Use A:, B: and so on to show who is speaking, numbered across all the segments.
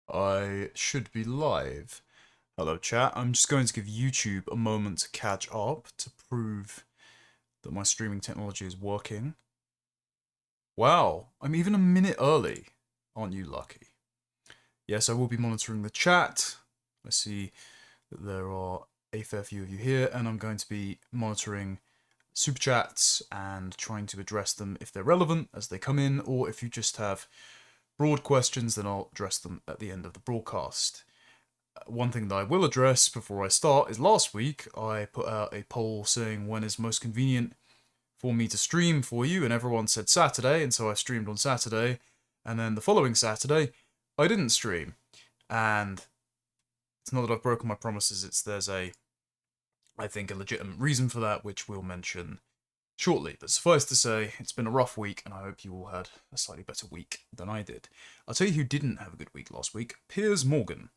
A: I should be live. Hello, chat. I'm just going to give YouTube a moment to catch up to prove that my streaming technology is working. Wow, I'm even a minute early. Aren't you lucky? Yes, I will be monitoring the chat. I see that there are a fair few of you here, and I'm going to be monitoring super chats and trying to address them if they're relevant as they come in, or if you just have broad questions, then I'll address them at the end of the broadcast. One thing that I will address before I start is last week I put out a poll saying when is most convenient for me to stream for you, and everyone said Saturday, and so I streamed on Saturday, and then the following Saturday I didn't stream. And it's not that I've broken my promises, there's I think, a legitimate reason for that, which we'll mention shortly. But suffice to say, it's been a rough week, and I hope you all had a slightly better week than I did. I'll tell you who didn't have a good week last week: Piers Morgan.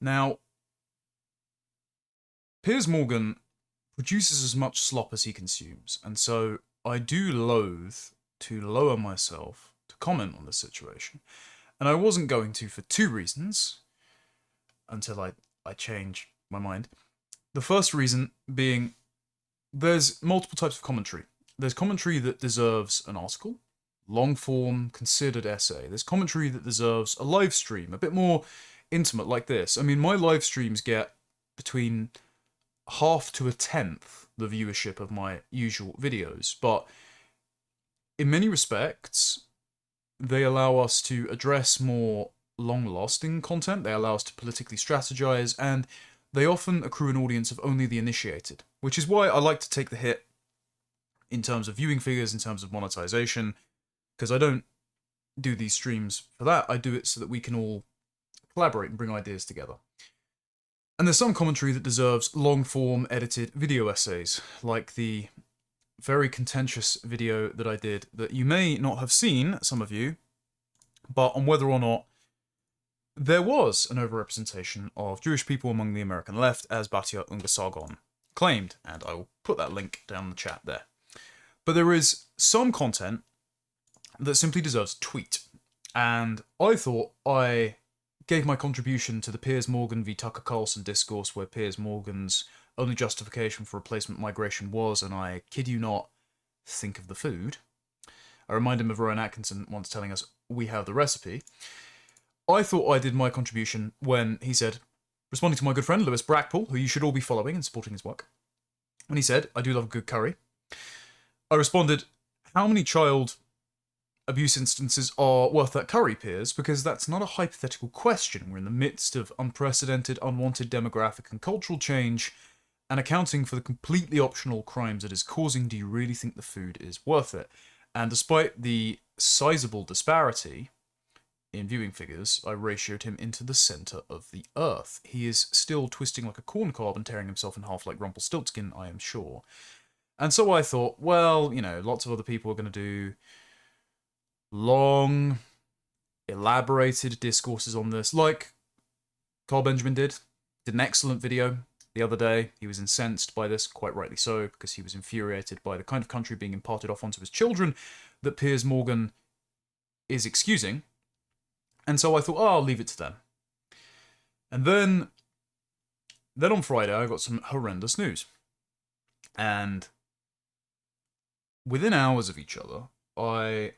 A: Now, Piers Morgan produces as much slop as he consumes, and so I do loathe to lower myself to comment on this situation. And I wasn't going to for two reasons, until I change my mind. The first reason being there's multiple types of commentary. There's commentary that deserves an article, long form, considered essay. There's commentary that deserves a live stream, a bit more intimate like this. I mean, my live streams get between half to a tenth the viewership of my usual videos, but in many respects, they allow us to address more long-lasting content, they allow us to politically strategize, and they often accrue an audience of only the initiated, which is why I like to take the hit in terms of viewing figures, in terms of monetization, because I don't do these streams for that. I do it so that we can all collaborate and bring ideas together. And there's some commentary that deserves long-form edited video essays, like the very contentious video that I did that you may not have seen, some of you, but on whether or not there was an overrepresentation of Jewish people among the American left, as Batia Ungasagon claimed, and I will put that link down in the chat there. But there is some content that simply deserves a tweet, and I thought I gave my contribution to the Piers Morgan v Tucker Carlson discourse, where Piers Morgan's only justification for replacement migration was, and I kid you not, think of the food. I remind him of Rowan Atkinson once telling us, we have the recipe. I thought I did my contribution when he said, responding to my good friend Lewis Brackpool, who you should all be following and supporting his work, when he said, I do love a good curry, I responded, how many child abuse instances are worth that curry, Piers? Because that's not a hypothetical question. We're in the midst of unprecedented, unwanted demographic and cultural change, and accounting for the completely optional crimes it is causing, do you really think the food is worth it? And despite the sizable disparity in viewing figures, I ratioed him into the centre of the earth. He is still twisting like a corn cob and tearing himself in half like Rumpelstiltskin, I am sure. And so I thought, well, you know, lots of other people are going to do long, elaborated discourses on this, like Carl Benjamin did an excellent video the other day. He was incensed by this, quite rightly so, because he was infuriated by the kind of country being imparted off onto his children that Piers Morgan is excusing. And so I thought, oh, I'll leave it to them. And then on Friday, I got some horrendous news. And within hours of each other, I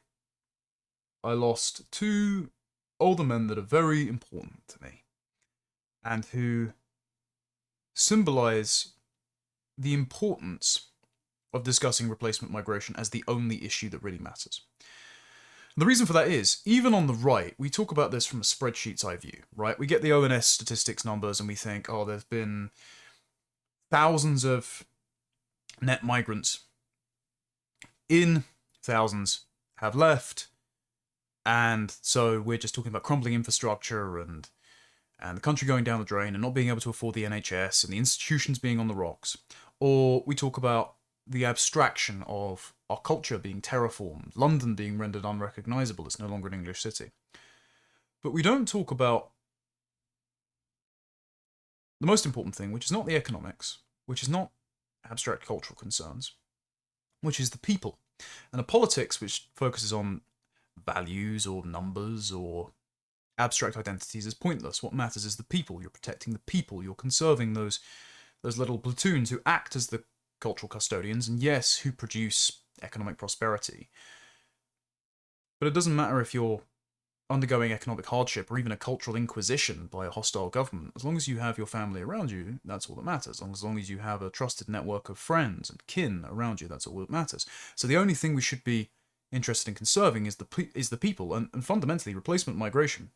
A: lost two older men that are very important to me, and who symbolize the importance of discussing replacement migration as the only issue that really matters. The reason for that is, even on the right, we talk about this from a spreadsheet's eye view, right? We get the ONS statistics numbers and we think, oh, there's been thousands of net migrants in, thousands have left, and so we're just talking about crumbling infrastructure and the country going down the drain and not being able to afford the NHS and the institutions being on the rocks. Or we talk about the abstraction of our culture being terraformed, London being rendered unrecognisable, it's no longer an English city. But we don't talk about the most important thing, which is not the economics, which is not abstract cultural concerns, which is the people. And a politics which focuses on values or numbers or abstract identities is pointless. What matters is the people. You're protecting the people. You're conserving those little platoons who act as the cultural custodians, and yes, who produce economic prosperity. But it doesn't matter if you're undergoing economic hardship or even a cultural inquisition by a hostile government. As long as you have your family around you, that's all that matters. As long as you have a trusted network of friends and kin around you, that's all that matters. So the only thing we should be interested in conserving is the people, and fundamentally replacement migration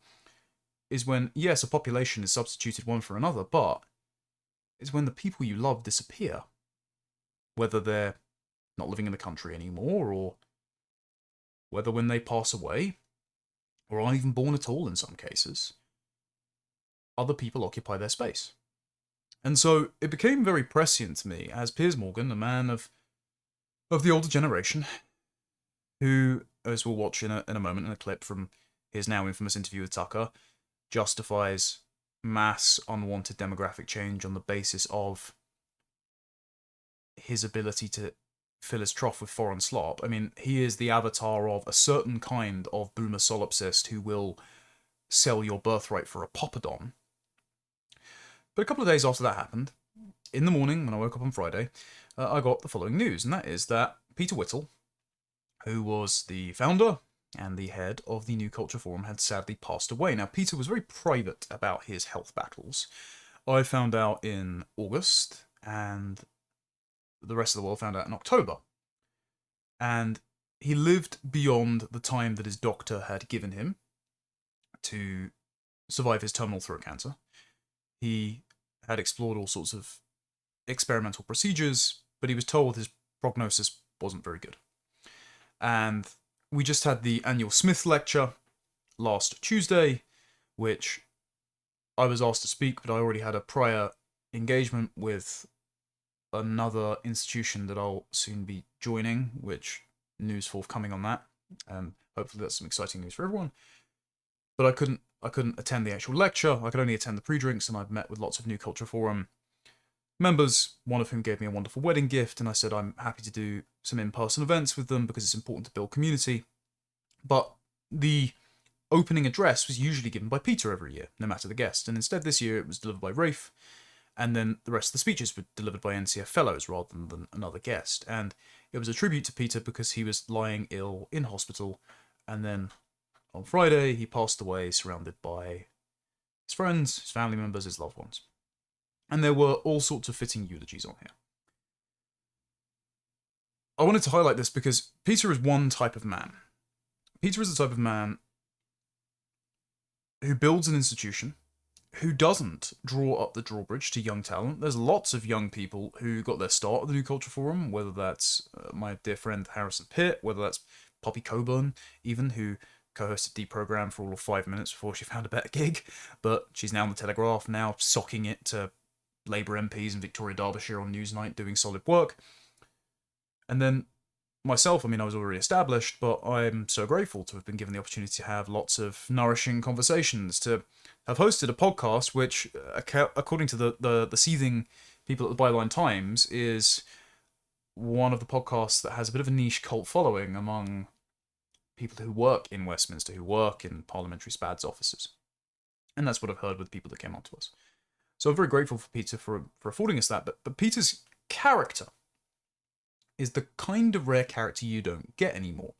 A: is when, yes, a population is substituted one for another, but it's when the people you love disappear, whether they're not living in the country anymore, or whether when they pass away, or aren't even born at all in some cases, other people occupy their space. And so it became very prescient to me, as Piers Morgan, a man of the older generation, who, as we'll watch in a moment in a clip from his now infamous interview with Tucker, justifies mass unwanted demographic change on the basis of his ability to fill his trough with foreign slop. I mean, he is the avatar of a certain kind of boomer solipsist who will sell your birthright for a poppadom. But a couple of days after that happened, in the morning when I woke up on Friday, I got the following news, and that is that Peter Whittle, who was the founder and the head of the New Culture Forum, had sadly passed away. Now, Peter was very private about his health battles. I found out in August, and the rest of the world found out in October. And he lived beyond the time that his doctor had given him to survive his terminal throat cancer. He had explored all sorts of experimental procedures, but he was told his prognosis wasn't very good. And we just had the annual Smith lecture last Tuesday, which I was asked to speak, but I already had a prior engagement with another institution that I'll soon be joining, which news forthcoming on that. Hopefully that's some exciting news for everyone. But I couldn't attend the actual lecture. I could only attend the pre-drinks, and I've met with lots of New Culture Forum members, one of whom gave me a wonderful wedding gift, and I said I'm happy to do some in-person events with them because it's important to build community. But the opening address was usually given by Peter every year, no matter the guest, and instead this year it was delivered by Rafe, and then the rest of the speeches were delivered by NCF fellows rather than another guest. And it was a tribute to Peter because he was lying ill in hospital, and then on Friday he passed away surrounded by his friends, his family members, his loved ones. And there were all sorts of fitting eulogies on here. I wanted to highlight this because Peter is one type of man. Peter is the type of man who builds an institution, who doesn't draw up the drawbridge to young talent. There's lots of young people who got their start at the New Culture Forum, whether that's my dear friend Harrison Pitt, whether that's Poppy Coburn, even, who co-hosted Deprogram for all of 5 minutes before she found a better gig, but she's now on the Telegraph, now socking it to Labour MPs in Victoria, Derbyshire on Newsnight, doing solid work. And then myself, I mean, I was already established, but I'm so grateful to have been given the opportunity to have lots of nourishing conversations, to have hosted a podcast which, according to the seething people at the Byline Times, is one of the podcasts that has a bit of a niche cult following among people who work in Westminster, who work in parliamentary SPAD's offices. And that's what I've heard with people that came on to us. So I'm very grateful for Peter for affording us that. But Peter's character is the kind of rare character you don't get anymore.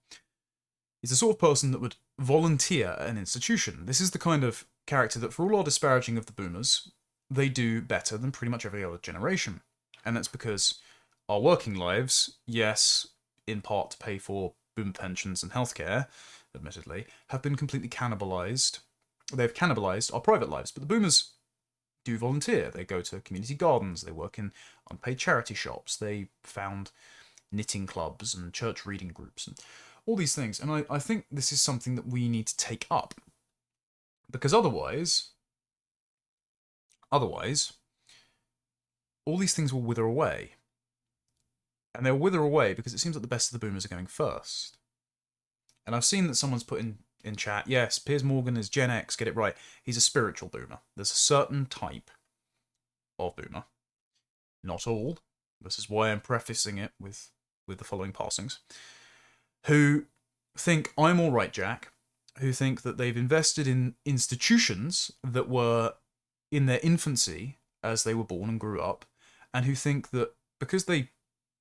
A: He's the sort of person that would volunteer at an institution. This is the kind of character that, for all our disparaging of the boomers, they do better than pretty much every other generation. And that's because our working lives, yes, in part to pay for boomer pensions and healthcare, admittedly, have been completely cannibalized. They've cannibalized our private lives. But the boomers do volunteer. They go to community gardens. They work in unpaid charity shops. They found knitting clubs and church reading groups and all these things. And I think this is something that we need to take up. Because otherwise, all these things will wither away. And they'll wither away because it seems like the best of the boomers are going first. And I've seen that someone's put in chat, yes, Piers Morgan is Gen X, get it right. He's a spiritual boomer. There's a certain type of boomer. Not all. This is why I'm prefacing it with the following passings. Who think, I'm all right, Jack. who think that they've invested in institutions that were in their infancy as they were born and grew up, and who think that because they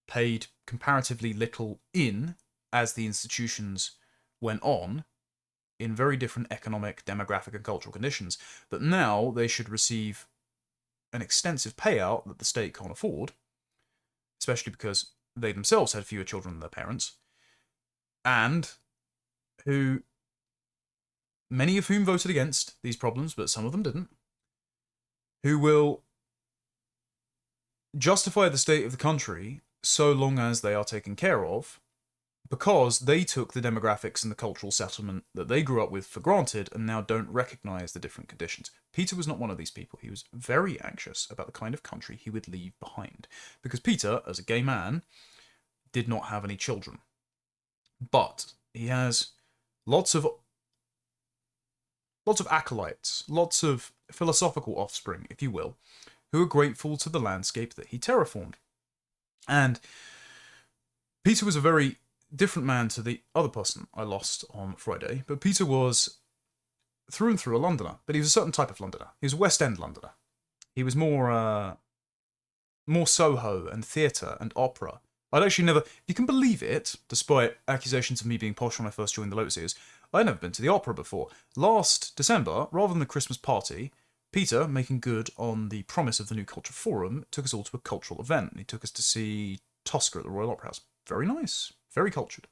A: paid comparatively little in as the institutions went on, in very different economic, demographic, and cultural conditions, that now they should receive an extensive payout that the state can't afford, especially because they themselves had fewer children than their parents, and who, many of whom voted against these problems, but some of them didn't, who will justify the state of the country so long as they are taken care of, because they took the demographics and the cultural settlement that they grew up with for granted and now don't recognize the different conditions. Peter was not one of these people. He was very anxious about the kind of country he would leave behind, because Peter, as a gay man, did not have any children. But he has lots of acolytes, lots of philosophical offspring, if you will, who are grateful to the landscape that he terraformed. And Peter was a very different man to the other person I lost on Friday, but Peter was through and through a Londoner, but he was a certain type of Londoner. He was a West End Londoner. He was more Soho and theatre and opera. I'd actually never, if you can believe it, despite accusations of me being posh when I first joined the Lotuses, I'd never been to the opera before. Last December, rather than the Christmas party, Peter, making good on the promise of the New Culture Forum, took us all to a cultural event. He took us to see Tosca at the Royal Opera House. Very nice. Very cultured.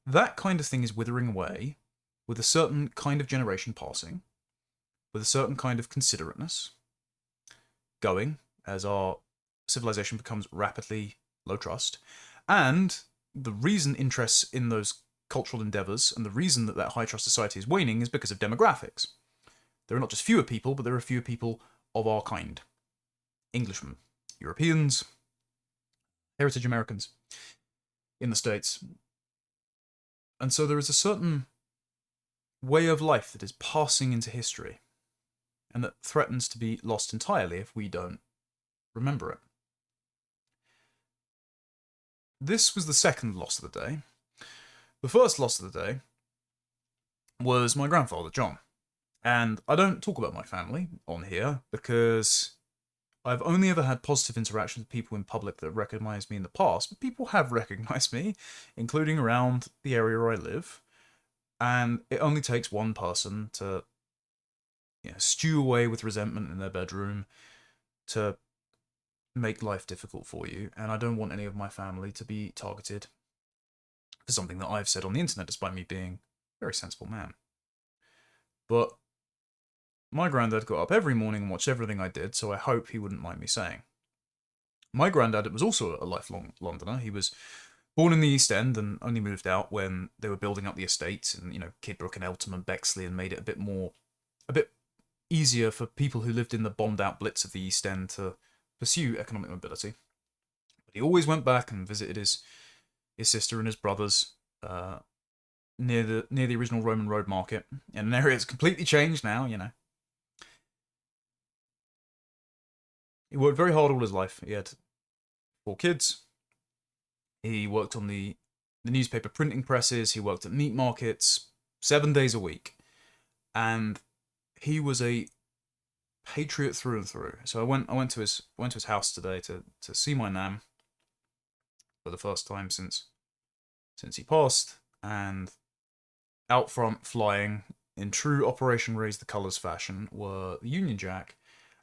A: That kind of thing is withering away with a certain kind of generation passing, with a certain kind of considerateness going as our civilization becomes rapidly low trust. And the reason interests in those cultural endeavors and the reason that that high trust society is waning is because of demographics. There are not just fewer people, but there are fewer people of our kind. Englishmen, Europeans, heritage Americans in the States. And so there is a certain way of life that is passing into history and that threatens to be lost entirely if we don't remember it. This was the second loss of the day. The first loss of the day was my grandfather, John. And I don't talk about my family on here because I've only ever had positive interactions with people in public that have recognised me in the past, but people have recognised me, including around the area where I live. And it only takes one person to stew away with resentment in their bedroom to make life difficult for you. And I don't want any of my family to be targeted for something that I've said on the internet, despite me being a very sensible man. But my granddad got up every morning and watched everything I did, so I hope he wouldn't mind me saying. My granddad was also a lifelong Londoner. He was born in the East End and only moved out when they were building up the estates in, Kidbrooke and Eltham and Bexley, and made it a bit easier for people who lived in the bombed-out blitz of the East End to pursue economic mobility. But he always went back and visited his sister and his brothers near the original Roman Road Market, in an area that's completely changed now, He worked very hard all his life. He had 4 kids. He worked on the newspaper printing presses. He worked at meat markets 7 days a week. And he was a patriot through and through. So I went to his house today to see my nan for the first time since he passed. And out front, flying in true Operation Raise the Colours fashion, were the Union Jack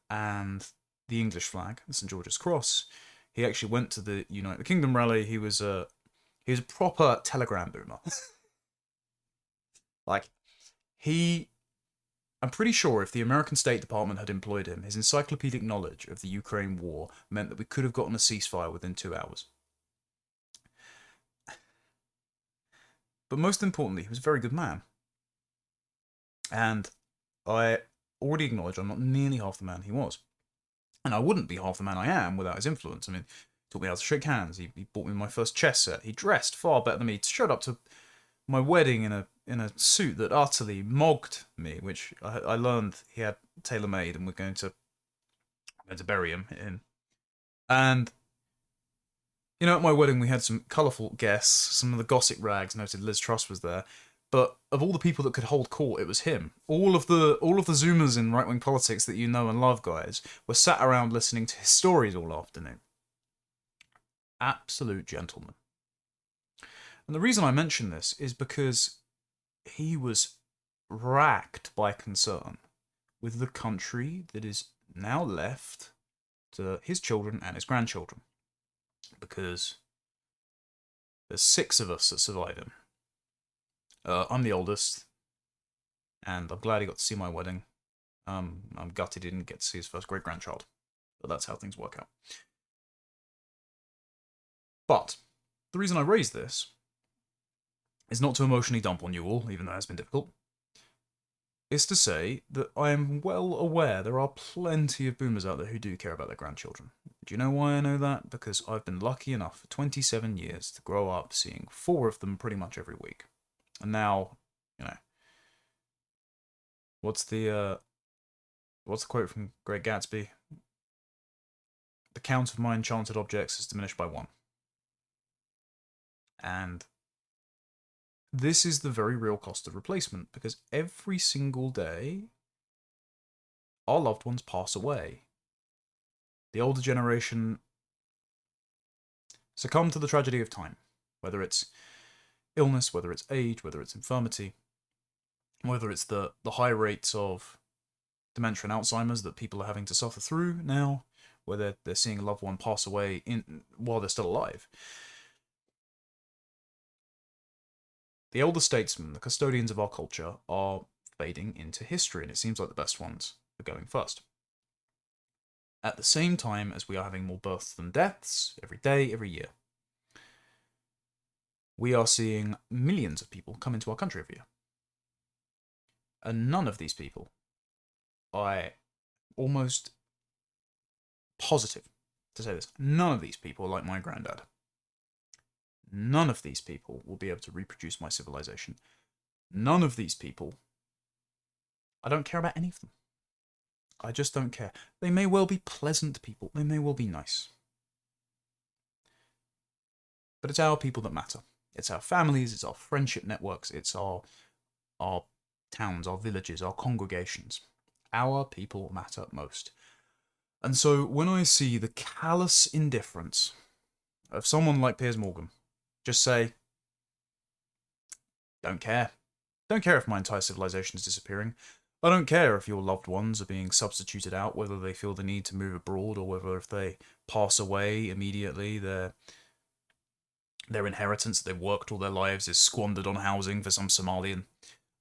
A: and the English flag, the St George's Cross. He actually went to the Unite the Kingdom rally. He was a proper telegram boomer. I'm pretty sure if the American State Department had employed him, his encyclopedic knowledge of the Ukraine war meant that we could have gotten a ceasefire within 2 hours. But most importantly, he was a very good man. And I already acknowledge I'm not nearly half the man he was. And I wouldn't be half the man I am without his influence. I mean, he taught me how to shake hands. He bought me my first chess set. He dressed far better than me. He showed up to my wedding in a suit that utterly mogged me, which I learned he had tailor-made, and we're going to bury him in. And at my wedding we had some colourful guests. Some of the gossip rags noted Liz Truss was there. But of all the people that could hold court, it was him. All of the Zoomers in right-wing politics that you know and love, guys, were sat around listening to his stories all afternoon. Absolute gentleman. And the reason I mention this is because he was racked by concern with the country that is now left to his children and his grandchildren. Because there's 6 of us that survive him. I'm the oldest, and I'm glad he got to see my wedding. I'm gutted he didn't get to see his first great-grandchild, but that's how things work out. But the reason I raise this is not to emotionally dump on you all, even though it's been difficult. Is to say that I am well aware there are plenty of boomers out there who do care about their grandchildren. Do you know why I know that? Because I've been lucky enough for 27 years to grow up seeing 4 of them pretty much every week. And now, you know, what's the quote from Great Gatsby? The count of my enchanted objects is diminished by 1. And this is the very real cost of replacement, because every single day, our loved ones pass away. The older generation succumb to the tragedy of time, whether it's illness, whether it's age, whether it's infirmity, whether it's the high rates of dementia and Alzheimer's that people are having to suffer through now, where they're seeing a loved one pass away while they're still alive. The elder statesmen, the custodians of our culture, are fading into history, and it seems like the best ones are going first. At the same time as we are having more births than deaths, every day, every year, we are seeing millions of people come into our country every year. And none of these people, I almost positive to say this, none of these people are like my granddad. None of these people will be able to reproduce my civilization. None of these people, I don't care about any of them. I just don't care. They may well be pleasant people. They may well be nice. But it's our people that matter. It's our families, it's our friendship networks, it's our towns, our villages, our congregations. Our people matter most. And so when I see the callous indifference of someone like Piers Morgan, just say, don't care. Don't care if my entire civilization is disappearing. I don't care if your loved ones are being substituted out, whether they feel the need to move abroad or whether if they pass away immediately, their inheritance that they've worked all their lives is squandered on housing for some Somalian.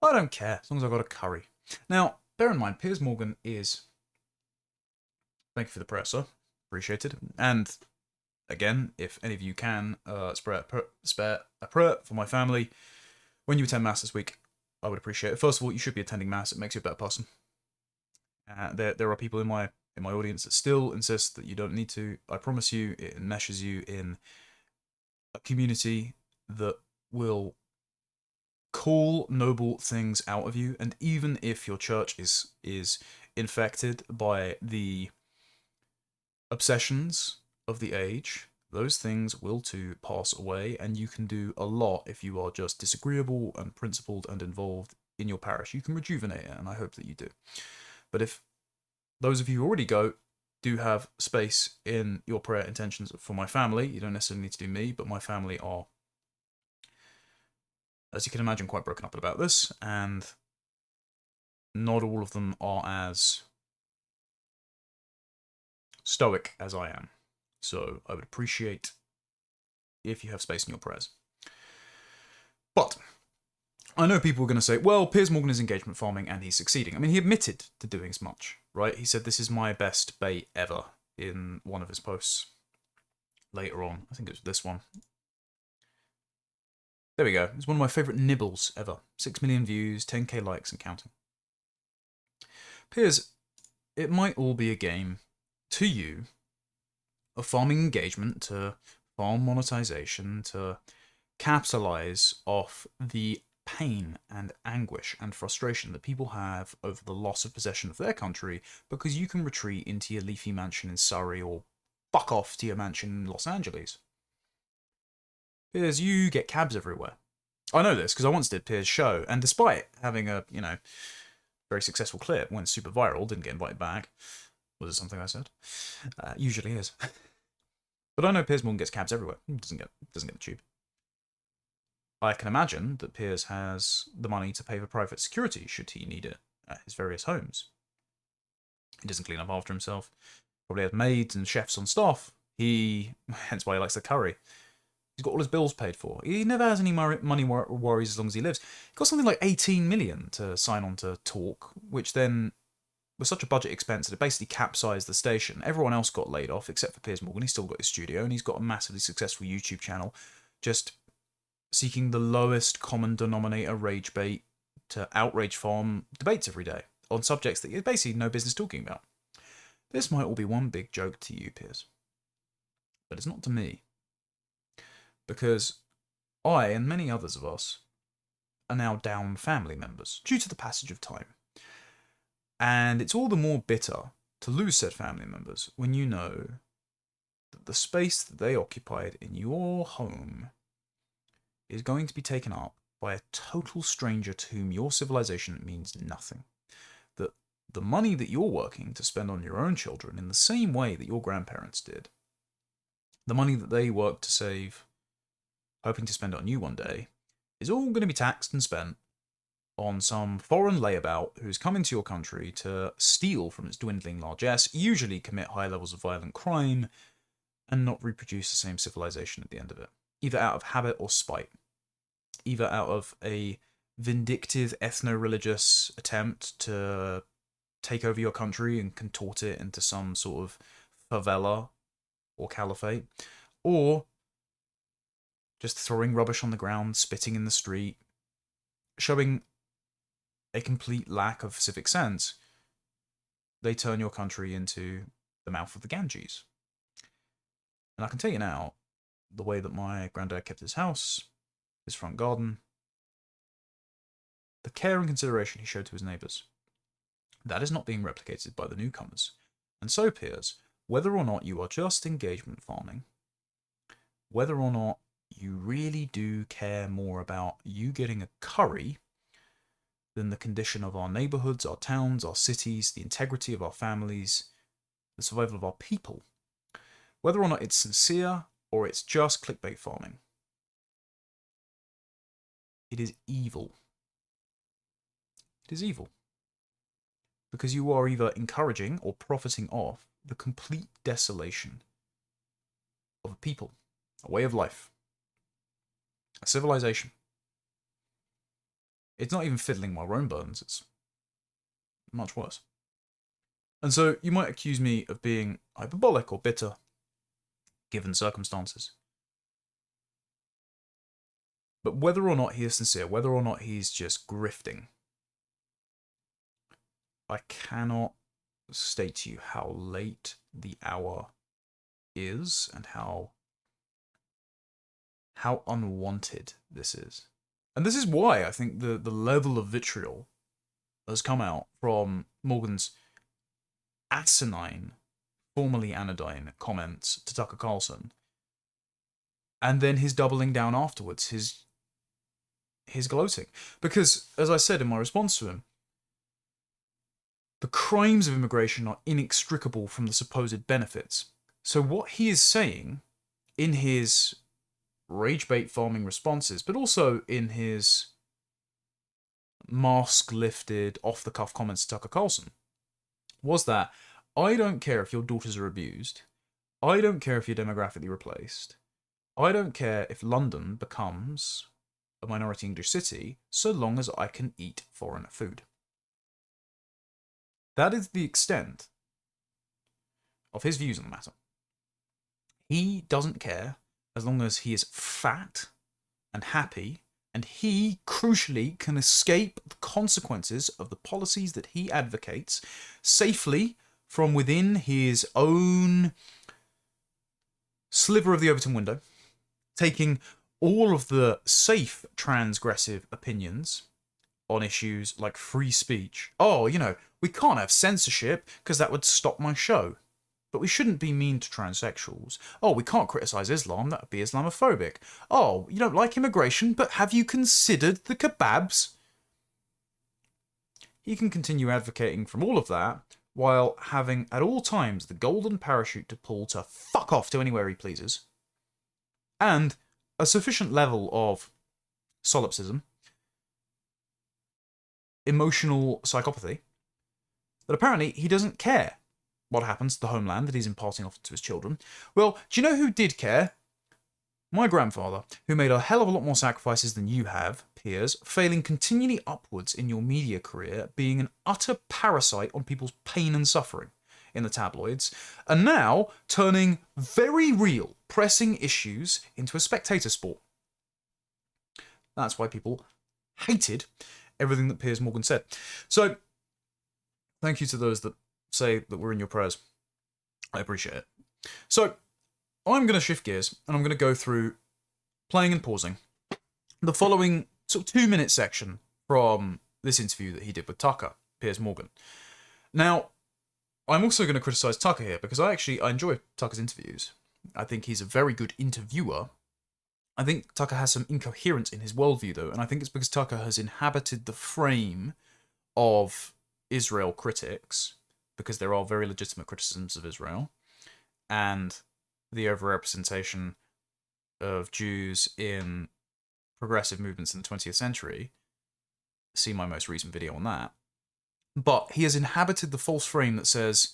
A: I don't care, as long as I've got a curry. Now, bear in mind, Piers Morgan is... Thank you for the prayer, sir. Appreciated. And, again, if any of you can spare a prayer for my family when you attend Mass this week, I would appreciate it. First of all, you should be attending Mass. It makes you a better person. There are people in my audience that still insist that you don't need to. I promise you, it enmeshes you in a community that will call noble things out of you, and even if your church is infected by the obsessions of the age, those things will too pass away, and you can do a lot if you are just disagreeable and principled and involved in your parish. You can rejuvenate it, and I hope that you do. But if those of you who already go do have space in your prayer intentions for my family, you don't necessarily need to do me, but my family are, as you can imagine, quite broken up about this, and not all of them are as stoic as I am. So I would appreciate if you have space in your prayers. But I know people are going to say, well, Piers Morgan is engagement farming and he's succeeding. I mean, he admitted to doing as much, right? He said, this is my best bait ever in one of his posts later on. I think it was this one. There we go. It's one of my favourite nibbles ever. 6 million views, 10k likes and counting. Piers, it might all be a game to you of farming engagement, to farm monetization, to capitalize off the pain and anguish and frustration that people have over the loss of possession of their country because you can retreat into your leafy mansion in Surrey or fuck off to your mansion in Los Angeles. Because you get cabs everywhere. I know this because I once did Piers' show, and despite having a, very successful clip, went super viral, didn't get invited back. Was it something I said? Usually is. But I know Piers Morgan gets cabs everywhere. He doesn't get the tube. I can imagine that Piers has the money to pay for private security should he need it at his various homes. He doesn't clean up after himself. Probably has maids and chefs on staff. Hence why he likes the curry. He's got all his bills paid for. He never has any money worries as long as he lives. He got something like 18 million to sign on to Talk, which then was such a budget expense that it basically capsized the station. Everyone else got laid off except for Piers Morgan. He's still got his studio and he's got a massively successful YouTube channel, just seeking the lowest common denominator rage bait to outrage farm debates every day on subjects that you're basically no business talking about. This might all be one big joke to you, Piers, but it's not to me. Because I, and many others of us, are now down family members due to the passage of time. And it's all the more bitter to lose said family members when you know that the space that they occupied in your home is going to be taken up by a total stranger to whom your civilization means nothing. That the money that you're working to spend on your own children in the same way that your grandparents did, the money that they worked to save, hoping to spend it on you one day, is all going to be taxed and spent on some foreign layabout who's come into your country to steal from its dwindling largesse, usually commit high levels of violent crime, and not reproduce the same civilization at the end of it, either out of habit or spite, either out of a vindictive ethno-religious attempt to take over your country and contort it into some sort of favela or caliphate, or just throwing rubbish on the ground, spitting in the street, showing a complete lack of civic sense. They turn your country into the mouth of the Ganges. And I can tell you now, the way that my granddad kept his house, his front garden, the care and consideration he showed to his neighbours, that is not being replicated by the newcomers. And so, Piers, whether or not you are just engagement farming, whether or not you really do care more about you getting a curry than the condition of our neighbourhoods, our towns, our cities, the integrity of our families, the survival of our people, whether or not it's sincere or it's just clickbait farming, it is evil. It is evil. Because you are either encouraging or profiting off the complete desolation of a people, a way of life, a civilization. It's not even fiddling while Rome burns, it's much worse. And so you might accuse me of being hyperbolic or bitter, given circumstances. But whether or not he is sincere, whether or not he's just grifting, I cannot state to you how late the hour is and how unwanted this is. And this is why I think the level of vitriol has come out from Morgan's asinine, formerly anodyne comments to Tucker Carlson, and then his doubling down afterwards, his gloating. Because, as I said in my response to him, the crimes of immigration are inextricable from the supposed benefits. So what he is saying in his rage bait farming responses, but also in his mask-lifted, off-the-cuff comments to Tucker Carlson, was that I don't care if your daughters are abused. I don't care if you're demographically replaced. I don't care if London becomes a minority English city, so long as I can eat foreign food. That is the extent of his views on the matter. He doesn't care as long as he is fat and happy, and he, crucially, can escape the consequences of the policies that he advocates safely from within his own sliver of the Overton window, taking all of the safe transgressive opinions on issues like free speech. Oh, we can't have censorship because that would stop my show. but we shouldn't be mean to transsexuals. Oh, we can't criticise Islam, that would be Islamophobic. Oh, you don't like immigration, but have you considered the kebabs? He can continue advocating from all of that, while having at all times the golden parachute to pull to fuck off to anywhere he pleases, and a sufficient level of solipsism, emotional psychopathy, that apparently he doesn't care what happens to the homeland that he's imparting off to his children. Well, do you know who did care? My grandfather, who made a hell of a lot more sacrifices than you have, Piers, failing continually upwards in your media career, being an utter parasite on people's pain and suffering in the tabloids, and now turning very real, pressing issues into a spectator sport. That's why people hated everything that Piers Morgan said. So, thank you to those that say that we're in your prayers. I appreciate it. So, I'm going to shift gears, and I'm going to go through, playing and pausing, the following sort of 2-minute section from this interview that he did with Tucker, Piers Morgan. Now, I'm also going to criticise Tucker here, because I enjoy Tucker's interviews. I think he's a very good interviewer. I think Tucker has some incoherence in his worldview, though, and I think it's because Tucker has inhabited the frame of Israel critics, because there are very legitimate criticisms of Israel, and the overrepresentation of Jews in progressive movements in the 20th century. See my most recent video on that. But he has inhabited the false frame that says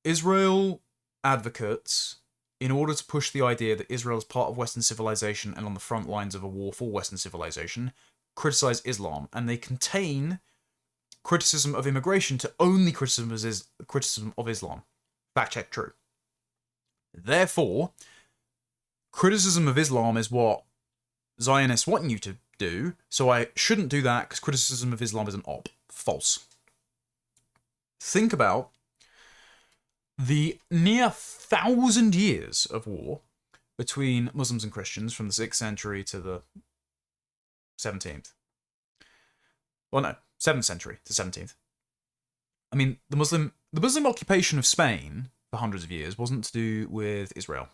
A: Israel advocates, in order to push the idea that Israel is part of Western civilization and on the front lines of a war for Western civilization, criticize Islam, and they contain criticism of immigration to only criticism of Islam. Fact check true. Therefore, criticism of Islam is what Zionists want you to do, so I shouldn't do that because criticism of Islam is an op. False. Think about the near 1,000 years of war between Muslims and Christians from the 6th century to the 17th. Well, no, 7th century to 17th. I mean, the Muslim occupation of Spain for hundreds of years wasn't to do with Israel.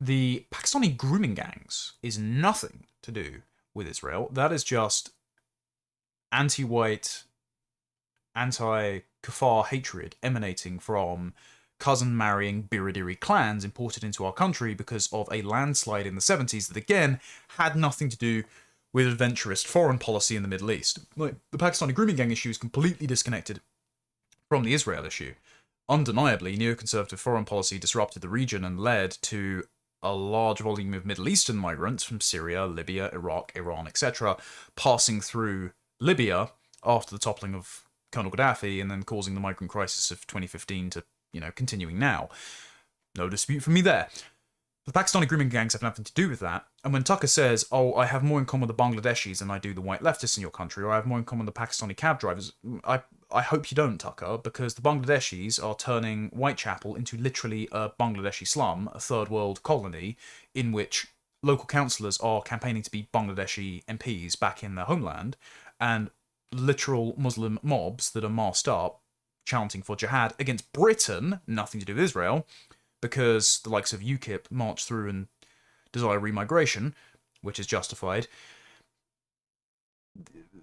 A: The Pakistani grooming gangs is nothing to do with Israel. That is just anti-white, anti-Kafar hatred emanating from cousin-marrying Biradiri clans imported into our country because of a landslide in the 70s that, again, had nothing to do with adventurous foreign policy in the Middle East. Like, the Pakistani grooming gang issue is completely disconnected from the Israel issue. Undeniably, neoconservative foreign policy disrupted the region and led to a large volume of Middle Eastern migrants from Syria, Libya, Iraq, Iran, etc., passing through Libya after the toppling of Colonel Gaddafi and then causing the migrant crisis of 2015 to, continuing now. No dispute from me there. The Pakistani grooming gangs have nothing to do with that. And when Tucker says, oh, I have more in common with the Bangladeshis than I do the white leftists in your country, or I have more in common with the Pakistani cab drivers, I hope you don't, Tucker, because the Bangladeshis are turning Whitechapel into literally a Bangladeshi slum, a third world colony, in which local councillors are campaigning to be Bangladeshi MPs back in their homeland, and literal Muslim mobs that are masked up, chanting for jihad against Britain, nothing to do with Israel, because the likes of UKIP march through and desire remigration, which is justified.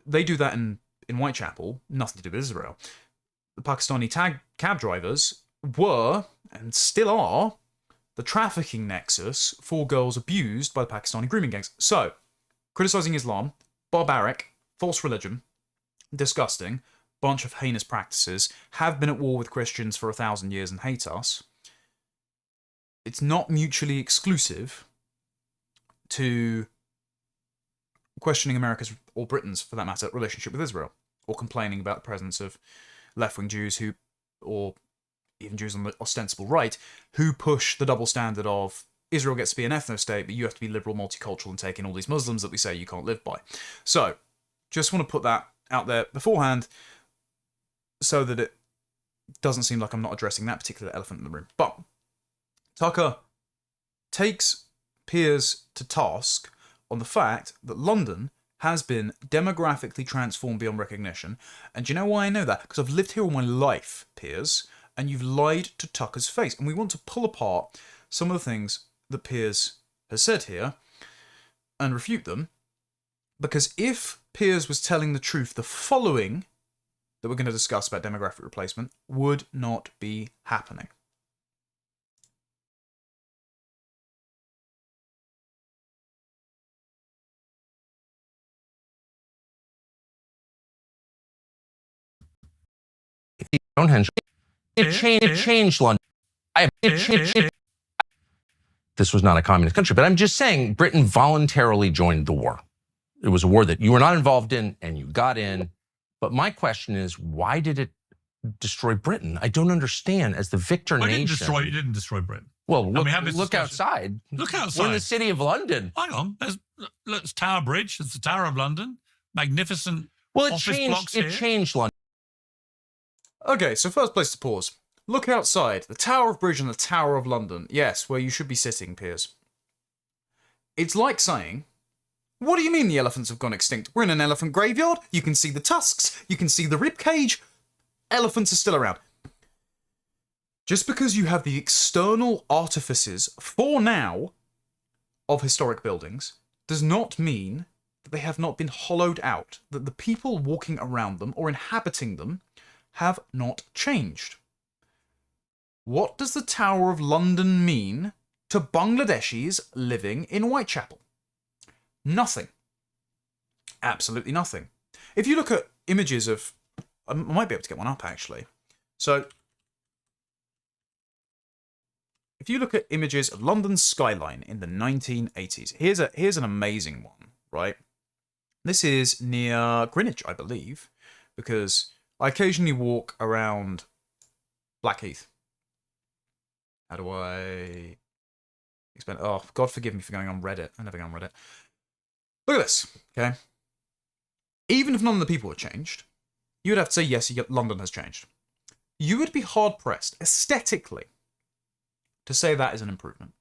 A: They do that in Whitechapel, nothing to do with Israel. The Pakistani cab drivers were, and still are, the trafficking nexus for girls abused by the Pakistani grooming gangs. So, criticising Islam, barbaric, false religion, disgusting, bunch of heinous practices, have been at war with Christians for 1,000 years and hate us. It's not mutually exclusive to questioning America's, or Britain's for that matter, relationship with Israel, or complaining about the presence of left-wing Jews or even Jews on the ostensible right, who push the double standard of Israel gets to be an ethno-state, but you have to be liberal, multicultural, and take in all these Muslims that we say you can't live by. So, just want to put that out there beforehand so that it doesn't seem like I'm not addressing that particular elephant in the room. But Tucker takes Piers to task on the fact that London has been demographically transformed beyond recognition. And do you know why I know that? Because I've lived here all my life, Piers. and you've lied to Tucker's face. And we want to pull apart some of the things that Piers has said here and refute them, because if Piers was telling the truth, the following that we're going to discuss about demographic replacement would not be happening.
B: It changed London. This was not a communist country, but I'm just saying Britain voluntarily joined the war. It was a war that you were not involved in and you got in. But my question is, why did it destroy Britain? I don't understand. As the victor nation.
C: It didn't destroy Britain.
B: Well, look outside.
C: Look outside.
B: We're in the city of London.
C: Hang on. There's Tower Bridge. There's the Tower of London. Magnificent office blocks here.
B: It changed London.
A: Okay, so first place to pause. Look outside. The Tower of Bridge and the Tower of London. Yes, where you should be sitting, Piers. It's like saying, what do you mean the elephants have gone extinct? We're in an elephant graveyard. You can see the tusks. You can see the rib cage. Elephants are still around. Just because you have the external artifices, for now, of historic buildings, does not mean that they have not been hollowed out, that the people walking around them or inhabiting them have not changed. What does the Tower of London mean to Bangladeshis living in Whitechapel? Nothing. Absolutely nothing. If you look at images of... I might be able to get one up, actually. So, if you look at images of London's skyline in the 1980s, here's an amazing one, right? This is near Greenwich, I believe, because I occasionally walk around Blackheath. How do I explain? Oh, God forgive me for going on Reddit. I never go on Reddit. Look at this, okay? Even if none of the people had changed, you would have to say, yes, London has changed. You would be hard-pressed, aesthetically, to say that is an improvement.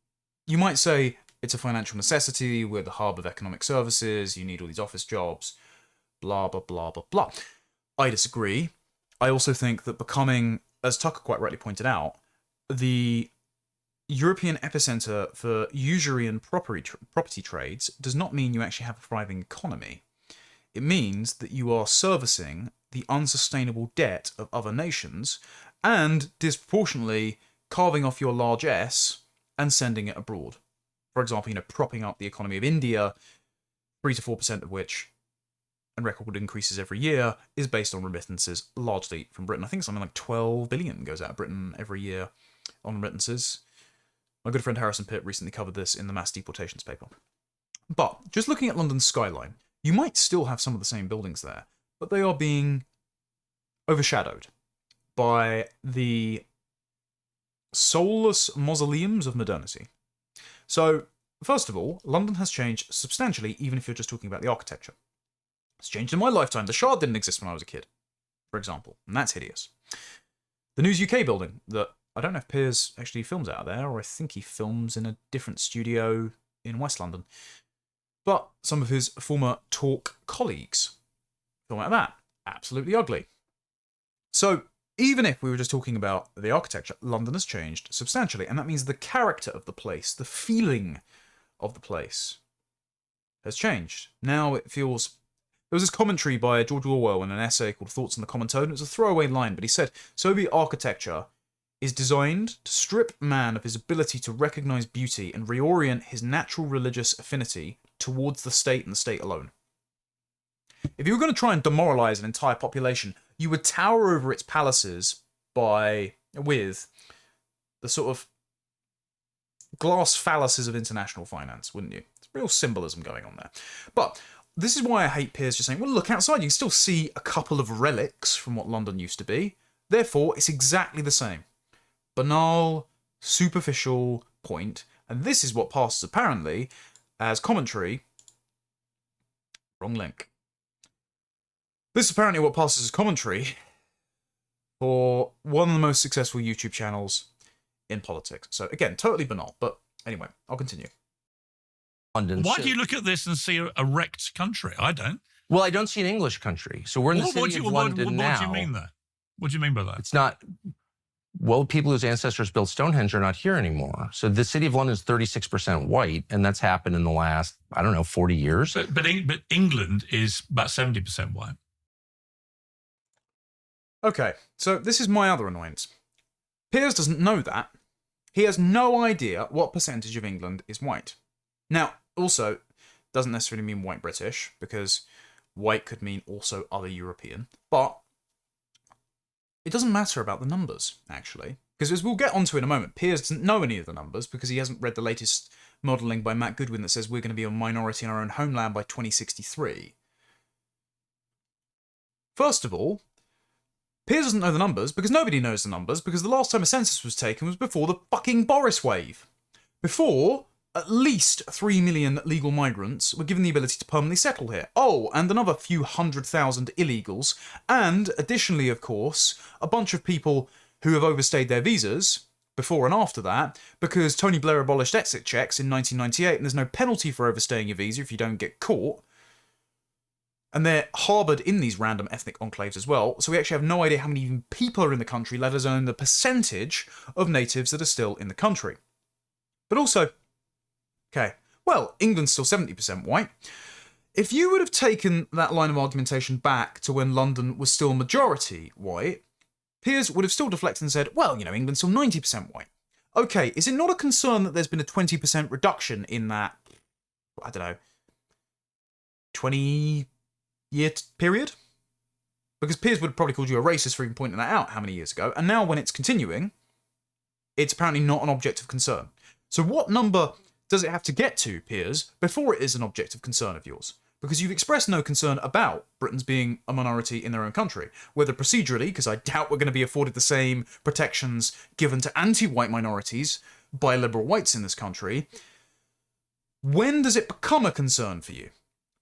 A: You might say it's a financial necessity, we're the hub of economic services, you need all these office jobs, blah, blah, blah, blah, blah. I disagree. I also think that becoming, as Tucker quite rightly pointed out, the European epicenter for usury and property trades does not mean you actually have a thriving economy. It means that you are servicing the unsustainable debt of other nations and disproportionately carving off your large S and sending it abroad. For example, propping up the economy of India, 3 to 4% of which, and record increases every year, is based on remittances largely from Britain. I think something like 12 billion goes out of Britain every year on remittances. My good friend Harrison Pitt recently covered this in the mass deportations paper. But just looking at London's skyline, you might still have some of the same buildings there, but they are being overshadowed by the soulless mausoleums of modernity. So, first of all, London has changed substantially, even if you're just talking about the architecture. It's changed in my lifetime. The Shard didn't exist when I was a kid, for example, and that's hideous. The News UK building that I don't know if Piers actually films out of there, or I think he films in a different studio in West London. But some of his former Talk colleagues film out of that. Absolutely ugly. So, even if we were just talking about the architecture, London has changed substantially, and that means the character of the place, the feeling of the place, has changed. Now it feels... There was this commentary by George Orwell in an essay called Thoughts on the Common Tone. It was a throwaway line, but he said, Soviet architecture is designed to strip man of his ability to recognize beauty and reorient his natural religious affinity towards the state and the state alone. If you were going to try and demoralize an entire population, you would tower over its palaces with the sort of glass phalluses of international finance, wouldn't you? It's real symbolism going on there. But this is why I hate Piers just saying, well, look outside, you can still see a couple of relics from what London used to be. Therefore, it's exactly the same. Banal, superficial point, and this is what passes apparently as commentary. Wrong link. This is apparently what passes as commentary for one of the most successful YouTube channels in politics. So again, totally banal, but anyway, I'll continue.
B: London.
C: Why do you look at this and see a wrecked country? I don't.
B: Well, I don't see an English country. So we're in the city of London now.
C: What do you mean there? What do you mean by that?
B: It's not... Well, people whose ancestors built Stonehenge are not here anymore. So the city of London is 36% white, and that's happened in the last, I don't know, 40 years.
C: But England is about 70% white.
A: Okay, so this is my other annoyance. Piers doesn't know that. He has no idea what percentage of England is white. Now, also, doesn't necessarily mean white British, because white could mean also other European, but it doesn't matter about the numbers, actually. Because as we'll get onto in a moment, Piers doesn't know any of the numbers because he hasn't read the latest modelling by Matt Goodwin that says we're going to be a minority in our own homeland by 2063. First of all, Piers doesn't know the numbers because nobody knows the numbers because the last time a census was taken was before the fucking Boris wave. Before, at least 3 million legal migrants were given the ability to permanently settle here. Oh, and another few 100,000 illegals. And additionally, of course, a bunch of people who have overstayed their visas before and after that because Tony Blair abolished exit checks in 1998 and there's no penalty for overstaying your visa if you don't get caught. And they're harboured in these random ethnic enclaves as well, so we actually have no idea how many people are in the country, let alone the percentage of natives that are still in the country. But also, okay, well, England's still 70% white. If you would have taken that line of argumentation back to when London was still majority white, Piers would have still deflected and said, well, England's still 90% white. Okay, is it not a concern that there's been a 20% reduction in that, I don't know, 20-year period? Because Piers would have probably called you a racist for even pointing that out how many years ago, and now when it's continuing, it's apparently not an object of concern. So what number does it have to get to, Piers, before it is an object of concern of yours? Because you've expressed no concern about Britons being a minority in their own country, whether procedurally, because I doubt we're going to be afforded the same protections given to anti-white minorities by liberal whites in this country. When does it become a concern for you?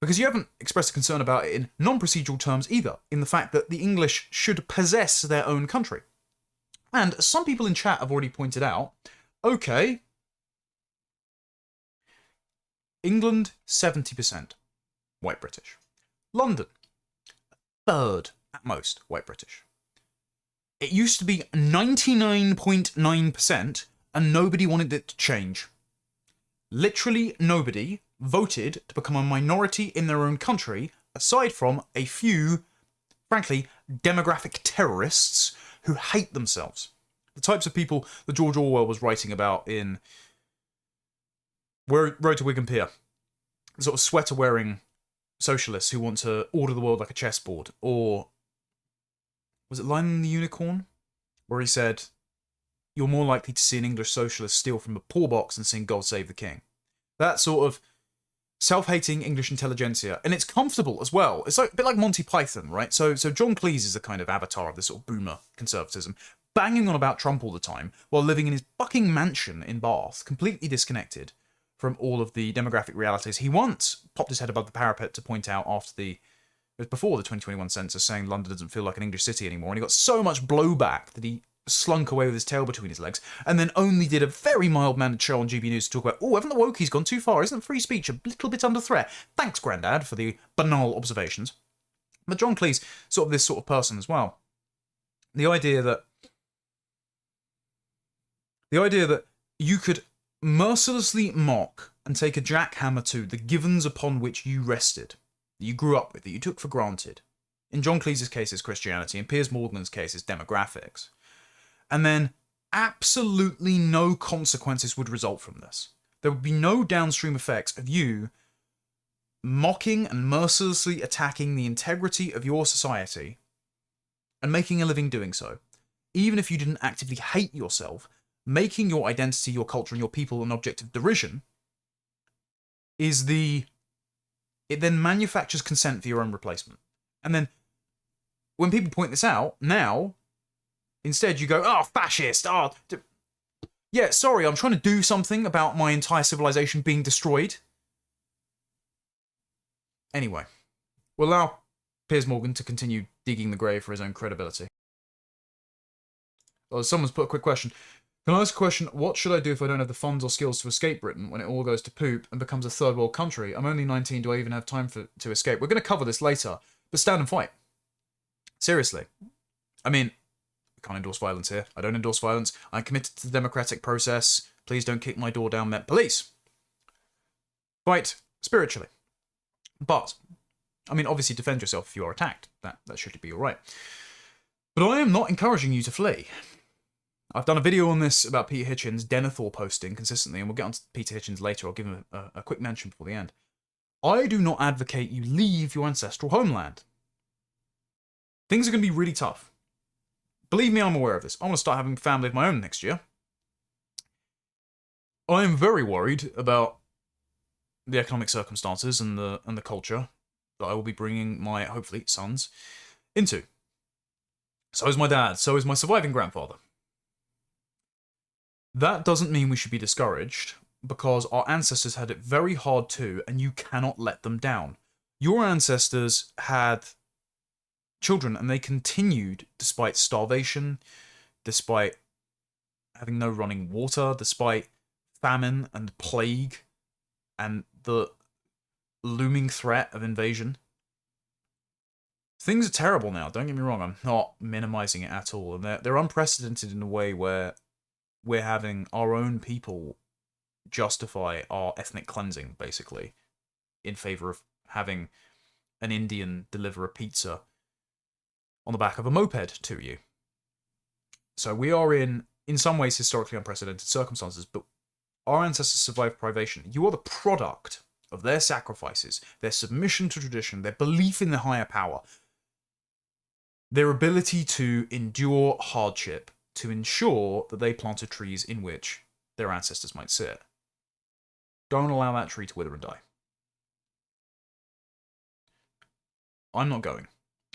A: Because you haven't expressed a concern about it in non-procedural terms either, in the fact that the English should possess their own country. And some people in chat have already pointed out, okay, England, 70%. White British. London, a third at most white British. It used to be 99.9% and nobody wanted it to change. Literally nobody voted to become a minority in their own country, aside from a few, frankly, demographic terrorists who hate themselves. The types of people that George Orwell was writing about in Road to Wigan Pier. The sort of sweater-wearing socialists who want to order the world like a chessboard. Or was it Lion the Unicorn? Where he said, you're more likely to see an English socialist steal from a poor box and sing God Save the King. That sort of self-hating English intelligentsia. And it's comfortable as well. It's like, a bit like Monty Python, right? So John Cleese is the kind of avatar of this sort of boomer conservatism, banging on about Trump all the time while living in his fucking mansion in Bath, completely disconnected from all of the demographic realities. He once popped his head above the parapet to point out before the 2021 census, saying London doesn't feel like an English city anymore, and he got so much blowback that he slunk away with his tail between his legs, and then only did a very mild-mannered show on GB News to talk about, oh, haven't the wokies gone too far? Isn't free speech a little bit under threat? Thanks, Grandad, for the banal observations. But John Cleese, sort of this sort of person as well. The idea that you could mercilessly mock and take a jackhammer to the givens upon which you rested, that you grew up with, that you took for granted. In John Cleese's case, it's Christianity. In Piers Morgan's case, it's demographics. And then absolutely no consequences would result from this. There would be no downstream effects of you mocking and mercilessly attacking the integrity of your society and making a living doing so. Even if you didn't actively hate yourself, making your identity, your culture, and your people an object of derision it then manufactures consent for your own replacement. And then when people point this out, now, instead you go, oh, fascist, yeah, sorry, I'm trying to do something about my entire civilization being destroyed. Anyway, we'll allow Piers Morgan to continue digging the grave for his own credibility. Well, someone's put a quick question. Can I ask a question? What should I do if I don't have the funds or skills to escape Britain when it all goes to poop and becomes a third world country? I'm only 19. Do I even have time to escape? We're going to cover this later, but stand and fight. Seriously. I mean, can't endorse violence here. I don't endorse violence. I'm committed to the democratic process. Please don't kick my door down, Met Police. Fight spiritually. But, I mean, obviously defend yourself if you are attacked. That should be all right. But I am not encouraging you to flee. I've done a video on this about Peter Hitchens, Denethor posting consistently, and we'll get on to Peter Hitchens later. I'll give him a quick mention before the end. I do not advocate you leave your ancestral homeland. Things are going to be really tough. Believe me, I'm aware of this. I want to start having a family of my own next year. I am very worried about the economic circumstances and the culture that I will be bringing my, hopefully, sons into. So is my dad. So is my surviving grandfather. That doesn't mean we should be discouraged, because our ancestors had it very hard too, and you cannot let them down. Your ancestors had children, and they continued despite starvation, despite having no running water, despite famine and plague, and the looming threat of invasion. Things are terrible now, don't get me wrong, I'm not minimizing it at all, and they're unprecedented in a way where we're having our own people justify our ethnic cleansing, basically, in favor of having an Indian deliver a pizza on the back of a moped to you. So we are in some ways, historically unprecedented circumstances, but our ancestors survived privation. You are the product of their sacrifices, their submission to tradition, their belief in the higher power, their ability to endure hardship, to ensure that they planted trees in which their ancestors might sit. Don't allow that tree to wither and die. I'm not going.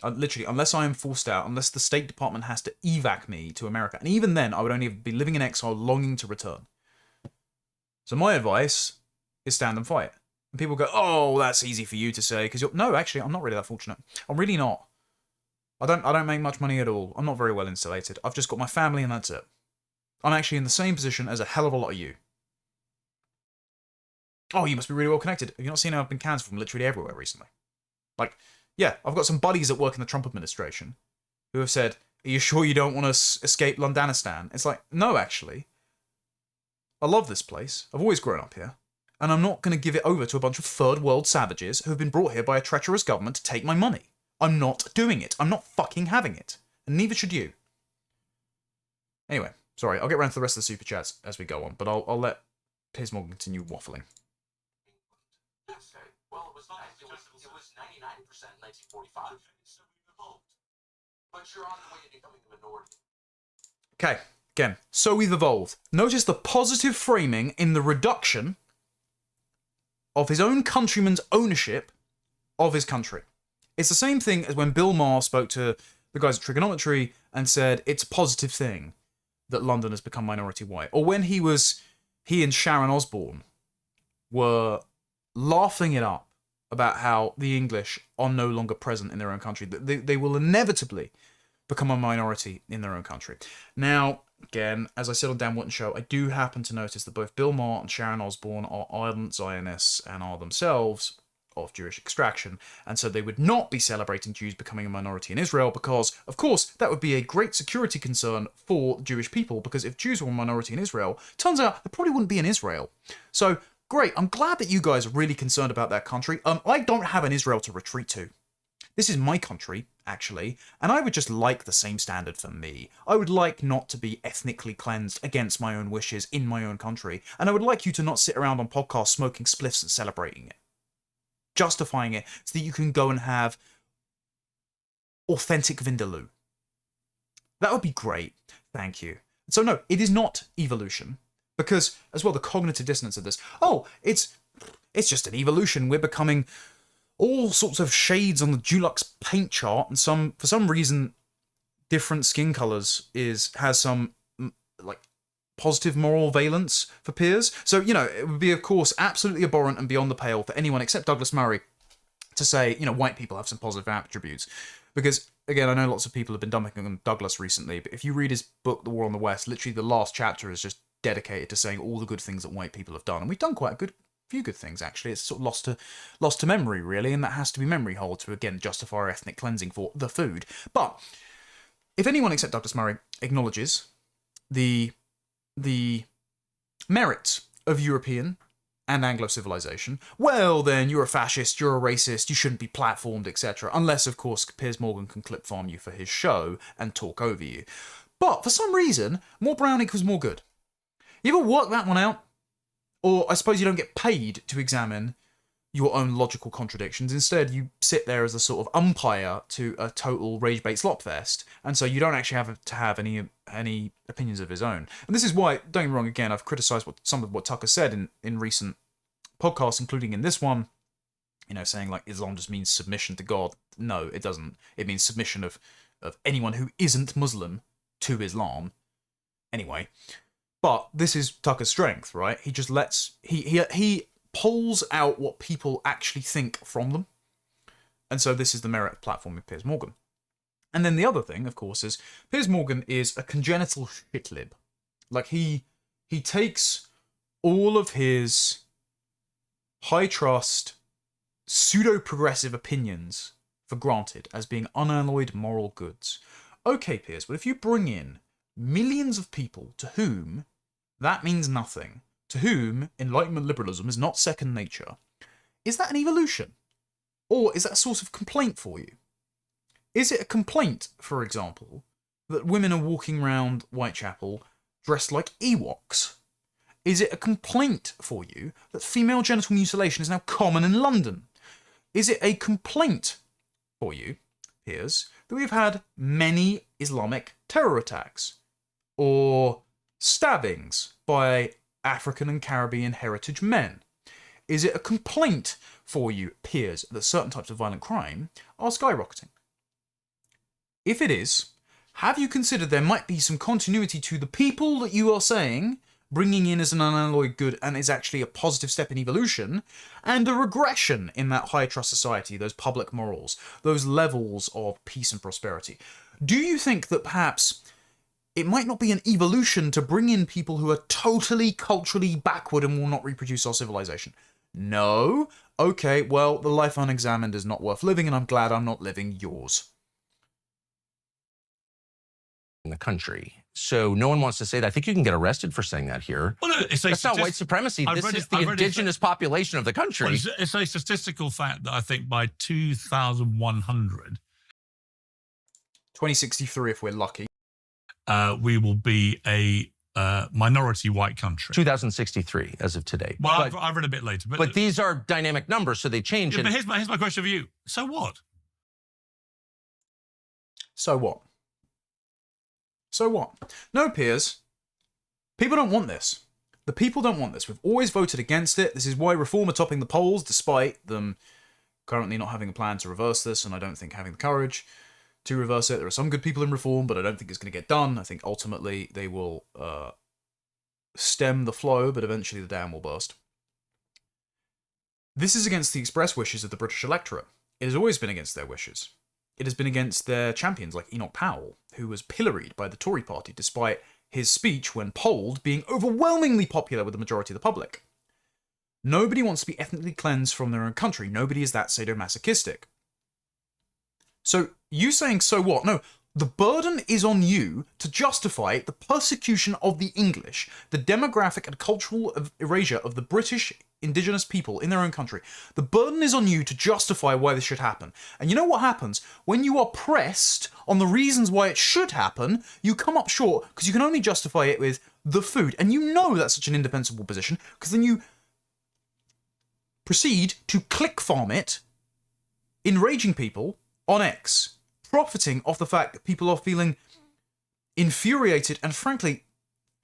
A: Literally, unless I am forced out, unless the State Department has to evac me to America. And even then, I would only be living in exile, longing to return. So my advice is stand and fight. And people go, oh, that's easy for you to say, because you're... No, actually, I'm not really that fortunate. I'm really not. I don't make much money at all. I'm not very well insulated. I've just got my family and that's it. I'm actually in the same position as a hell of a lot of you. Oh, you must be really well connected. Have you not seen how I've been cancelled from literally everywhere recently? Like, yeah, I've got some buddies that work in the Trump administration who have said, are you sure you don't want to escape Londonistan? It's like, no, actually. I love this place. I've always grown up here. And I'm not going to give it over to a bunch of third world savages who have been brought here by a treacherous government to take my money. I'm not doing it. I'm not fucking having it. And neither should you. Anyway, sorry, I'll get around to the rest of the super chats as we go on, but I'll let Piers Morgan continue waffling.
B: Well, it was nice. It was 99% in 1945. But you're on the way to becoming a minority.
A: Okay, again, so we've evolved. Notice the positive framing in the reduction of his own countrymen's ownership of his country. It's the same thing as when Bill Maher spoke to the guys at Trigonometry and said it's a positive thing that London has become minority white. Or when he and Sharon Osbourne were laughing it up about how the English are no longer present in their own country. They will inevitably become a minority in their own country. Now, again, as I said on Dan Wotton's show, I do happen to notice that both Bill Maher and Sharon Osbourne are ardent Zionists and are themselves of Jewish extraction, and so they would not be celebrating Jews becoming a minority in Israel because, of course, that would be a great security concern for the Jewish people, because if Jews were a minority in Israel, turns out they probably wouldn't be in Israel. So, great, I'm glad that you guys are really concerned about that country. I don't have an Israel to retreat to. This is my country, actually, and I would just like the same standard for me. I would like not to be ethnically cleansed against my own wishes in my own country, and I would like you to not sit around on podcasts smoking spliffs and celebrating it. Justifying it so that you can go and have authentic Vindaloo. That would be great. Thank you. So no, it is not evolution. Because, as well, the cognitive dissonance of this, oh, it's just an evolution. We're becoming all sorts of shades on the Dulux paint chart, and for some reason, different skin colours has some, like, positive moral valence for Piers. So, you know, it would be, of course, absolutely abhorrent and beyond the pale for anyone except Douglas Murray to say, you know, white people have some positive attributes. Because, again, I know lots of people have been dumping on Douglas recently, but if you read his book, The War on the West, literally the last chapter is just dedicated to saying all the good things that white people have done. And we've done quite a few good things, actually. It's sort of lost to memory, really, and that has to be memory hold to, again, justify our ethnic cleansing for the food. But if anyone except Douglas Murray acknowledges the merits of European and Anglo civilization, well, then you're a fascist, you're a racist, you shouldn't be platformed, etc. Unless, of course, Piers Morgan can clip farm you for his show and talk over you. But for some reason, more brown equals more good. You ever work that one out? Or I suppose you don't get paid to examine your own logical contradictions. Instead, you sit there as a sort of umpire to a total rage-bait slop fest, and so you don't actually have to have any opinions of his own. And this is why, don't get me wrong, again, I've criticised some of what Tucker said in recent podcasts, including in this one, saying like Islam just means submission to God. No, it doesn't. It means submission of anyone who isn't Muslim to Islam. Anyway, but this is Tucker's strength, right? He just lets he pulls out what people actually think from them. And so this is the merit platform of Piers Morgan. And then the other thing, of course, is Piers Morgan is a congenital shitlib. Like, he takes all of his high trust, pseudo-progressive opinions for granted as being unalloyed moral goods. Okay, Piers, but if you bring in millions of people to whom that means nothing, to whom Enlightenment liberalism is not second nature, is that an evolution? Or is that a source of complaint for you? Is it a complaint, for example, that women are walking around Whitechapel dressed like Ewoks? Is it a complaint for you that female genital mutilation is now common in London? Is it a complaint for you, Piers, that we've had many Islamic terror attacks? Or stabbings by African and Caribbean heritage men? Is it a complaint for you, Piers, that certain types of violent crime are skyrocketing? If it is, have you considered there might be some continuity to the people that you are saying bringing in as an unalloyed good and is actually a positive step in evolution, and a regression in that high trust society, those public morals, those levels of peace and prosperity? Do you think that perhaps it might not be an evolution to bring in people who are totally culturally backward and will not reproduce our civilization? No? Okay, well, the life unexamined is not worth living, and I'm glad I'm not living yours.
B: In the country. So no one wants to say that. I think you can get arrested for saying that here.
C: Well, no,
B: that's not white supremacy. This is the indigenous population of the country.
C: Well, it's a statistical fact that I think by 2100...
A: 2063 if we're lucky.
C: We will be a minority white country.
B: 2063 as of today.
C: Well, I've read a bit later.
B: But these are dynamic numbers, so they change.
C: Yeah, but here's my question for you. So what?
A: So what? So what? No, Piers. People don't want this. The people don't want this. We've always voted against it. This is why Reform are topping the polls, despite them currently not having a plan to reverse this, and I don't think having the courage to reverse it. There are some good people in Reform, but I don't think it's going to get done. I think ultimately they will stem the flow, but eventually the dam will burst. This is against the express wishes of the British electorate. It has always been against their wishes. It has been against their champions like Enoch Powell, who was pilloried by the Tory party despite his speech, when polled, being overwhelmingly popular with the majority of the public. Nobody wants to be ethnically cleansed from their own country. Nobody is that sadomasochistic. So, you saying, so what? No, the burden is on you to justify the persecution of the English, the demographic and cultural erasure of the British indigenous people in their own country. The burden is on you to justify why this should happen. And you know what happens? When you are pressed on the reasons why it should happen, you come up short because you can only justify it with the food. And you know that's such an indefensible position because then you proceed to click farm it, enraging people on X, profiting off the fact that people are feeling infuriated and frankly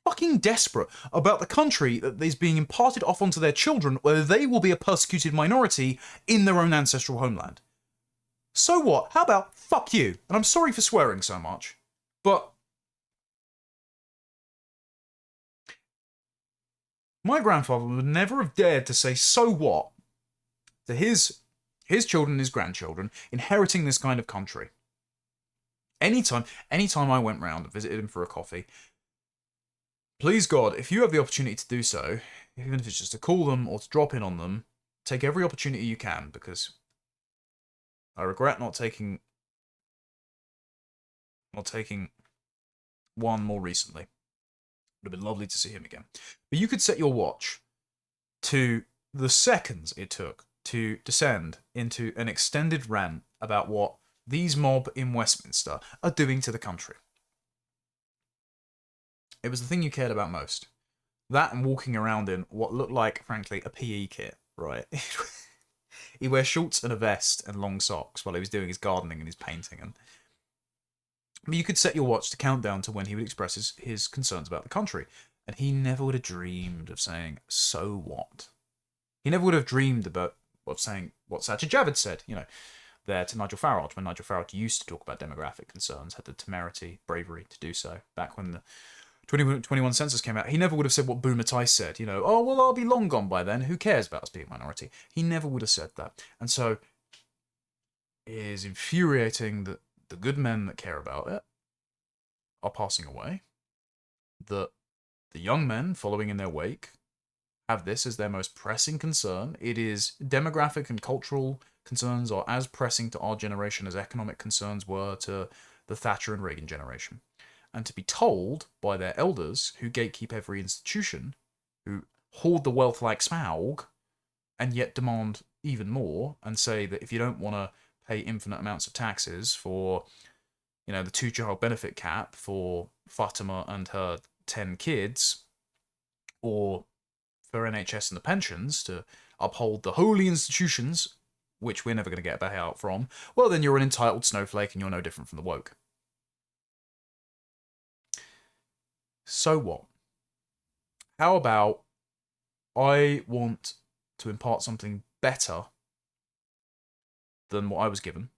A: fucking desperate about the country that is being imparted off onto their children, where they will be a persecuted minority in their own ancestral homeland. So what? How about fuck you? And I'm sorry for swearing so much, but my grandfather would never have dared to say so what to his children and his grandchildren inheriting this kind of country. Anytime I went round and visited him for a coffee, please God, if you have the opportunity to do so, even if it's just to call them or to drop in on them, take every opportunity you can, because I regret not taking or taking one more recently. Would have been lovely to see him again. But you could set your watch to the seconds it took to descend into an extended rant about what these mob in Westminster are doing to the country. It was the thing you cared about most. That and walking around in what looked like, frankly, a PE kit, right? He wears shorts and a vest and long socks while he was doing his gardening and his painting. But you could set your watch to count down to when he would express his concerns about the country. And he never would have dreamed of saying, so what? He never would have dreamed of saying what Sajid Javid said, there to Nigel Farage, when Nigel Farage used to talk about demographic concerns, had the temerity, bravery to do so, back when the 2021 census came out. He never would have said what Boomer Tice said, oh, well, I'll be long gone by then, who cares about us being a minority? He never would have said that. And so, it is infuriating that the good men that care about it are passing away, that the young men following in their wake have this as their most pressing concern. It is demographic and cultural concerns are as pressing to our generation as economic concerns were to the Thatcher and Reagan generation. And to be told by their elders, who gatekeep every institution, who hoard the wealth like Smaug, and yet demand even more, and say that if you don't want to pay infinite amounts of taxes for, the 2-child benefit cap for Fatima and her 10 kids, or for NHS and the pensions to uphold the holy institutions, which we're never going to get a payout from, well, then you're an entitled snowflake and you're no different from the woke. So what? How about I want to impart something better than what I was given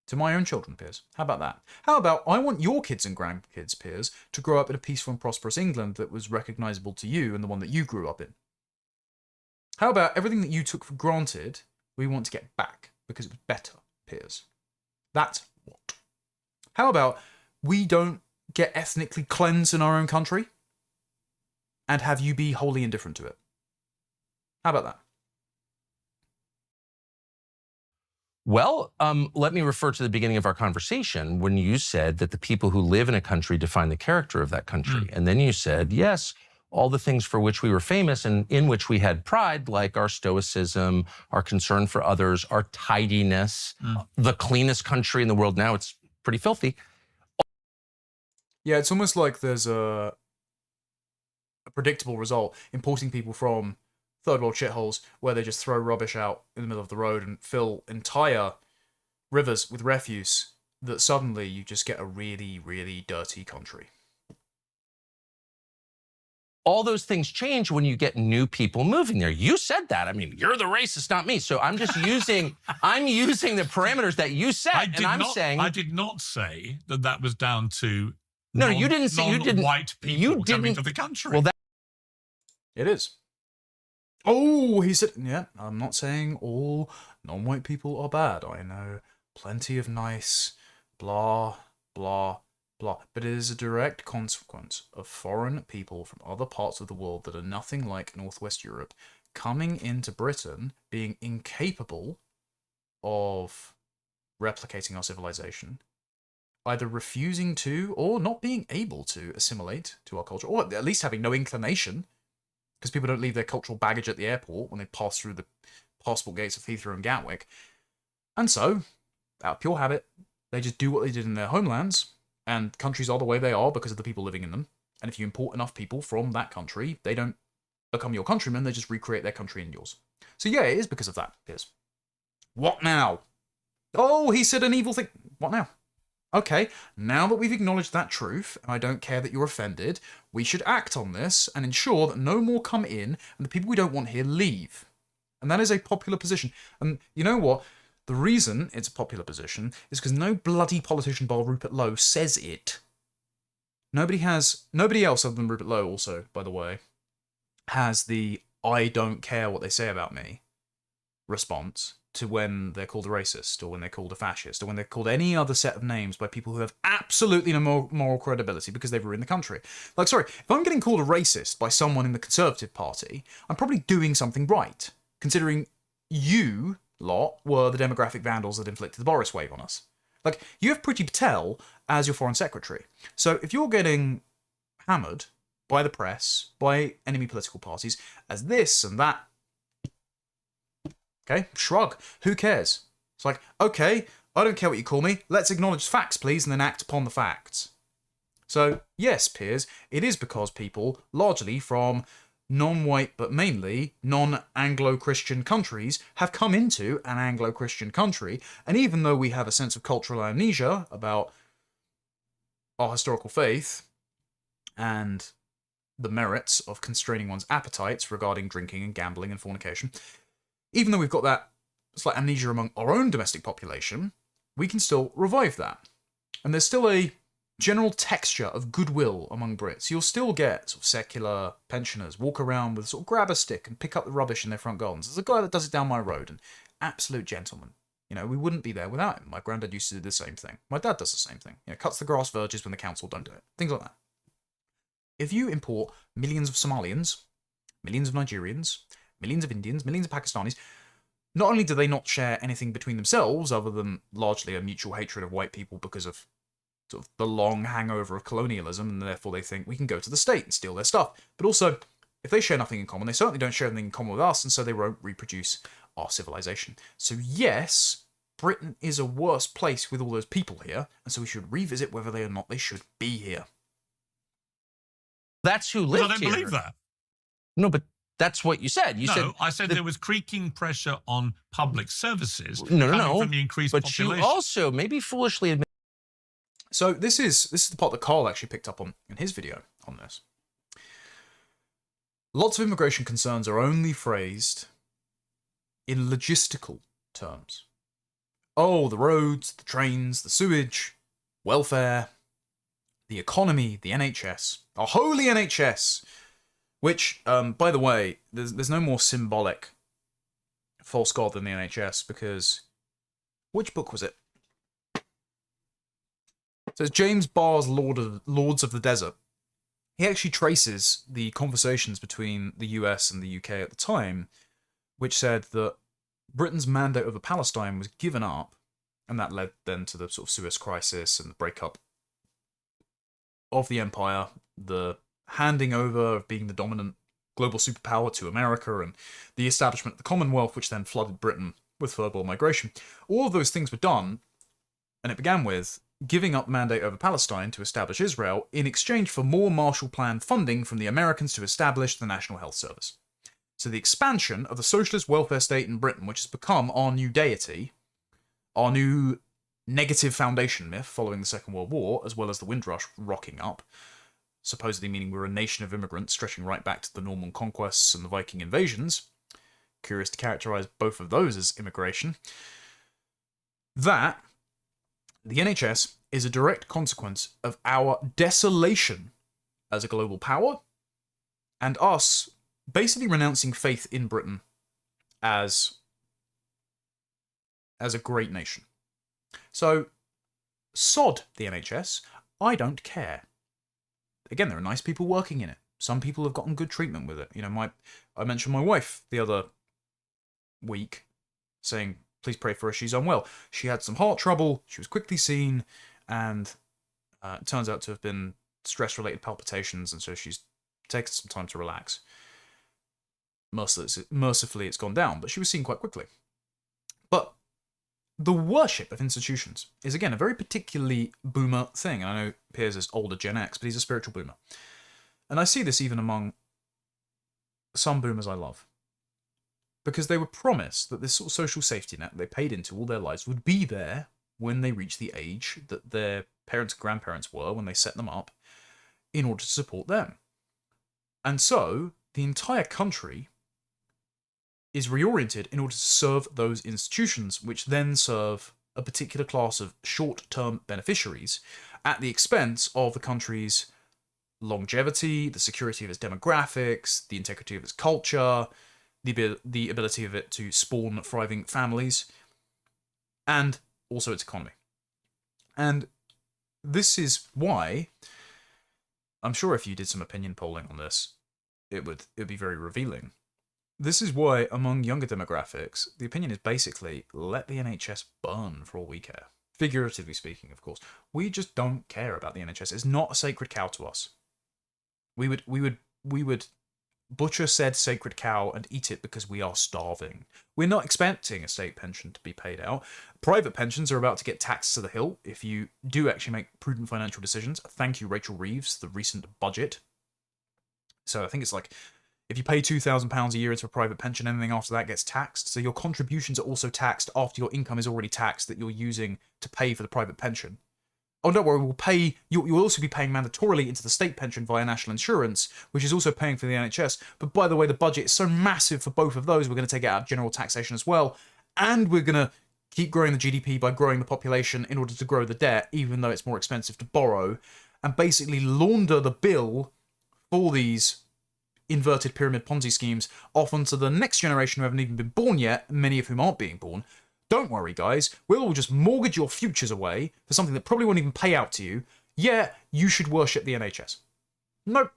A: to my own children, Piers? How about that? How about I want your kids and grandkids, Piers, to grow up in a peaceful and prosperous England that was recognisable to you and the one that you grew up in? How about everything that you took for granted, we want to get back because it was better, Piers? That's what. How about we don't get ethnically cleansed in our own country and have you be wholly indifferent to it? How about that?
B: Well, let me refer to the beginning of our conversation when you said that the people who live in a country define the character of that country. And then you said, yes, all the things for which we were famous and in which we had pride, like our stoicism, our concern for others, our tidiness, the cleanest country in the world. Now it's pretty filthy.
A: Yeah, it's almost like there's a predictable result importing people from third world shitholes where they just throw rubbish out in the middle of the road and fill entire rivers with refuse, that suddenly you just get a really, really dirty country.
B: All those things change when you get new people moving there. You said that. I mean, you're the racist, not me. So I'm just using the parameters that you set. I
C: did not say that was down to
B: you didn't say
C: white people coming to the country.
B: Well,
A: it is. Oh, he said, yeah, I'm not saying all non-white people are bad. I know plenty of nice, blah, blah, blah. But it is a direct consequence of foreign people from other parts of the world that are nothing like Northwest Europe coming into Britain, being incapable of replicating our civilization, either refusing to or not being able to assimilate to our culture, or at least having no inclination, because people don't leave their cultural baggage at the airport when they pass through the passport gates of Heathrow and Gatwick. And so, out of pure habit, they just do what they did in their homelands, and countries are the way they are because of the people living in them. And if you import enough people from that country, they don't become your countrymen, they just recreate their country in yours. So yeah, it is because of that, Piers. What now? Oh, he said an evil thing. What now? Okay, now that we've acknowledged that truth, and I don't care that you're offended, we should act on this and ensure that no more come in and the people we don't want here leave. And that is a popular position. And you know what? The reason it's a popular position is because no bloody politician bar Rupert Lowe says it. Nobody else other than Rupert Lowe also, by the way, has the I don't care what they say about me response to when they're called a racist, or when they're called a fascist, or when they're called any other set of names by people who have absolutely no moral credibility because they've ruined the country. Like, sorry, if I'm getting called a racist by someone in the Conservative Party, I'm probably doing something right, considering you lot were the demographic vandals that inflicted the Boris wave on us. Like, you have Priti Patel as your foreign secretary. So if you're getting hammered by the press, by enemy political parties, as this and that, okay, shrug. Who cares? It's like, okay, I don't care what you call me. Let's acknowledge facts, please, and then act upon the facts. So, yes, Piers, it is because people, largely from non-white but mainly non-Anglo-Christian countries, have come into an Anglo-Christian country, and even though we have a sense of cultural amnesia about our historical faith and the merits of constraining one's appetites regarding drinking and gambling and fornication, even though we've got that slight amnesia among our own domestic population, we can still revive that. And there's still a general texture of goodwill among Brits. You'll still get sort of secular pensioners walk around with sort of grab a stick and pick up the rubbish in their front gardens. There's a guy that does it down my road, an absolute gentleman. You know, we wouldn't be there without him. My granddad used to do the same thing. My dad does the same thing. You know, cuts the grass verges when the council don't do it. Things like that. If you import millions of Somalians, millions of Nigerians, millions of Indians, millions of Pakistanis, not only do they not share anything between themselves other than largely a mutual hatred of white people because of sort of the long hangover of colonialism, and therefore they think we can go to the state and steal their stuff. But also, if they share nothing in common, they certainly don't share anything in common with us, and so they won't reproduce our civilization. So yes, Britain is a worse place with all those people here, and so we should revisit whether they or not they should be here.
B: That's who
C: I
B: lived
C: don't
B: here.
C: believe that.
B: No, but that's what you said. You said
C: I said there was creaking pressure on public services
B: no,
C: coming from the increased
B: but
C: population.
B: you also maybe foolishly admit.
A: So this is the part that Carl actually picked up on in his video on this. Lots of immigration concerns are only phrased in logistical terms. Oh, the roads, the trains, the sewage, welfare, the economy, the NHS, our holy NHS, which, by the way, there's no more symbolic false god than the NHS, because which book was it? So it's James Barr's Lords of the Desert. He actually traces the conversations between the US and the UK at the time, which said that Britain's mandate over Palestine was given up, and that led then to the sort of Suez Crisis and the breakup of the empire, the handing over of being the dominant global superpower to America, and the establishment of the Commonwealth, which then flooded Britain with third-world migration. All of those things were done, and it began with giving up mandate over Palestine to establish Israel in exchange for more Marshall Plan funding from the Americans to establish the National Health Service. So the expansion of the socialist welfare state in Britain, which has become our new deity, our new negative foundation myth following the Second World War, as well as the Windrush rocking up, supposedly meaning we're a nation of immigrants stretching right back to the Norman conquests and the Viking invasions. Curious to characterize both of those as immigration. That, the NHS, is a direct consequence of our desolation as a global power, and us basically renouncing faith in Britain as a great nation. So, sod the NHS, I don't care. Again, there are nice people working in it. Some people have gotten good treatment with it. You know, I mentioned my wife the other week, saying, please pray for her, she's unwell. She had some heart trouble, she was quickly seen, and it turns out to have been stress-related palpitations, and so she's taken some time to relax. Mercifully, it's gone down, but she was seen quite quickly. But the worship of institutions is, again, a very particularly boomer thing. And I know Piers is older Gen X, but he's a spiritual boomer. And I see this even among some boomers I love. Because they were promised that this sort of social safety net they paid into all their lives would be there when they reached the age that their parents and grandparents were when they set them up in order to support them. And so the entire country is reoriented in order to serve those institutions, which then serve a particular class of short-term beneficiaries at the expense of the country's longevity, the security of its demographics, the integrity of its culture, the ability of it to spawn thriving families, and also its economy. And this is why, I'm sure if you did some opinion polling on this, it would be very revealing. This is why, among younger demographics, the opinion is basically, let the NHS burn for all we care. figuratively speaking, of course, we just don't care about the NHS. It's not a sacred cow to us. We would butcher said sacred cow and eat it because we are starving. We're not expecting a state pension to be paid out. Private pensions are about to get taxed to the hilt if you do actually make prudent financial decisions. Thank you, Rachel Reeves, the recent budget. So I think it's like, if you pay £2,000 a year into a private pension, anything after that gets taxed. So your contributions are also taxed after your income is already taxed that you're using to pay for the private pension. Oh, don't worry, you'll also be paying mandatorily into the state pension via national insurance, which is also paying for the NHS. But by the way, the budget is so massive for both of those, we're going to take it out of general taxation as well. And we're going to keep growing the GDP by growing the population in order to grow the debt, even though it's more expensive to borrow, and basically launder the bill for these inverted pyramid Ponzi schemes off onto the next generation who haven't even been born yet, many of whom aren't being born. Don't worry, guys. We'll all just mortgage your futures away for something that probably won't even pay out to you. Yeah, you should worship the NHS. Nope.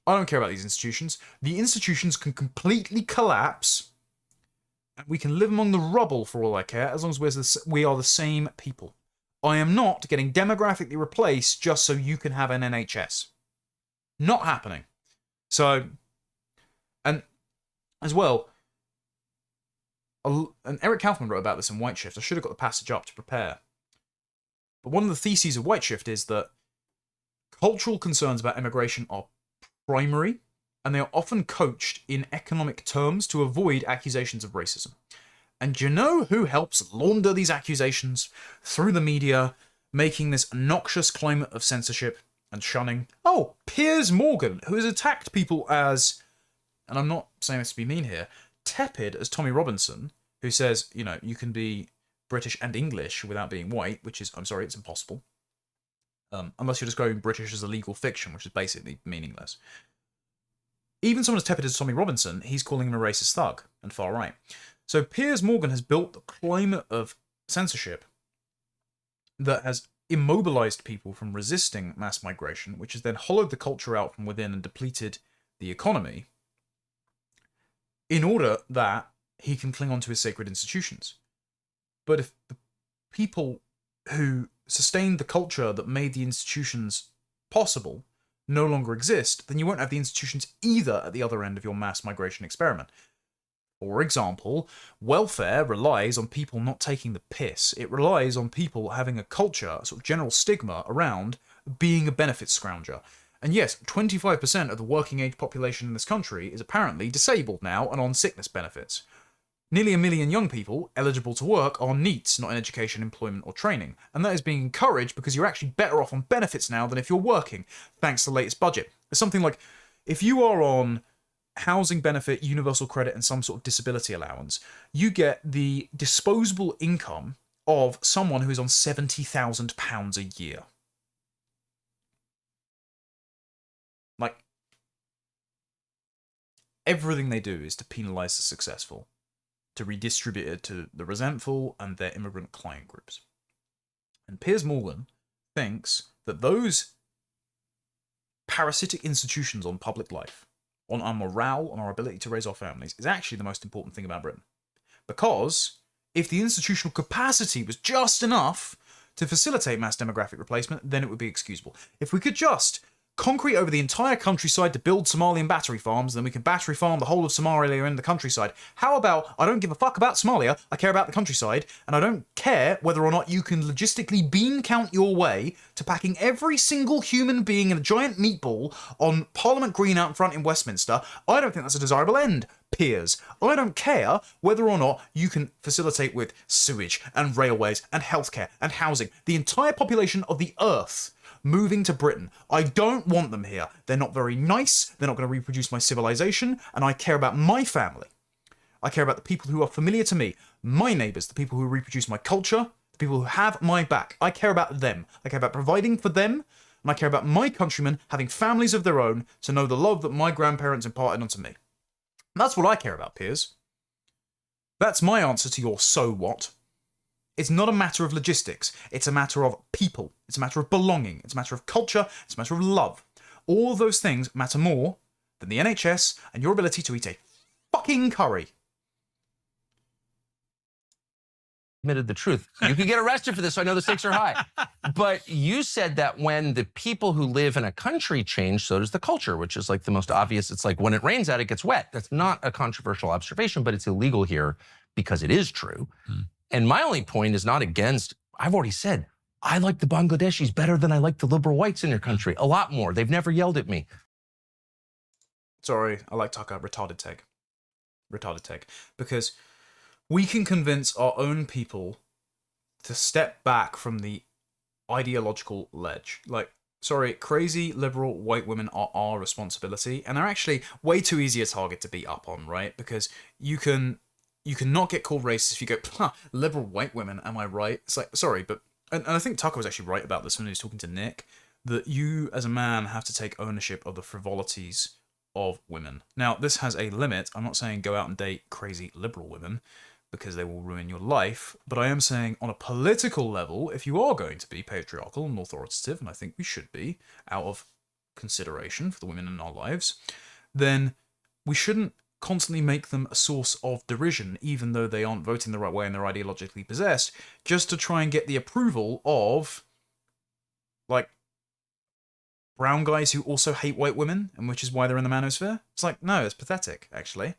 A: I don't care about these institutions. The institutions can completely collapse, and we can live among the rubble for all I care, as long as we are the same people. I am not getting demographically replaced just so you can have an NHS. Not happening. So, and as well, and Eric Kaufman wrote about this in White Shift. I should have got the passage up to prepare. But one of the theses of White Shift is that cultural concerns about immigration are primary, and they are often coached in economic terms to avoid accusations of racism. And do you know who helps launder these accusations through the media, making this noxious climate of censorship and shunning? Oh, Piers Morgan, who has attacked people as, and I'm not saying this to be mean here, tepid as Tommy Robinson, who says, you know, you can be British and English without being white, which is, I'm sorry, it's impossible. Unless you're just going British as a legal fiction, which is basically meaningless. Even someone as tepid as Tommy Robinson, he's calling him a racist thug and far right. So Piers Morgan has built the climate of censorship that has immobilized people from resisting mass migration, which has then hollowed the culture out from within and depleted the economy, in order that he can cling on to his sacred institutions. But if the people who sustained the culture that made the institutions possible no longer exist, then you won't have the institutions either at the other end of your mass migration experiment. For example, welfare relies on people not taking the piss. It relies on people having a culture, a sort of general stigma around being a benefits scrounger. And yes, 25% of the working age population in this country is apparently disabled now and on sickness benefits. Nearly 1 million young people eligible to work are NEETs, not in education, employment or training. And that is being encouraged because you're actually better off on benefits now than if you're working, thanks to the latest budget. It's something like, if you are on housing benefit, universal credit and some sort of disability allowance, you get the disposable income of someone who is on £70,000 a year. Like, everything they do is to penalise the successful, to redistribute it to the resentful and their immigrant client groups. And Piers Morgan thinks that those parasitic institutions on public life, on our morale, on our ability to raise our families, is actually the most important thing about Britain. Because if the institutional capacity was just enough to facilitate mass demographic replacement, then it would be excusable. If we could just concrete over the entire countryside to build Somalian battery farms, then we can battery farm the whole of Somalia in the countryside. How about, I don't give a fuck about Somalia, I care about the countryside, and I don't care whether or not you can logistically bean count your way to packing every single human being in a giant meatball on Parliament Green out in front in Westminster. I don't think that's a desirable end, Piers. I don't care whether or not you can facilitate with sewage and railways and healthcare and housing the entire population of the earth moving to Britain. I don't want them here. They're not very nice. They're not going to reproduce my civilization. And I care about my family. I care about the people who are familiar to me, my neighbours, the people who reproduce my culture, the people who have my back. I care about them. I care about providing for them. And I care about my countrymen having families of their own to know the love that my grandparents imparted onto me. And that's what I care about, Piers. That's my answer to your so what. It's not a matter of logistics. It's a matter of people. It's a matter of belonging. It's a matter of culture. It's a matter of love. All those things matter more than the NHS and your ability to eat a fucking curry.
B: admitted the truth. You could get arrested for this, so I know the stakes are high. But you said that when the people who live in a country change, so does the culture, which is like the most obvious. It's like when it rains out, it gets wet. That's not a controversial observation, but it's illegal here because it is true. And my only point is not against, I've already said, I like the Bangladeshis better than I like the liberal whites in your country. A lot more. They've never yelled at me.
A: Sorry, I like Tucker. Retarded take. Retarded take. Because we can convince our own people to step back from the ideological ledge. Like, sorry, crazy liberal white women are our responsibility, and they're actually way too easy a target to beat up on, right? Because you can not get called racist if you go, liberal white women, am I right? It's like, sorry, but... And I think Tucker was actually right about this when he was talking to Nick, that you, as a man, have to take ownership of the frivolities of women. Now, this has a limit. I'm not saying go out and date crazy liberal women, because they will ruin your life, but I am saying on a political level, if you are going to be patriarchal and authoritative, and I think we should be, out of consideration for the women in our lives, then we shouldn't constantly make them a source of derision, even though they aren't voting the right way and they're ideologically possessed, just to try and get the approval of, like, brown guys who also hate white women, and which is why they're in the manosphere. It's like, no, it's pathetic, actually.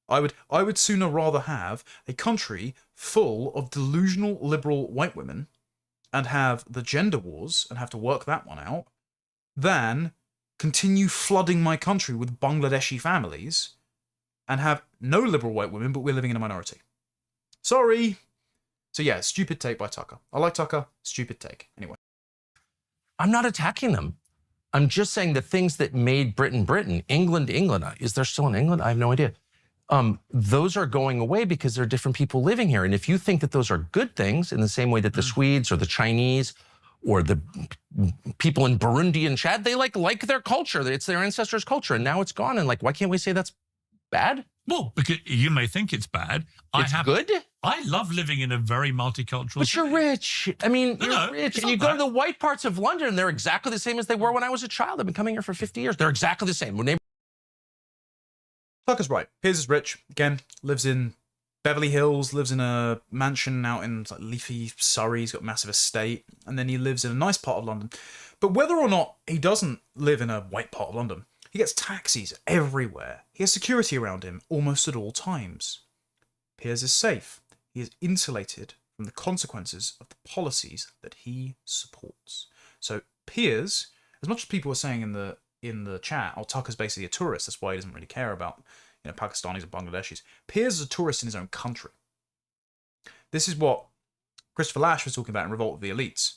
A: I would sooner rather have a country full of delusional liberal white women and have the gender wars and have to work that one out than continue flooding my country with Bangladeshi families and have no liberal white women, but we're living in a minority. Sorry. So yeah, stupid take by Tucker. I like Tucker. Stupid take. Anyway.
B: I'm not attacking them. I'm just saying the things that made Britain Britain, England. Is there still an England? I have no idea. Those are going away because there are different people living here. And if you think that those are good things in the same way that the Swedes or the Chinese or the people in Burundi and Chad, they like their culture. It's their ancestors' culture. And now it's gone. And like, why can't we say that's bad?
C: Well, because you may think it's bad.
B: It's good?
C: I love living in a very multicultural
B: But you're rich. I mean,
C: No,
B: you're rich.
C: it's
B: And you
C: not
B: go to
C: that.
B: the white parts of London, and they're exactly the same as they were when I was a child. I've been coming here for 50 years. They're exactly the same.
A: Tucker's right. Piers is rich. Again, lives in Beverly Hills, lives in a mansion out in like leafy Surrey. He's got a massive estate. And then he lives in a nice part of London. But whether or not he doesn't live in a white part of London, he gets taxis everywhere. He has security around him almost at all times. Piers is safe. He is insulated from the consequences of the policies that he supports. So Piers, as much as people were saying in the chat, Tucker's basically a tourist, that's why he doesn't really care about, you know, Pakistanis and Bangladeshis. Piers is a tourist in his own country. This is what Christopher Lash was talking about in Revolt of the Elites.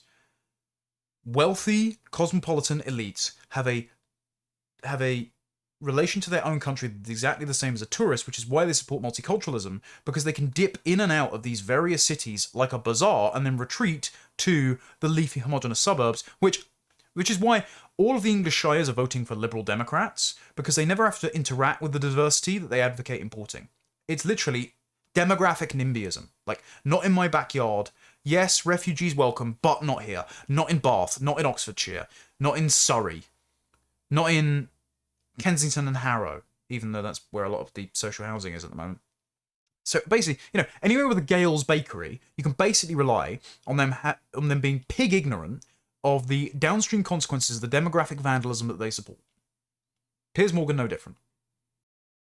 A: Wealthy, cosmopolitan elites have a relation to their own country that's exactly the same as a tourist, which is why they support multiculturalism, because they can dip in and out of these various cities like a bazaar and then retreat to the leafy homogenous suburbs, which is why all of the English shires are voting for Liberal Democrats, because they never have to interact with the diversity that they advocate importing. It's literally demographic NIMBYism. Like, not in my backyard. Yes, refugees welcome, but not here. Not in Bath, not in Oxfordshire, not in Surrey, not in Kensington and Harrow, even though that's where a lot of the social housing is at the moment. So basically, you know, anywhere with a Gale's bakery, you can basically rely on them being pig ignorant of the downstream consequences of the demographic vandalism that they support. Piers Morgan, no different.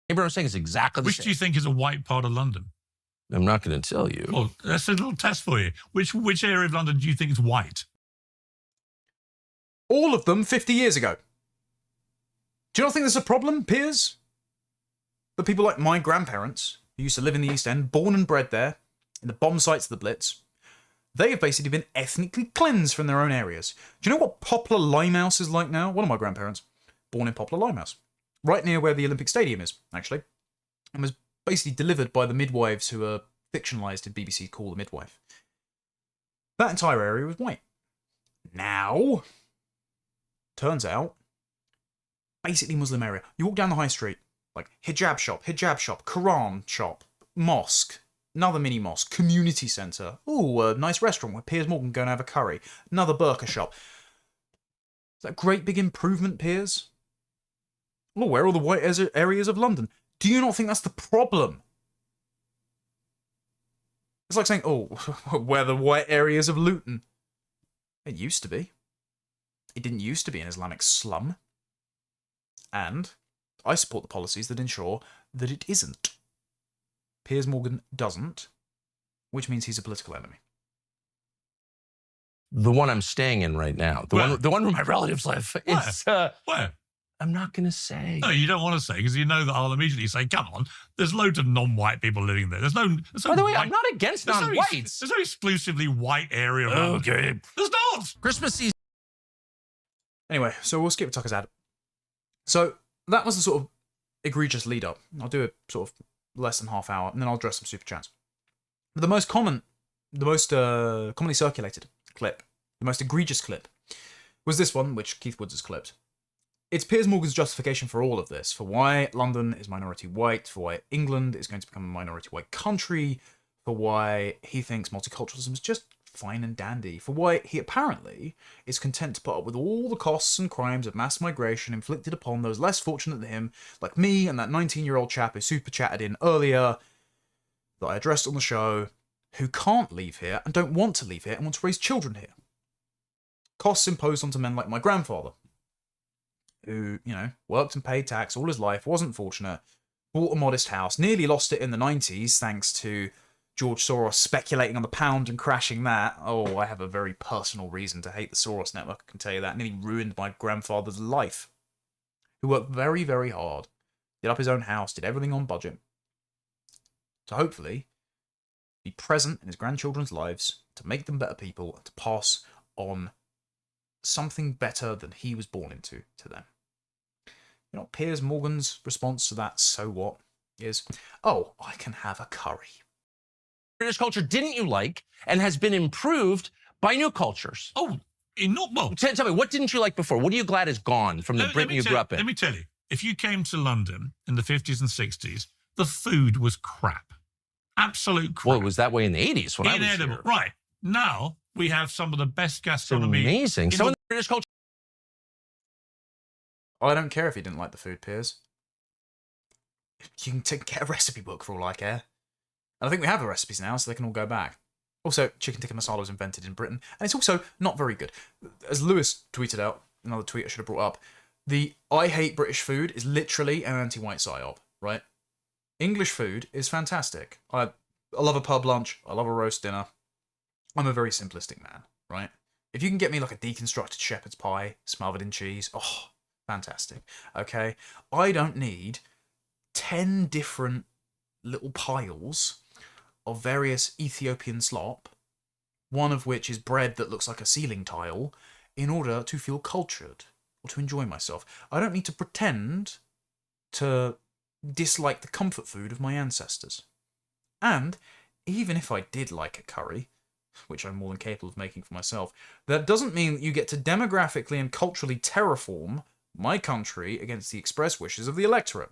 B: Everyone I'm saying is exactly the
C: Which
B: same.
C: do you think is a white part of London?
B: I'm not going to tell you.
C: Well, that's a little test for you. Which area of London do you think is white?
A: All of them 50 years ago. Do you not think there's a problem, Piers? That people like my grandparents, who used to live in the East End, born and bred there, in the bomb sites of the Blitz, they have basically been ethnically cleansed from their own areas. Do you know what Poplar Limehouse is like now? One of my grandparents, born in Poplar Limehouse, right near where the Olympic Stadium is, actually, and was basically delivered by the midwives who are fictionalised in BBC Call the Midwife. That entire area was white. Now, turns out, basically Muslim area. You walk down the high street, like hijab shop, Quran shop, mosque, another mini mosque, community centre. Ooh, a nice restaurant where Piers Morgan can go and have a curry. Another burqa shop. Is that a great big improvement, Piers? Oh, where are all the white areas of London? Do you not think that's the problem? It's like saying, oh, where the white areas of Luton. It used to be. It didn't used to be an Islamic slum. And I support the policies that ensure that it isn't. Piers Morgan doesn't, which means he's a political enemy.
B: The one I'm staying in right now, the one where my relatives live, is
C: Where?
B: I'm not going to say.
C: No, you don't want to say because you know that I'll immediately say, "Come on, there's loads of non-white people living there. There's no."
B: By the way, I'm not against non-whites.
C: There's no exclusively white area.
B: Okay,
C: there's not.
B: Christmas season.
A: Anyway, so we'll skip Tucker's ad. So that was the sort of egregious lead up. I'll do it sort of less than half hour, and then I'll address some super chats. But the most commonly circulated clip, the most egregious clip, was this one, which Keith Woods has clipped. It's Piers Morgan's justification for all of this, for why London is minority white, for why England is going to become a minority white country, for why he thinks multiculturalism is just fine and dandy, for why he apparently is content to put up with all the costs and crimes of mass migration inflicted upon those less fortunate than him, like me and that 19-year-old chap who super chatted in earlier, that I addressed on the show, who can't leave here and don't want to leave here and want to raise children here. Costs imposed onto men like my grandfather, who, worked and paid tax all his life, wasn't fortunate, bought a modest house, nearly lost it in the 90s thanks to George Soros speculating on the pound and crashing that. Oh, I have a very personal reason to hate the Soros network, I can tell you that. Nearly ruined my grandfather's life. Who worked very, very hard, did up his own house, did everything on budget. To hopefully be present in his grandchildren's lives, to make them better people, and to pass on something better than he was born into to them. Piers Morgan's response to that, so what, is, oh, I can have a curry.
B: British culture didn't you like and has been improved by new cultures?
C: Oh,
B: Tell me, what didn't you like before? What are you glad is gone from the Britain you grew up in?
C: Let me tell you, if you came to London in the 50s and 60s, the food was crap. Absolute crap.
B: Well, it was that way in the 80s when I was here.
C: Right. Now, we have some of the best gastronomy.
B: It's amazing. Some of the British culture.
A: I don't care if you didn't like the food, Piers. You can get a recipe book for all I care. And I think we have the recipes now, so they can all go back. Also, chicken tikka masala was invented in Britain, and it's also not very good. As Lewis tweeted out, another tweet I should have brought up, the I hate British food is literally an anti-white psyop, right? English food is fantastic. I love a pub lunch, I love a roast dinner. I'm a very simplistic man, right? If you can get me like a deconstructed shepherd's pie smothered in cheese, oh, fantastic. Okay? I don't need 10 different little piles of various Ethiopian slop, one of which is bread that looks like a ceiling tile, in order to feel cultured or to enjoy myself. I don't need to pretend to dislike the comfort food of my ancestors. And even if I did like a curry, which I'm more than capable of making for myself, that doesn't mean that you get to demographically and culturally terraform my country against the express wishes of the electorate.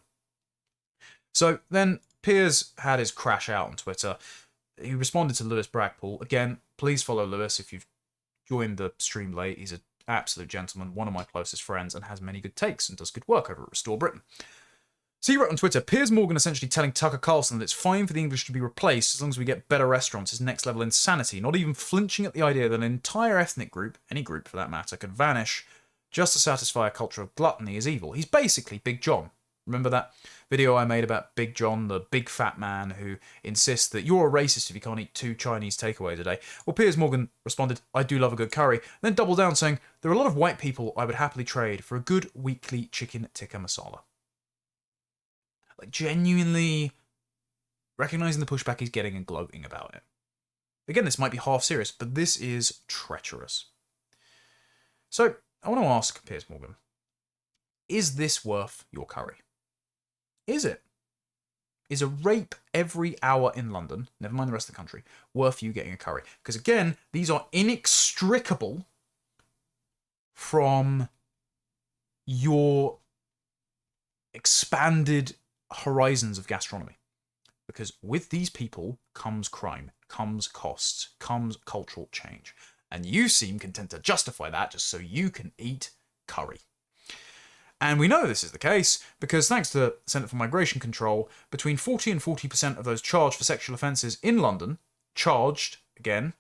A: So then Piers had his crash out on Twitter. He responded to Lewis Brackpool. Again, please follow Lewis if you've joined the stream late. He's an absolute gentleman, one of my closest friends, and has many good takes and does good work over at Restore Britain. So he wrote on Twitter, Piers Morgan essentially telling Tucker Carlson that it's fine for the English to be replaced as long as we get better restaurants is next level insanity, not even flinching at the idea that an entire ethnic group, any group for that matter, could vanish just to satisfy a culture of gluttony is evil. He's basically Big John. Remember that video I made about Big John, the big fat man who insists that you're a racist if you can't eat 2 Chinese takeaways a day? Well, Piers Morgan responded, I do love a good curry, then doubled down saying, there are a lot of white people I would happily trade for a good weekly chicken tikka masala. Like, genuinely recognizing the pushback he's getting and gloating about it. Again, this might be half serious, but this is treacherous. So, I want to ask Piers Morgan, is this worth your curry? Is it? Is a rape every hour in London, never mind the rest of the country, worth you getting a curry? Because again, these are inextricable from your expanded horizons of gastronomy. Because with these people comes crime, comes costs, comes cultural change. And you seem content to justify that just so you can eat curry. And we know this is the case because thanks to the Centre for Migration Control, between 40 and 40% of those charged for sexual offences in London charged, again,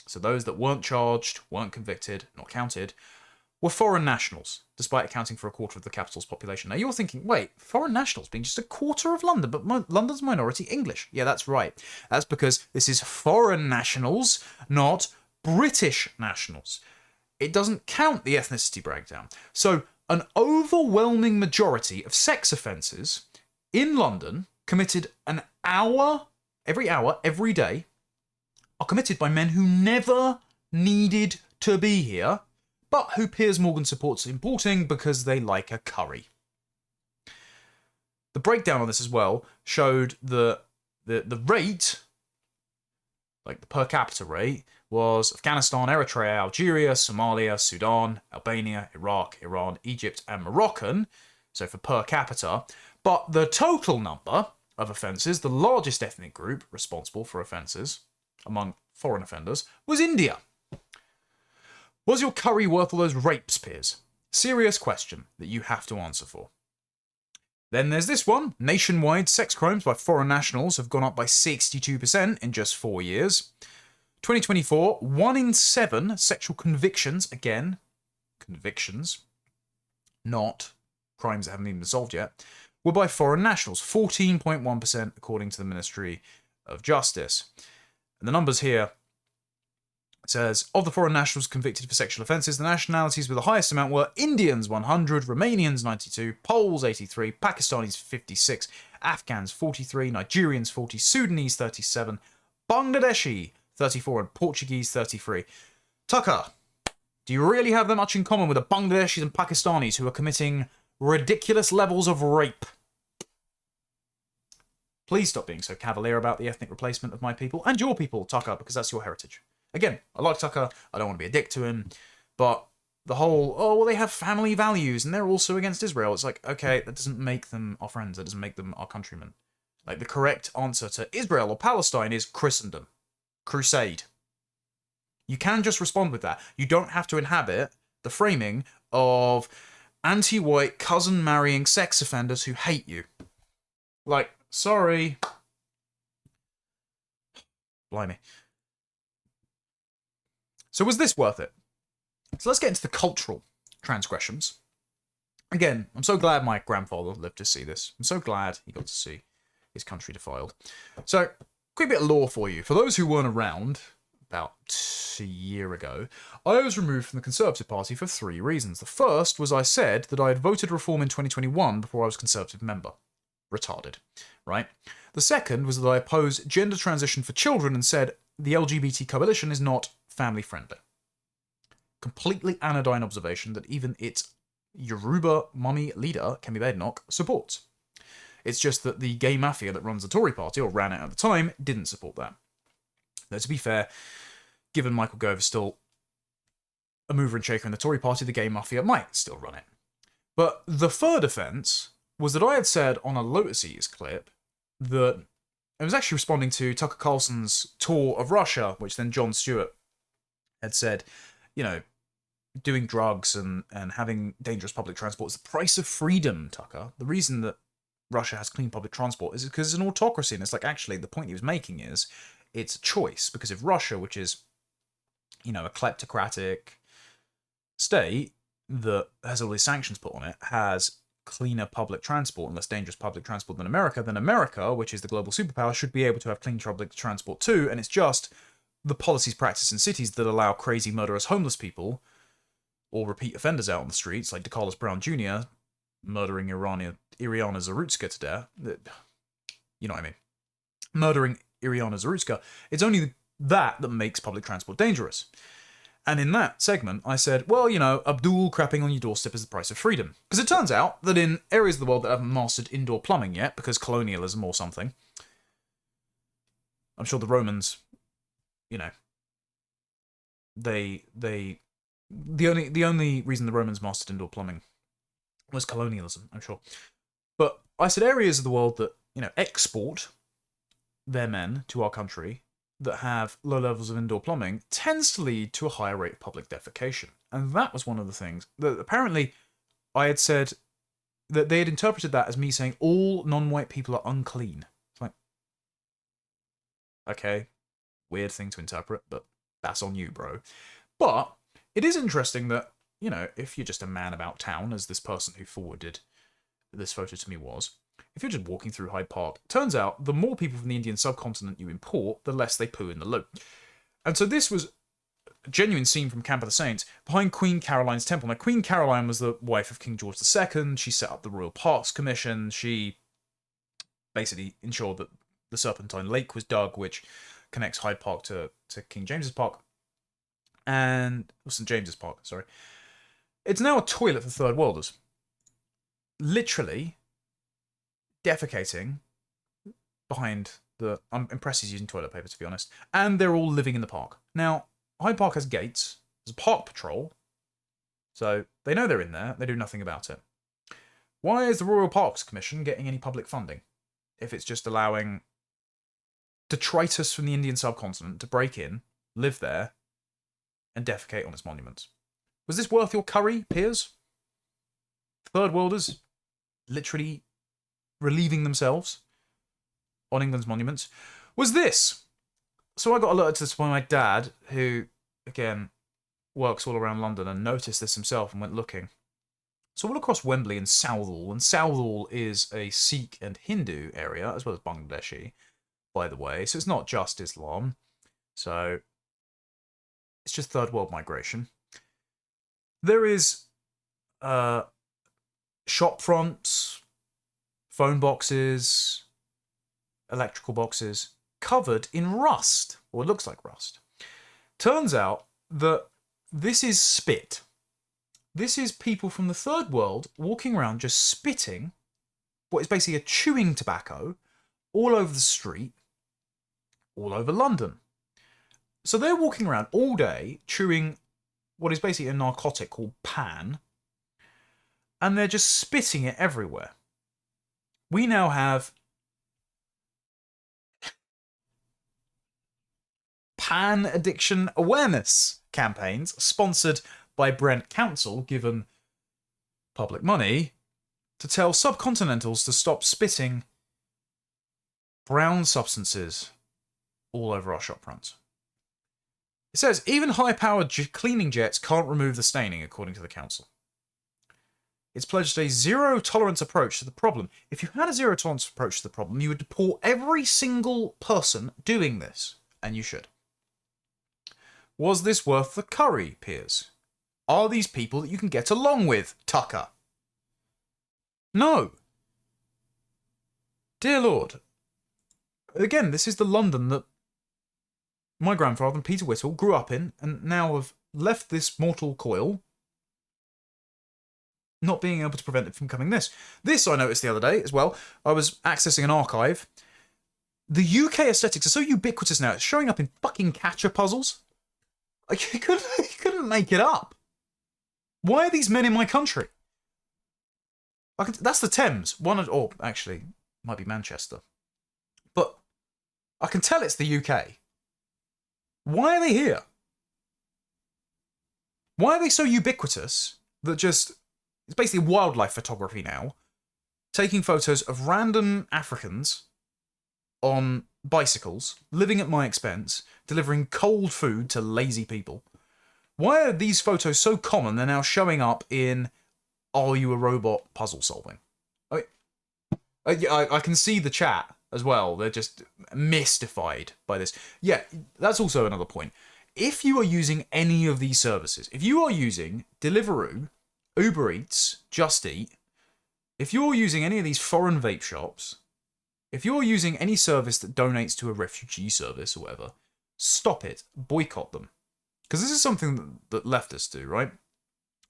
A: so those that weren't charged, weren't convicted, not counted, were foreign nationals, despite accounting for a quarter of the capital's population. Now you're thinking, wait, foreign nationals being just a quarter of London, but London's minority English. Yeah, that's right. That's because this is foreign nationals, not British nationals. It doesn't count the ethnicity breakdown. So an overwhelming majority of sex offences in London committed every hour, every day, are committed by men who never needed to be here, but who Piers Morgan supports importing because they like a curry. The breakdown on this as well showed the rate, like the per capita rate, was Afghanistan, Eritrea, Algeria, Somalia, Sudan, Albania, Iraq, Iran, Egypt, and Moroccan, so for per capita. But the total number of offences, the largest ethnic group responsible for offences among foreign offenders, was India. Was your curry worth all those rapes, Piers? Serious question that you have to answer for. Then there's this one. Nationwide sex crimes by foreign nationals have gone up by 62% in just 4 years. 2024, 1 in 7 sexual convictions, again, convictions, not crimes that haven't even been solved yet, were by foreign nationals, 14.1% according to the Ministry of Justice. And the numbers here, it says, of the foreign nationals convicted for sexual offences, the nationalities with the highest amount were Indians 100, Romanians 92, Poles 83, Pakistanis 56, Afghans 43, Nigerians 40, Sudanese 37, Bangladeshi 34, and Portuguese 33. Tucker, do you really have that much in common with the Bangladeshis and Pakistanis who are committing ridiculous levels of rape? Please stop being so cavalier about the ethnic replacement of my people and your people, Tucker, because that's your heritage. Again, I like Tucker, I don't want to be a dick to him, but the whole, oh, well, they have family values and they're also against Israel. It's like, okay, that doesn't make them our friends, that doesn't make them our countrymen. Like, the correct answer to Israel or Palestine is Christendom. Crusade. You can just respond with that. You don't have to inhabit the framing of anti-white, cousin-marrying sex offenders who hate you. Like, sorry. Blimey. So was this worth it? So let's get into the cultural transgressions. Again, I'm so glad my grandfather lived to see this. I'm so glad he got to see his country defiled. So, quick bit of lore for you. For those who weren't around about a year ago, I was removed from the Conservative Party for 3 reasons. The first was I said that I had voted reform in 2021 before I was a Conservative member. Retarded, right? The second was that I opposed gender transition for children and said the LGBT coalition is not family friendly. Completely anodyne observation that even its Yoruba mummy leader, Kemi Badenoch, supports. It's just that the gay mafia that runs the Tory party, or ran it at the time, didn't support that. Though to be fair, given Michael Gove is still a mover and shaker in the Tory party, the gay mafia might still run it. But the third offence was that I had said on a Lotus Ease clip that I was actually responding to Tucker Carlson's tour of Russia, which then Jon Stewart had said, you know, doing drugs and having dangerous public transport is the price of freedom, Tucker. The reason that Russia has clean public transport is because it's an autocracy. And it's like, actually, the point he was making is it's a choice. Because if Russia, which is, you know, a kleptocratic state that has all these sanctions put on it, has cleaner public transport and less dangerous public transport than America, then America, which is the global superpower, should be able to have clean public transport too. And it's just the policies practiced in cities that allow crazy, murderous, homeless people or repeat offenders out on the streets, like DeCarlos Brown Jr. murdering Iriana Zarutska to death. You know what I mean? Murdering Iriana Zarutska. It's only that makes public transport dangerous. And in that segment, I said, well, you know, Abdul crapping on your doorstep is the price of freedom. Because it turns out that in areas of the world that haven't mastered indoor plumbing yet, because colonialism or something, I'm sure the Romans, you know, the only reason the Romans mastered indoor plumbing was colonialism, I'm sure. But I said areas of the world that, you know, export their men to our country that have low levels of indoor plumbing tends to lead to a higher rate of public defecation. And that was one of the things that apparently I had said that they had interpreted that as me saying all non-white people are unclean. It's like, okay, Weird thing to interpret, but that's on you, bro. But it is interesting that, you know, if you're just a man about town, as this person who forwarded this photo to me was, if you're just walking through Hyde Park, turns out the more people from the Indian subcontinent you import, the less they poo in the loo. And so this was a genuine scene from Camp of the Saints behind Queen Caroline's temple. Now, Queen Caroline was the wife of King George II. She set up the Royal Parks Commission. She basically ensured that the Serpentine Lake was dug, which connects Hyde Park to King James's Park. And St. James's Park, sorry. It's now a toilet for third worlders. Literally defecating behind the... I'm impressed he's using toilet paper, to be honest. And they're all living in the park. Now, Hyde Park has gates. There's a park patrol. So they know they're in there. They do nothing about it. Why is the Royal Parks Commission getting any public funding if it's just allowing detritus from the Indian subcontinent to break in, live there, and defecate on its monuments? Was this worth your curry, Piers? Third worlders literally relieving themselves on England's monuments. Was this? So I got alerted to this by my dad, who, again, works all around London, and noticed this himself and went looking. So all across Wembley and Southall, and Southall is a Sikh and Hindu area, as well as Bangladeshi, by the way, so it's not just Islam. So it's just third world migration. There is shop fronts, phone boxes, electrical boxes, covered in rust, or it looks like rust. Turns out that this is spit. This is people from the third world walking around just spitting what is basically a chewing tobacco all over the street, all over London. So they're walking around all day chewing what is basically a narcotic called pan, and they're just spitting it everywhere. We now have pan addiction awareness campaigns sponsored by Brent Council, given public money, to tell subcontinentals to stop spitting brown substances all over our shop fronts. It says, even high-powered cleaning jets can't remove the staining, according to the council. It's pledged a zero-tolerance approach to the problem. If you had a zero-tolerance approach to the problem, you would deport every single person doing this, and you should. Was this worth the curry, Piers? Are these people that you can get along with, Tucker? No. Dear Lord. Again, this is the London that my grandfather and Peter Whittle grew up in, and now have left this mortal coil, not being able to prevent it from becoming this. This I noticed the other day as well. I was accessing an archive. The UK aesthetics are so ubiquitous now, it's showing up in fucking catcher puzzles. Like, you couldn't make it up. Why are these men in my country? That's the Thames. Or actually, might be Manchester. But I can tell it's the UK. Why are they here? Why are they so ubiquitous that just... It's basically wildlife photography now. Taking photos of random Africans on bicycles, living at my expense, delivering cold food to lazy people. Why are these photos so common they're now showing up in Are You a Robot puzzle solving? I can see the chat as well. They're just mystified by this. Yeah, that's also another point. If you are using any of these services, if you are using Deliveroo, Uber Eats, Just Eat, if you're using any of these foreign vape shops, if you're using any service that donates to a refugee service or whatever, stop it. Boycott them. Because this is something that leftists do, right?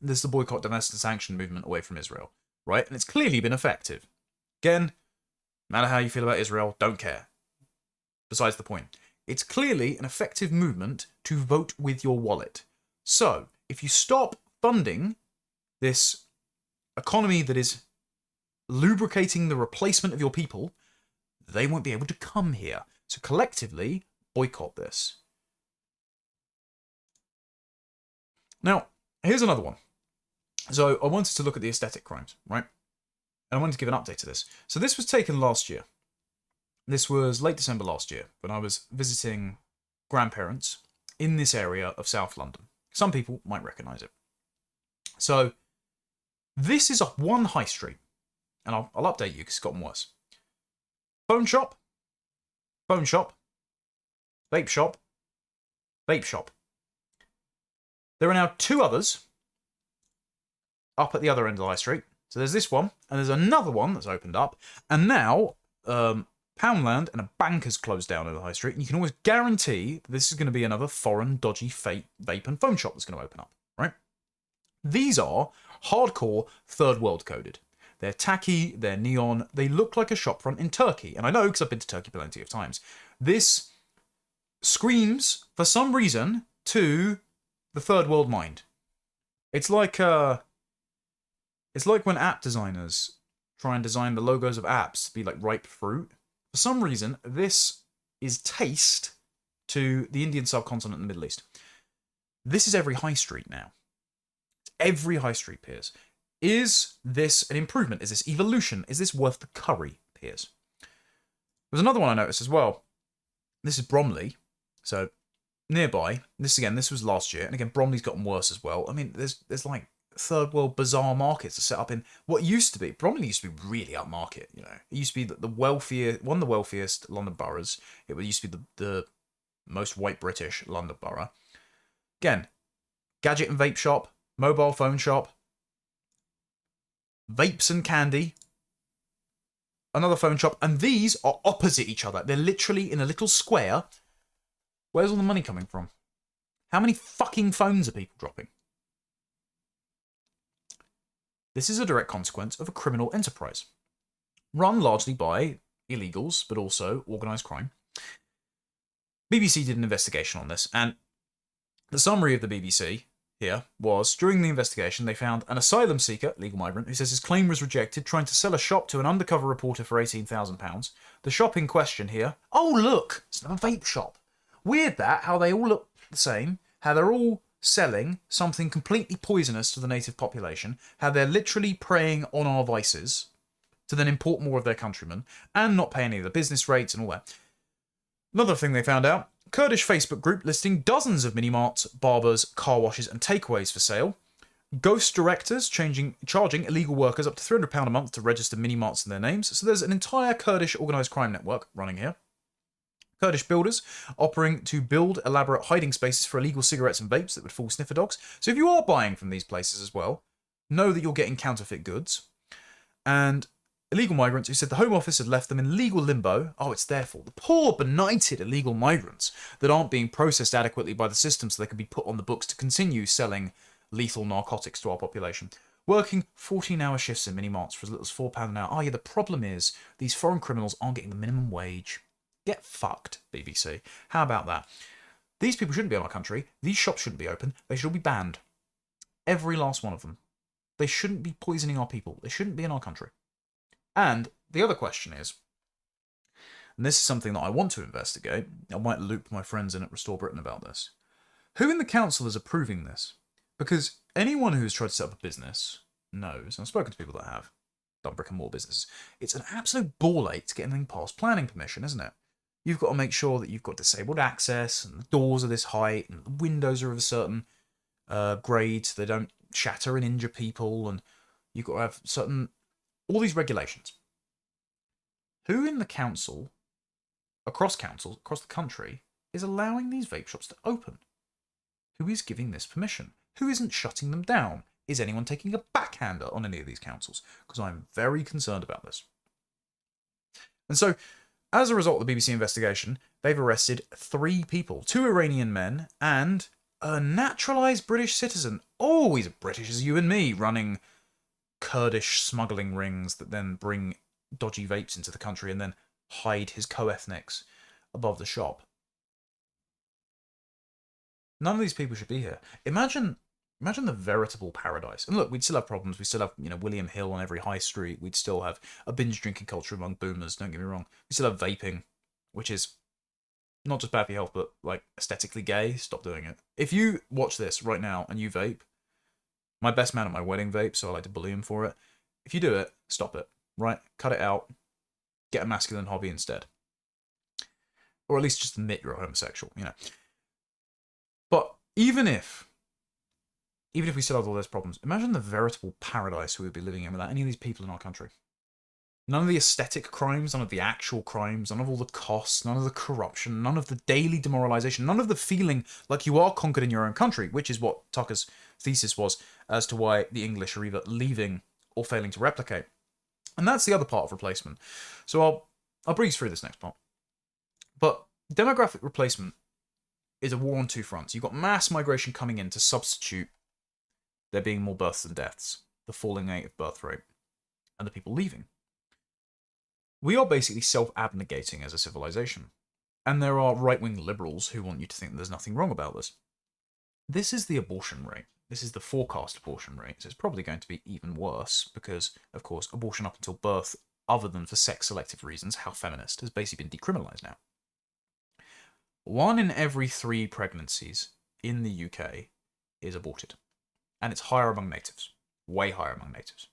A: This is the boycott, divest, and sanction movement away from Israel, right? And it's clearly been effective. Again, no matter how you feel about Israel, don't care. Besides the point. It's clearly an effective movement to vote with your wallet. So, if you stop funding this economy that is lubricating the replacement of your people, they won't be able to come here. So collectively, boycott this. Now, here's another one. So I wanted to look at the aesthetic crimes, right? And I wanted to give an update to this. So this was taken last year. This was late December last year when I was visiting grandparents in this area of South London. Some people might recognise it. So this is one high street, and I'll update you because it's gotten worse. Phone shop, phone shop, vape shop, vape shop. There are now 2 others up at the other end of the high street. So there's this one, and there's another one that's opened up, and now Poundland and a bank has closed down in the high street, and you can always guarantee that this is going to be another foreign, dodgy vape and phone shop that's going to open up, right? These are hardcore third world coded. They're tacky, they're neon, they look like a shopfront in Turkey. And I know because I've been to Turkey plenty of times. This screams, for some reason, to the third world mind. It's like when app designers try and design the logos of apps to be like ripe fruit. For some reason, this is taste to the Indian subcontinent and the Middle East. This is every high street now. Every high street, Piers. Is this an improvement? Is this evolution? Is this worth the curry, Piers? There's another one I noticed as well. This is Bromley. So, nearby. This was last year. And again, Bromley's gotten worse as well. I mean, there's like third world bizarre markets to set up in what used to be. Bromley used to be really upmarket, you know. It used to be the one of the wealthiest London boroughs. It used to be the most white British London borough. Again, gadget and vape shop, mobile phone shop, vapes and candy, another phone shop, and these are opposite each other. They're literally in a little square. Where's all the money coming from? How many fucking phones are people dropping? This is a direct consequence of a criminal enterprise, run largely by illegals, but also organised crime. BBC did an investigation on this, and the summary of the BBC here was, during the investigation, they found an asylum seeker, legal migrant, who says his claim was rejected, trying to sell a shop to an undercover reporter for £18,000. The shop in question here, oh look, it's a vape shop. Weird that, how they all look the same, how they're all selling something completely poisonous to the native population, how they're literally preying on our vices to then import more of their countrymen, and not pay any of the business rates and all that. Another thing they found out, Kurdish Facebook group listing dozens of mini-marts, barbers, car washes and takeaways for sale. Ghost directors charging illegal workers up to £300 a month to register mini-marts in their names. So there's an entire Kurdish organised crime network running here. Kurdish builders offering to build elaborate hiding spaces for illegal cigarettes and vapes that would fool sniffer dogs. So if you are buying from these places as well, know that you're getting counterfeit goods. And illegal migrants who said the Home Office had left them in legal limbo. Oh, it's their fault. The poor, benighted illegal migrants that aren't being processed adequately by the system so they can be put on the books to continue selling lethal narcotics to our population. Working 14-hour shifts in mini-marts for as little as £4 an hour. Oh yeah, the problem is these foreign criminals aren't getting the minimum wage. Get fucked, BBC. How about that? These people shouldn't be in our country. These shops shouldn't be open. They should all be banned. Every last one of them. They shouldn't be poisoning our people. They shouldn't be in our country. And the other question is, and this is something that I want to investigate, I might loop my friends in at Restore Britain about this. Who in the council is approving this? Because anyone who's tried to set up a business knows, and I've spoken to people that have done brick and mortar businesses, it's an absolute ball ache to get anything past planning permission, isn't it? You've got to make sure that you've got disabled access, and the doors are this height, and the windows are of a certain grade so they don't shatter and injure people, and you've got to have all these regulations. Who in the council, across councils, across the country, is allowing these vape shops to open? Who is giving this permission? Who isn't shutting them down? Is anyone taking a backhander on any of these councils? Because I'm very concerned about this. And so, as a result of the BBC investigation, they've arrested 3 people, 2 Iranian men and a naturalised British citizen. Oh, he's as British as you and me, running Kurdish smuggling rings that then bring dodgy vapes into the country and then hide his co-ethnics above the shop. None of these people should be here. Imagine the veritable paradise. And look, we'd still have problems. We still have, William Hill on every high street. We'd still have a binge drinking culture among boomers, don't get me wrong. We still have vaping, which is not just bad for your health, but like aesthetically gay. Stop doing it. If you watch this right now and you vape, my best man at my wedding vapes, so I like to bully him for it. If you do it, stop it, right? Cut it out. Get a masculine hobby instead. or at least just admit you're a homosexual, But even if we still have all those problems, imagine the veritable paradise we would be living in without any of these people in our country. None of the aesthetic crimes, none of the actual crimes, none of all the costs, none of the corruption, none of the daily demoralization, none of the feeling like you are conquered in your own country, which is what Tucker's thesis was as to why the English are either leaving or failing to replicate. And that's the other part of replacement. So I'll breeze through this next part. But demographic replacement is a war on two fronts. You've got mass migration coming in to substitute there being more births than deaths, the falling native birth rate, and the people leaving. We are basically self-abnegating as a civilization. And there are right-wing liberals who want you to think there's nothing wrong about this. This is the abortion rate. This is the forecast abortion rate. So it's probably going to be even worse because, of course, abortion up until birth, other than for sex-selective reasons, how feminist, has basically been decriminalised now. 1 in every 3 pregnancies in the UK is aborted. And it's higher among natives. Way higher among natives.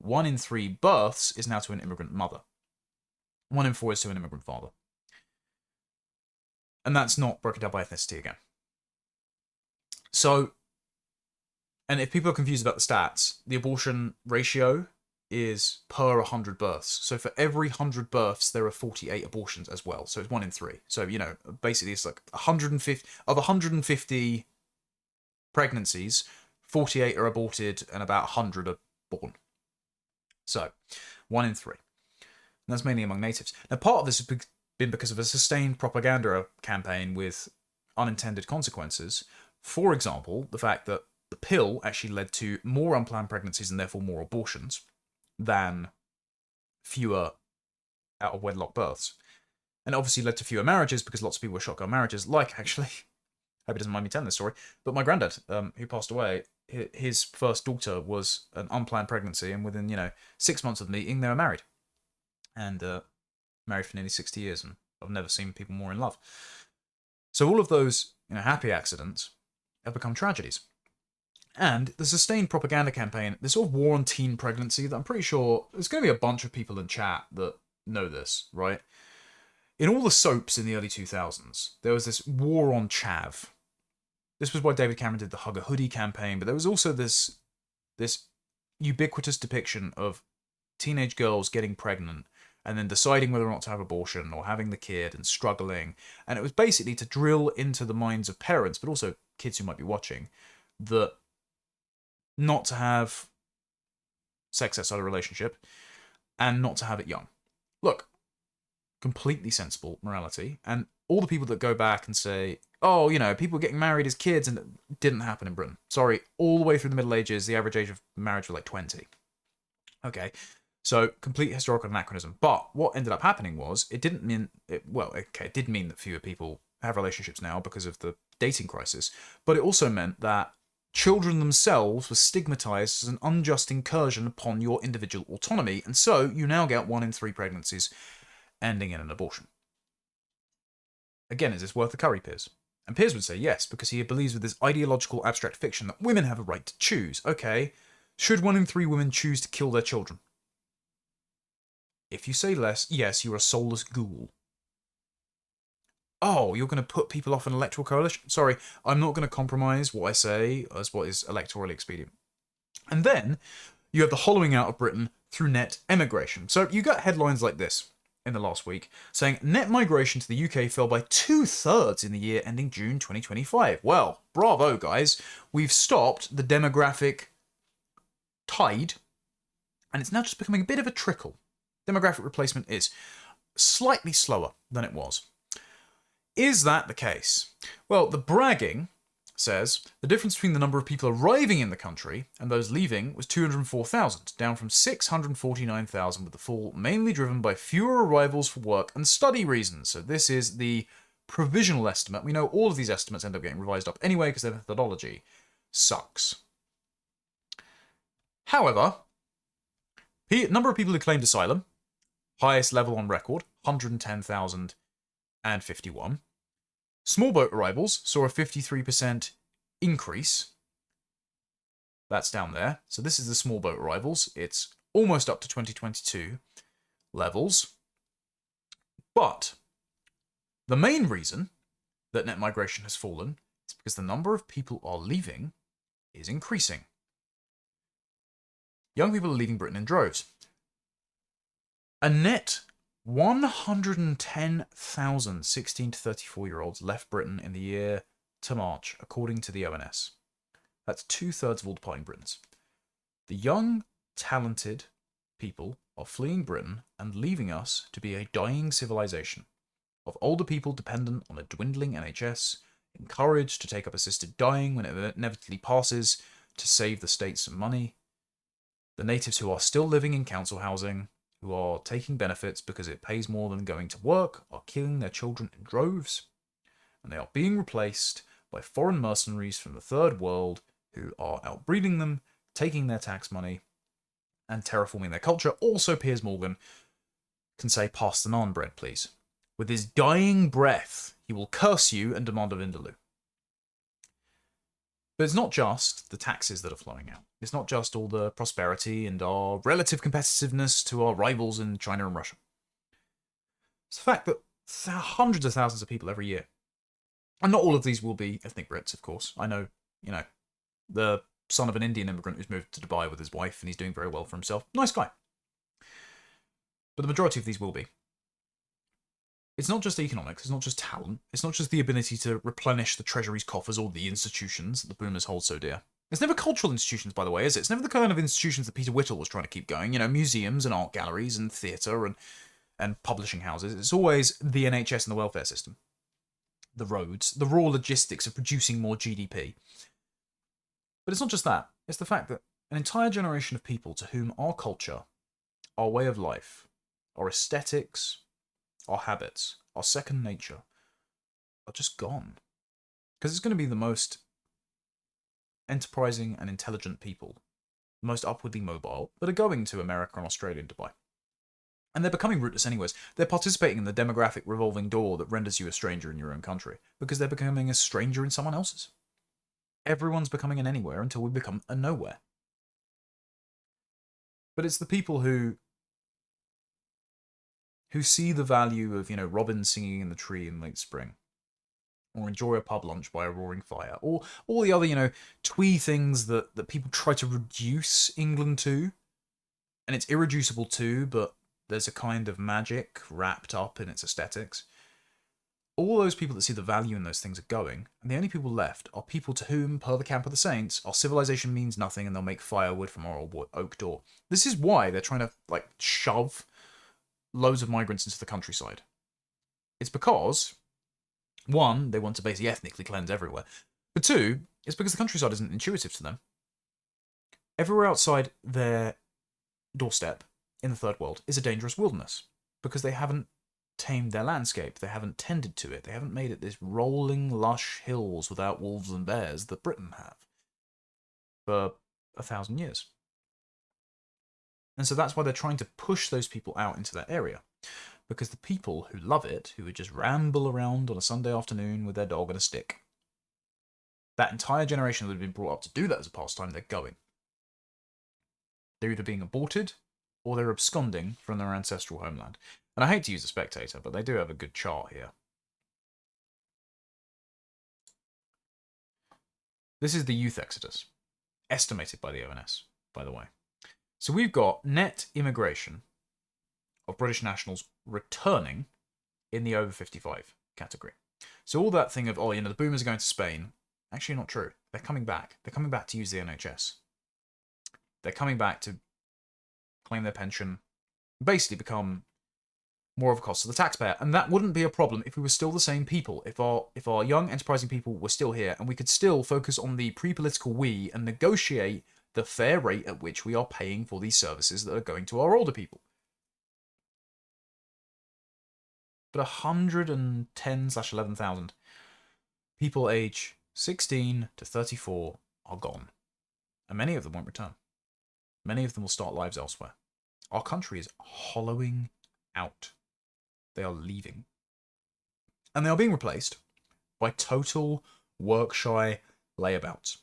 A: 1 in 3 births is now to an immigrant mother. 1 in 4 is to an immigrant father. And that's not broken down by ethnicity again. So, and if people are confused about the stats, the abortion ratio is per 100 births. So for every 100 births, there are 48 abortions as well. So it's 1 in 3. So, basically it's like 150, of 150 pregnancies, 48 are aborted and about 100 are born. So, 1 in 3. And that's mainly among natives. Now, part of this has been because of a sustained propaganda campaign with unintended consequences. For example, the fact that the pill actually led to more unplanned pregnancies and therefore more abortions than fewer out-of-wedlock births. And it obviously led to fewer marriages because lots of people were shotgun marriages, like, actually, I hope he doesn't mind me telling this story, but my granddad, who passed away, his first daughter was an unplanned pregnancy, and within, 6 months of meeting, they were married. And married for nearly 60 years, and I've never seen people more in love. So all of those, happy accidents have become tragedies. And the sustained propaganda campaign, this sort of war on teen pregnancy, that I'm pretty sure there's going to be a bunch of people in chat that know this, right? In all the soaps in the early 2000s, there was this war on chav. This was why David Cameron did the Hug a Hoodie campaign, but there was also this ubiquitous depiction of teenage girls getting pregnant and then deciding whether or not to have abortion or having the kid and struggling. And it was basically to drill into the minds of parents, but also kids who might be watching, that not to have sex outside a relationship and not to have it young. Look, completely sensible morality. And all the people that go back and say, oh, people getting married as kids, and it didn't happen in Britain. Sorry, all the way through the Middle Ages, the average age of marriage was like 20. Okay. So, complete historical anachronism. But what ended up happening was, it did mean that fewer people have relationships now because of the dating crisis, but it also meant that children themselves were stigmatized as an unjust incursion upon your individual autonomy, and so you now get 1 in 3 pregnancies ending in an abortion. Again, is this worth the curry, Piers? And Piers would say yes, because he believes with this ideological abstract fiction that women have a right to choose. Okay, should 1 in 3 women choose to kill their children? If you say less, yes, you're a soulless ghoul. Oh, you're going to put people off an electoral coalition? Sorry, I'm not going to compromise what I say as what is electorally expedient. And then you have the hollowing out of Britain through net emigration. So you got headlines like this in the last week saying net migration to the UK fell by 2/3 in the year ending June 2025. Well, bravo, guys. We've stopped the demographic tide, and it's now just becoming a bit of a trickle. Demographic replacement is slightly slower than it was. Is that the case? Well, the bragging says the difference between the number of people arriving in the country and those leaving was 204,000, down from 649,000, with the fall mainly driven by fewer arrivals for work and study reasons. So this is the provisional estimate. We know all of these estimates end up getting revised up anyway because their methodology sucks. However, number of people who claimed asylum, highest level on record, 110,051. Small boat arrivals saw a 53% increase. That's down there. So this is the small boat arrivals. It's almost up to 2022 levels. But The main reason that net migration has fallen is because the number of people are leaving is increasing. Young people are leaving Britain in droves. A net 110,000 16 to 34-year-olds left Britain in the year to March, according to the ONS. That's 2/3 of all departing Britons. The young, talented people are fleeing Britain and leaving us to be a dying civilization of older people dependent on a dwindling NHS, encouraged to take up assisted dying when it inevitably passes to save the state some money. The natives who are still living in council housing, who are taking benefits because it pays more than going to work, are killing their children in droves, and they are being replaced by foreign mercenaries from the third world who are outbreeding them, taking their tax money, and terraforming their culture. Also, Piers Morgan can say, "Pass the naan bread, please." With his dying breath, he will curse you and demand a vindaloo. But it's not just the taxes that are flowing out. It's not just all the prosperity and our relative competitiveness to our rivals in China and Russia. It's the fact that hundreds of thousands of people every year, and not all of these will be ethnic Brits, of course. I know, the son of an Indian immigrant who's moved to Dubai with his wife, and he's doing very well for himself. Nice guy. But the majority of these will be. It's not just economics, it's not just talent, it's not just the ability to replenish the Treasury's coffers or the institutions that the boomers hold so dear. It's never cultural institutions, by the way, is it? It's never the kind of institutions that Peter Whittle was trying to keep going, museums and art galleries and theatre and publishing houses. It's always the NHS and the welfare system. The roads, the raw logistics of producing more GDP. But it's not just that, it's the fact that an entire generation of people to whom our culture, our way of life, our aesthetics, our habits, our second nature, are just gone. Because it's going to be the most enterprising and intelligent people, the most upwardly mobile, that are going to America and Australia and Dubai. And they're becoming rootless anyways. They're participating in the demographic revolving door that renders you a stranger in your own country, because they're becoming a stranger in someone else's. Everyone's becoming an anywhere until we become a nowhere. But it's the people who see the value of, robins singing in the tree in late spring, or enjoy a pub lunch by a roaring fire, or all the other, twee things that people try to reduce England to, and it's irreducible too, but there's a kind of magic wrapped up in its aesthetics. All those people that see the value in those things are going, and the only people left are people to whom, per the camp of the saints, our civilization means nothing and they'll make firewood from our old oak door. This is why they're trying to, shove loads of migrants into the countryside. It's because, one, they want to basically ethnically cleanse everywhere, but two, it's because the countryside isn't intuitive to them. Everywhere outside their doorstep in the third world is a dangerous wilderness, because they haven't tamed their landscape, they haven't tended to it, they haven't made it this rolling, lush hills without wolves and bears that Britain have for 1,000 years. And so that's why they're trying to push those people out into that area. Because the people who love it, who would just ramble around on a Sunday afternoon with their dog and a stick, that entire generation that had been brought up to do that as a pastime, they're going. They're either being aborted, or they're absconding from their ancestral homeland. And I hate to use a spectator, but they do have a good chart here. This is the youth exodus, estimated by the ONS, by the way. So we've got net immigration of British nationals returning in the over 55 category. So all that thing of, the boomers are going to Spain, actually not true. They're coming back. They're coming back to use the NHS. They're coming back to claim their pension, basically become more of a cost to the taxpayer. And that wouldn't be a problem if we were still the same people, if our young enterprising people were still here and we could still focus on the pre-political we and negotiate the fair rate at which we are paying for these services that are going to our older people. But 110,000/11,000 people age 16 to 34 are gone. And many of them won't return. Many of them will start lives elsewhere. Our country is hollowing out. They are leaving. And they are being replaced by total work-shy layabouts.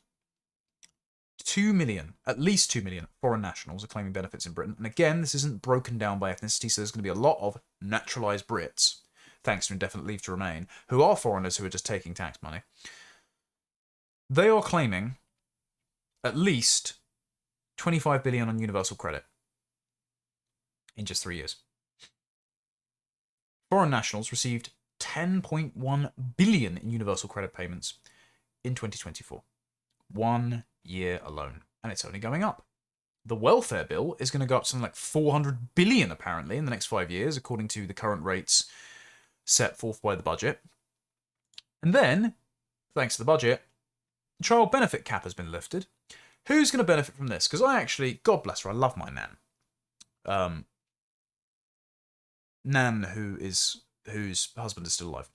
A: 2 million, at least 2 million foreign nationals are claiming benefits in Britain. And again, this isn't broken down by ethnicity, so there's going to be a lot of naturalised Brits thanks to indefinite leave to remain, who are foreigners who are just taking tax money, they are claiming at least 25 billion on universal credit in just 3 years. Foreign nationals received 10.1 billion in universal credit payments in 2024. 1 year alone. And it's only going up. The welfare bill is going to go up to something like 400 billion apparently in the next 5 years, according to the current rates set forth by the budget. And then, thanks to the budget, the child benefit cap has been lifted. Who's going to benefit from this? Because I actually, God bless her, I love my nan. Nan, whose husband is still alive.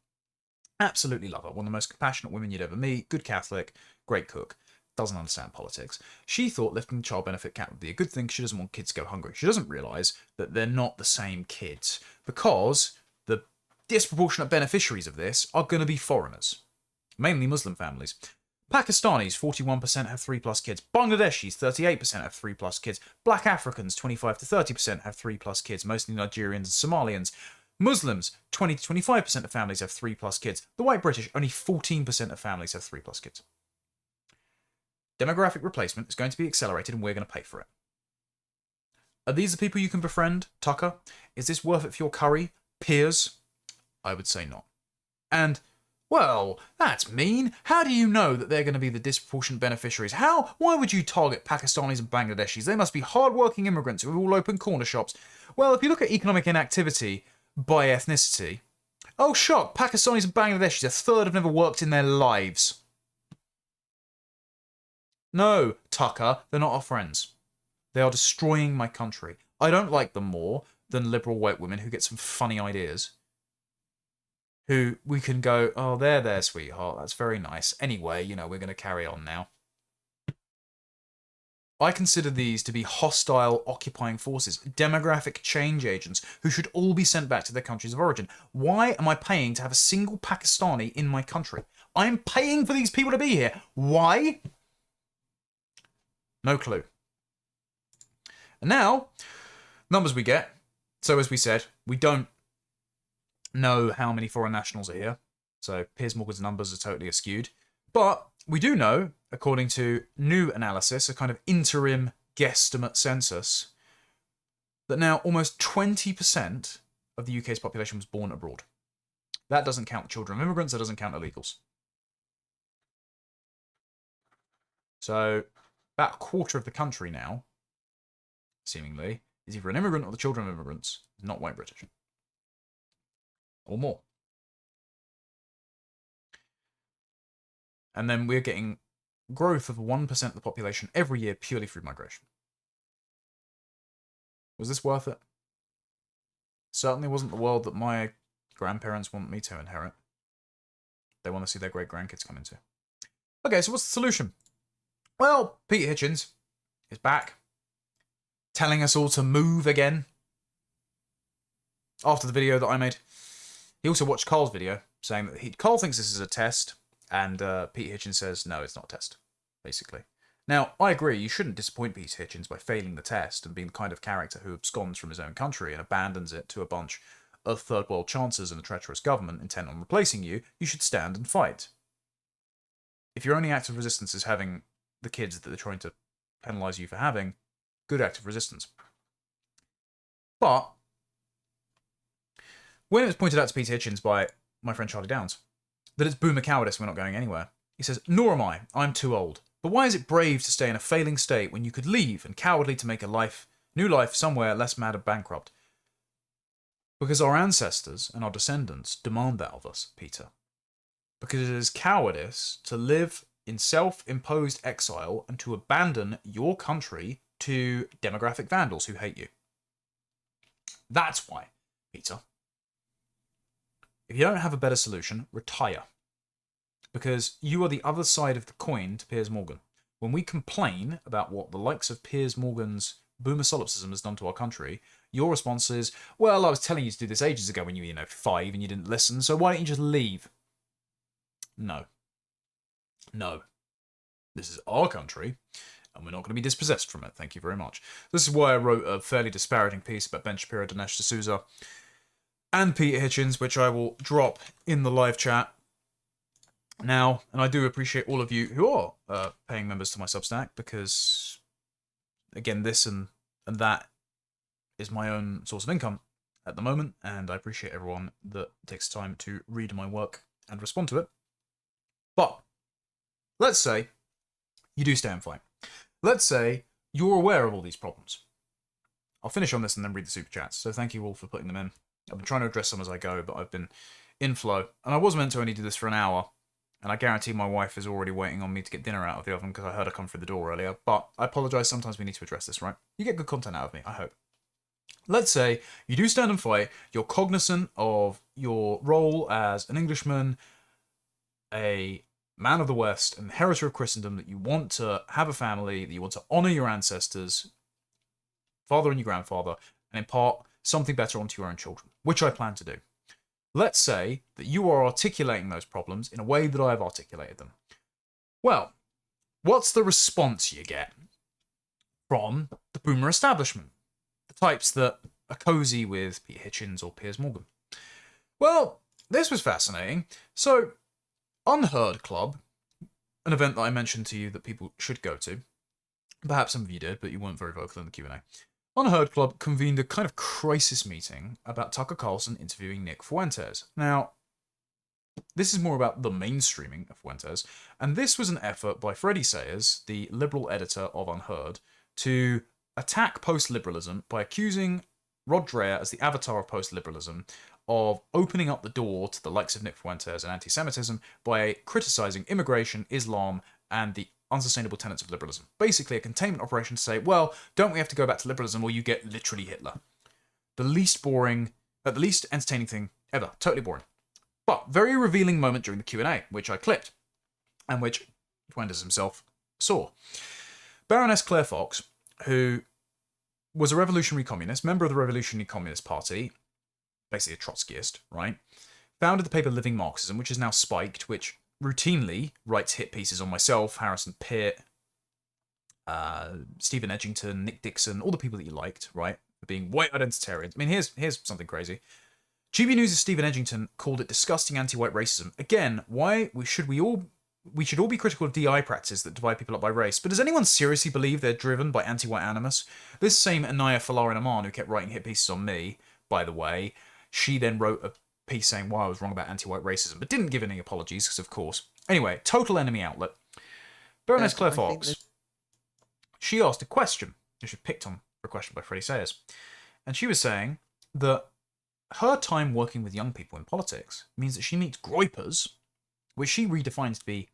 A: Absolutely love her. One of the most compassionate women you'd ever meet. Good Catholic, great cook. Doesn't understand politics. She thought lifting the child benefit cap would be a good thing because she doesn't want kids to go hungry. She doesn't realise that they're not the same kids because the disproportionate beneficiaries of this are going to be foreigners, mainly Muslim families. Pakistanis, 41% have 3+ kids. Bangladeshis, 38% have 3+ kids. Black Africans, 25 to 30% have 3+ kids, mostly Nigerians and Somalians. Muslims, 20 to 25% of families have 3+ kids. The white British, only 14% of families have 3+ kids. Demographic replacement is going to be accelerated and we're going to pay for it. Are these the people you can befriend, Tucker? Is this worth it for your curry, Piers? I would say not. And, well, that's mean. How do you know that they're going to be the disproportionate beneficiaries? Why would you target Pakistanis and Bangladeshis? They must be hard-working immigrants who all open corner shops. Well, if you look at economic inactivity by ethnicity, oh shock, Pakistanis and Bangladeshis, a third have never worked in their lives. No, Tucker, they're not our friends. They are destroying my country. I don't like them more than liberal white women who get some funny ideas. Who we can go, oh, there, sweetheart, that's very nice. Anyway, we're going to carry on now. I consider these to be hostile occupying forces, demographic change agents who should all be sent back to their countries of origin. Why am I paying to have a single Pakistani in my country? I'm paying for these people to be here. Why? No clue. And now, numbers we get. So as we said, we don't know how many foreign nationals are here. So Piers Morgan's numbers are totally askewed. But we do know, according to new analysis, a kind of interim guesstimate census, that now almost 20% of the UK's population was born abroad. That doesn't count children of immigrants, that doesn't count illegals. So about a quarter of the country now, seemingly, is either an immigrant or the children of immigrants, not white British. Or more. And then we're getting growth of 1% of the population every year purely through migration. Was this worth it? Certainly wasn't the world that my grandparents want me to inherit. They want to see their great-grandkids come into. Okay, so what's the solution? Well, Pete Hitchens is back, telling us all to move again. After the video that I made, he also watched Carl's video, saying that Carl thinks this is a test, and Pete Hitchens says, no, it's not a test, basically. Now, I agree, you shouldn't disappoint Pete Hitchens by failing the test and being the kind of character who absconds from his own country and abandons it to a bunch of third-world chancers and a treacherous government intent on replacing you. You should stand and fight. If your only act of resistance is having the kids that they're trying to penalise you for having, good act of resistance. But when it was pointed out to Peter Hitchens by my friend Charlie Downs that it's boomer cowardice, we're not going anywhere, he says, nor am I. I'm too old. But why is it brave to stay in a failing state when you could leave, and cowardly to make a new life somewhere less mad and bankrupt? Because our ancestors and our descendants demand that of us, Peter. Because it is cowardice to live in self-imposed exile and to abandon your country to demographic vandals who hate you. That's why, Peter. If you don't have a better solution, retire. Because you are the other side of the coin to Piers Morgan. When we complain about what the likes of Piers Morgan's boomer solipsism has done to our country, your response is, well, I was telling you to do this ages ago when you were, 5 and you didn't listen, so why don't you just leave? No. No. This is our country, and we're not going to be dispossessed from it. Thank you very much. This is why I wrote a fairly disparaging piece about Ben Shapiro, Dinesh D'Souza, and Peter Hitchens, which I will drop in the live chat now. And I do appreciate all of you who are paying members to my Substack, because, again, this and that is my own source of income at the moment, and I appreciate everyone that takes time to read my work and respond to it. But let's say you do stay and fight. Let's say you're aware of all these problems. I'll finish on this and then read the super chats, so thank you all for putting them in. I've been trying to address them as I go, but I've been in flow, and I was meant to only do this for an hour, and I guarantee my wife is already waiting on me to get dinner out of the oven because I heard her come through the door earlier, but I apologise, sometimes we need to address this, right? You get good content out of me, I hope. Let's say you do stand and fight, you're cognizant of your role as an Englishman, a man of the West, and inheritor of Christendom, that you want to have a family, that you want to honour your ancestors, father and your grandfather, and impart something better onto your own children, which I plan to do. Let's say that you are articulating those problems in a way that I have articulated them. Well, what's the response you get from the boomer establishment? The types that are cozy with Peter Hitchens or Piers Morgan. Well, this was fascinating. So, Unheard Club, an event that I mentioned to you that people should go to. Perhaps some of you did, but you weren't very vocal in the Q&A. Unheard Club convened a kind of crisis meeting about Tucker Carlson interviewing Nick Fuentes. Now, this is more about the mainstreaming of Fuentes, and this was an effort by Freddie Sayers, the liberal editor of Unheard, to attack post-liberalism by accusing Rod Dreher as the avatar of post-liberalism of opening up the door to the likes of Nick Fuentes and anti-Semitism by criticising immigration, Islam, and the unsustainable tenets of liberalism. Basically a containment operation to say, well, don't we have to go back to liberalism or you get literally Hitler. The least boring, the least entertaining thing ever. Totally boring. But very revealing moment during the Q&A, which I clipped, and which Fuentes himself saw. Baroness Claire Fox, who was a revolutionary communist, member of the Revolutionary Communist Party, basically a Trotskyist, right? Founded the paper Living Marxism, which is now Spiked, which routinely writes hit pieces on myself, Harrison Pitt, Stephen Edgington, Nick Dixon, all the people that you liked, right? For being white identitarians. I mean, here's something crazy. GB News' Stephen Edgington called it disgusting anti-white racism. Again, why should we all be critical of DI practices that divide people up by race, but does anyone seriously believe they're driven by anti-white animus? This same Anaya Falarin Aman, who kept writing hit pieces on me, by the way, she then wrote a piece saying why I was wrong about anti-white racism, but didn't give any apologies, because of course. Anyway, total enemy outlet. Baroness Claire Fox, she asked a question, which was picked on for a question by Freddie Sayers, and she was saying that her time working with young people in politics means that she meets groypers, which she redefines to be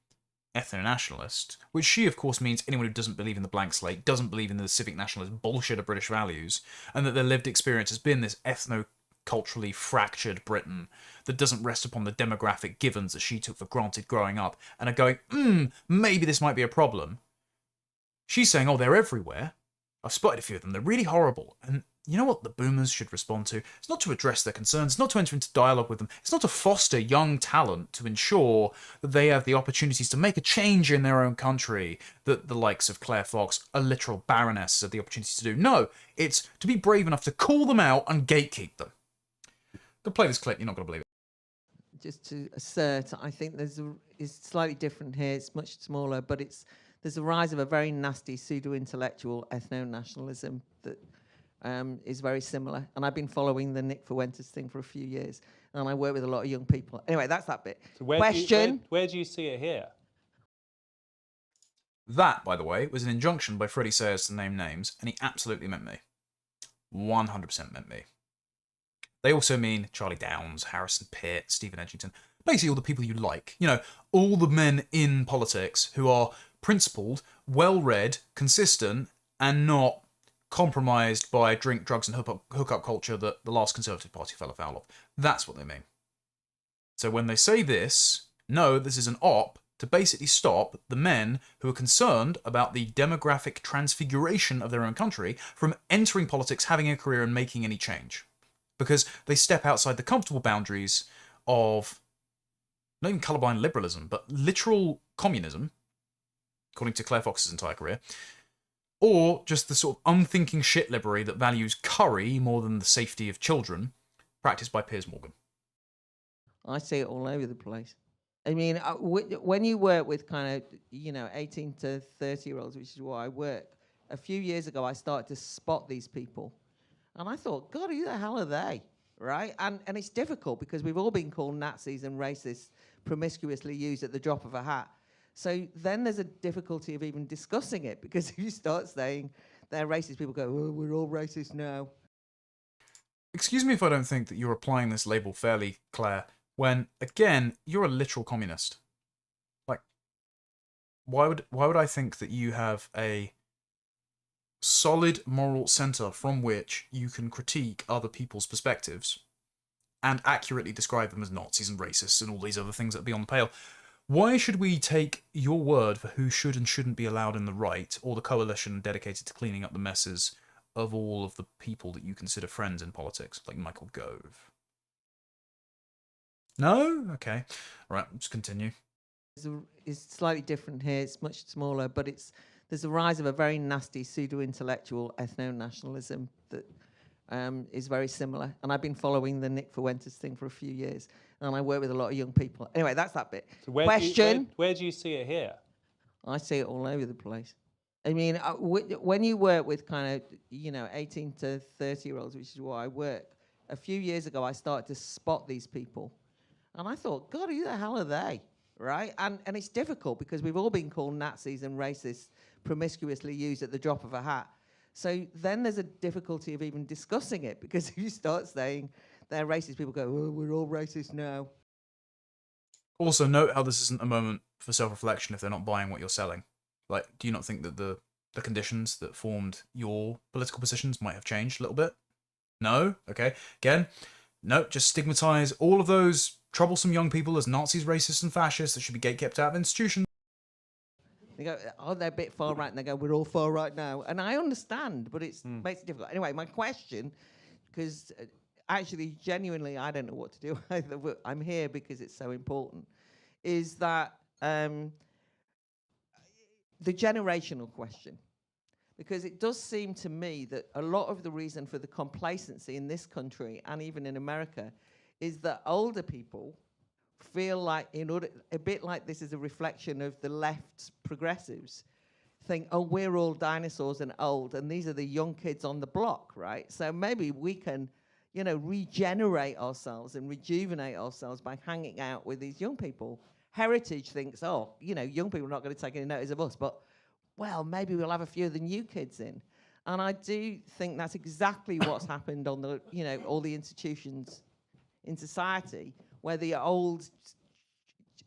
A: ethno-nationalist, which she, of course, means anyone who doesn't believe in the blank slate, doesn't believe in the civic nationalist bullshit of British values, and that their lived experience has been this ethno-culturally fractured Britain that doesn't rest upon the demographic givens that she took for granted growing up, and are going, maybe this might be a problem. She's saying, oh, they're everywhere. I've spotted a few of them. They're really horrible. And you know what the boomers should respond to? It's not to address their concerns, it's not to enter into dialogue with them, it's not to foster young talent to ensure that they have the opportunities to make a change in their own country, that the likes of Claire Fox, a literal baroness, have the opportunity to do. No, it's to be brave enough to call them out and gatekeep them. Go play this clip, you're not going to believe it.
D: Just to assert, I think it's slightly different here, it's much smaller, but there's a rise of a very nasty pseudo-intellectual ethno-nationalism that is very similar. And I've been following the Nick Fuentes thing for a few years, and I work with a lot of young people. Anyway, that's that bit.
E: So where do you see it here?
A: That, by the way, was an injunction by Freddie Sayers to name names, and he absolutely meant me. 100% meant me. They also mean Charlie Downs, Harrison Pitt, Stephen Edgington, basically all the people you like. You know, all the men in politics who are principled, well-read, consistent, and not compromised by drink, drugs, and hookup culture that the last Conservative Party fell afoul of. That's what they mean. So when they say this, no, this is an op to basically stop the men who are concerned about the demographic transfiguration of their own country from entering politics, having a career, and making any change. Because they step outside the comfortable boundaries of not even colourblind liberalism, but literal communism, according to Claire Fox's entire career, or just the sort of unthinking shit liberty that values curry more than the safety of children, practiced by Piers Morgan.
D: I see it all over the place. I mean, when you work with kind of, 18 to 30-year-olds, which is where I work, a few years ago I started to spot these people. And I thought, God, who the hell are they? Right? And it's difficult because we've all been called Nazis and racists, promiscuously used at the drop of a hat. So then there's a difficulty of even discussing it, because if you start saying they're racist, people go, oh, we're all racist now.
A: Excuse me if I don't think that you're applying this label fairly, Claire, when, again, you're a literal communist. Like, why would I think that you have a solid moral center from which you can critique other people's perspectives and accurately describe them as Nazis and racists and all these other things that are beyond the pale? Why should we take your word for who should and shouldn't be allowed in the right, or the coalition dedicated to cleaning up the messes of all of the people that you consider friends in politics, like Michael Gove? No? Okay. All right, let's continue.
D: It's slightly different here. It's much smaller, but there's a rise of a very nasty pseudo-intellectual ethno-nationalism that is very similar. And I've been following the Nick Fuentes thing for a few years, and I work with a lot of young people. Anyway, that's that bit.
E: So where do you see it here?
D: I see it all over the place. I mean, when you work with kind of, 18 to 30-year-olds, which is where I work, a few years ago I started to spot these people. And I thought, God, who the hell are they? Right? And it's difficult because we've all been called Nazis and racists, promiscuously used at the drop of a hat. So then there's a difficulty of even discussing it, because if you start saying they're racist, people go, oh, we're all racist now.
A: Also, note how this isn't a moment for self-reflection if they're not buying what you're selling. Like, do you not think that the conditions that formed your political positions might have changed a little bit? No? Okay. Again, no, just stigmatize all of those troublesome young people as Nazis, racists, and fascists that should be gatekept out of institutions.
D: They go, oh, they're a bit far right, and they go, we're all far right now. And I understand, but it makes it difficult. Anyway, my question, because actually, genuinely, I don't know what to do either, but I'm here because it's so important, is that the generational question. Because it does seem to me that a lot of the reason for the complacency in this country and even in America is that older people feel like, a bit like this is a reflection of the left's progressives, think, oh, we're all dinosaurs and old, and these are the young kids on the block, right? So maybe we can, regenerate ourselves and rejuvenate ourselves by hanging out with these young people. Heritage thinks, oh, young people are not going to take any notice of us, but, well, maybe we'll have a few of the new kids in. And I do think that's exactly what's happened on the, all the institutions in society, where the old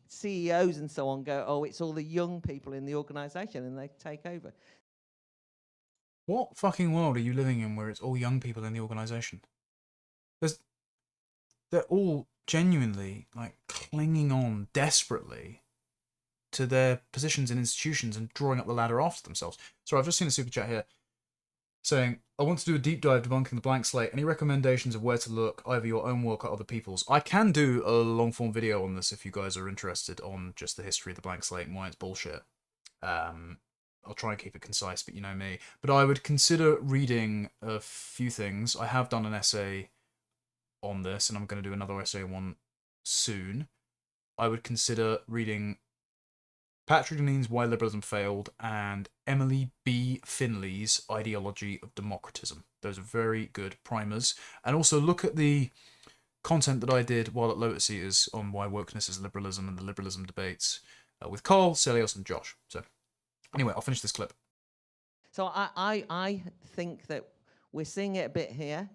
D: CEOs and so on go, oh, it's all the young people in the organisation, and they take over.
A: What fucking world are you living in where it's all young people in the organisation? They're all genuinely, clinging on desperately to their positions in institutions and drawing up the ladder after themselves. Sorry, I've just seen a super chat here saying, I want to do a deep dive debunking the blank slate. Any recommendations of where to look, either your own work or other people's? I can do a long-form video on this if you guys are interested, on just the history of the blank slate and why it's bullshit. I'll try and keep it concise, but you know me. But I would consider reading a few things. I have done an essay on this, and I'm going to do another essay on one soon. I would consider reading Patrick Deneen's Why Liberalism Failed and Emily B. Finley's Ideology of Democratism. Those are very good primers. And also look at the content that I did while at Lotus Eaters on why wokeness is liberalism and the liberalism debates with Carl, Celios, and Josh. So anyway, I'll finish this clip.
D: So I think that we're seeing it a bit here.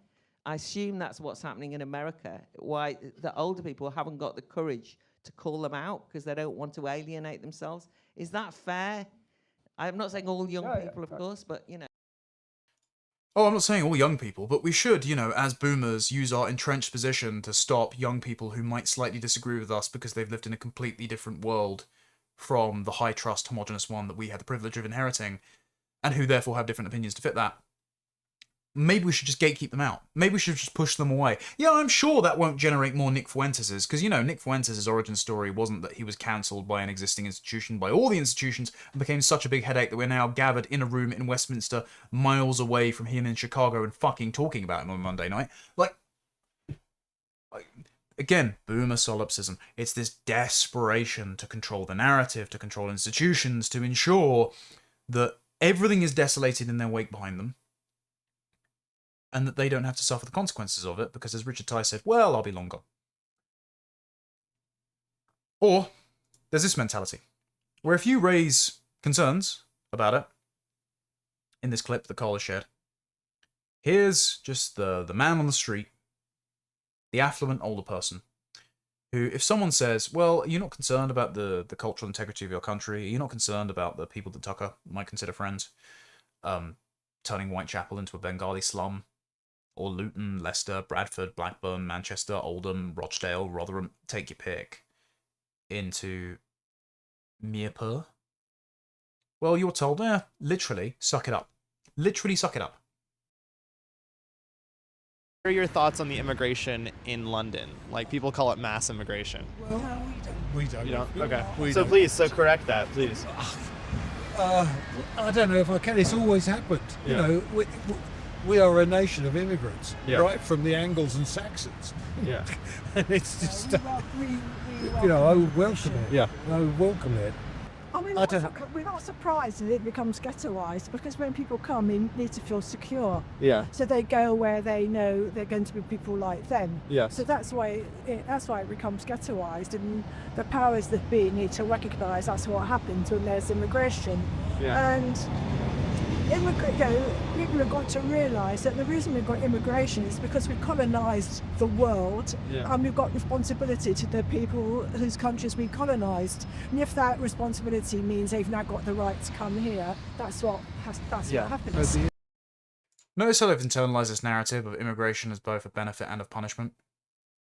D: I assume that's what's happening in America, why the older people haven't got the courage to call them out because they don't want to alienate themselves. Is that fair? I'm not saying all young people, of course, but,
A: Oh, I'm not saying all young people, but we should, as boomers, use our entrenched position to stop young people who might slightly disagree with us because they've lived in a completely different world from the high-trust, homogenous one that we had the privilege of inheriting, and who therefore have different opinions to fit that. Maybe we should just gatekeep them out. Maybe we should just push them away. Yeah, I'm sure that won't generate more Nick Fuenteses, because, Nick Fuentes' origin story wasn't that he was cancelled by an existing institution, by all the institutions, and became such a big headache that we're now gathered in a room in Westminster, miles away from him in Chicago, and fucking talking about him on Monday night. Again, boomer solipsism. It's this desperation to control the narrative, to control institutions, to ensure that everything is desolated in their wake behind them, and that they don't have to suffer the consequences of it, because as Richard Tice said, well, I'll be long gone. Or there's this mentality, where if you raise concerns about it, in this clip that Carl has shared, here's just the man on the street, the affluent older person, who, if someone says, well, you're not concerned about the cultural integrity of your country, you're not concerned about the people that Tucker might consider friends, turning Whitechapel into a Bengali slum, or Luton, Leicester, Bradford, Blackburn, Manchester, Oldham, Rochdale, Rotherham, take your pick, into Mirpur, well, you're told, literally, suck it up. Literally suck it up.
F: What are your thoughts on the immigration in London? Like, people call it mass immigration.
G: Well, we don't.
F: You don't? Okay.
G: We
F: So
G: don't.
F: please, correct that, please.
G: I don't know if I can. It's always happened.
F: Yeah.
G: You know, we are a nation of immigrants,
F: Yeah.
G: right from the Angles and Saxons.
F: Yeah.
G: And it's just,
H: We
G: you know, I would welcome it.
F: Yeah.
G: I would welcome it.
H: I mean,
G: I don't-
H: we're not surprised that it becomes ghettoised because when people come, they need to feel secure.
F: Yeah.
H: So they go where they know they're going to be people like them.
F: Yes.
H: So that's why it becomes ghettoised, and the powers that be need to recognise that's what happens when there's immigration.
F: Yeah.
H: And people have got to realise that the reason we've got immigration is because we colonised the world,
F: Yeah.
H: and we've got responsibility to the people whose countries we colonised. And if that responsibility means they've now got the right to come here, that's what
F: Yeah.
H: happens.
A: Notice how they've internalized this narrative of immigration as both a benefit and of punishment.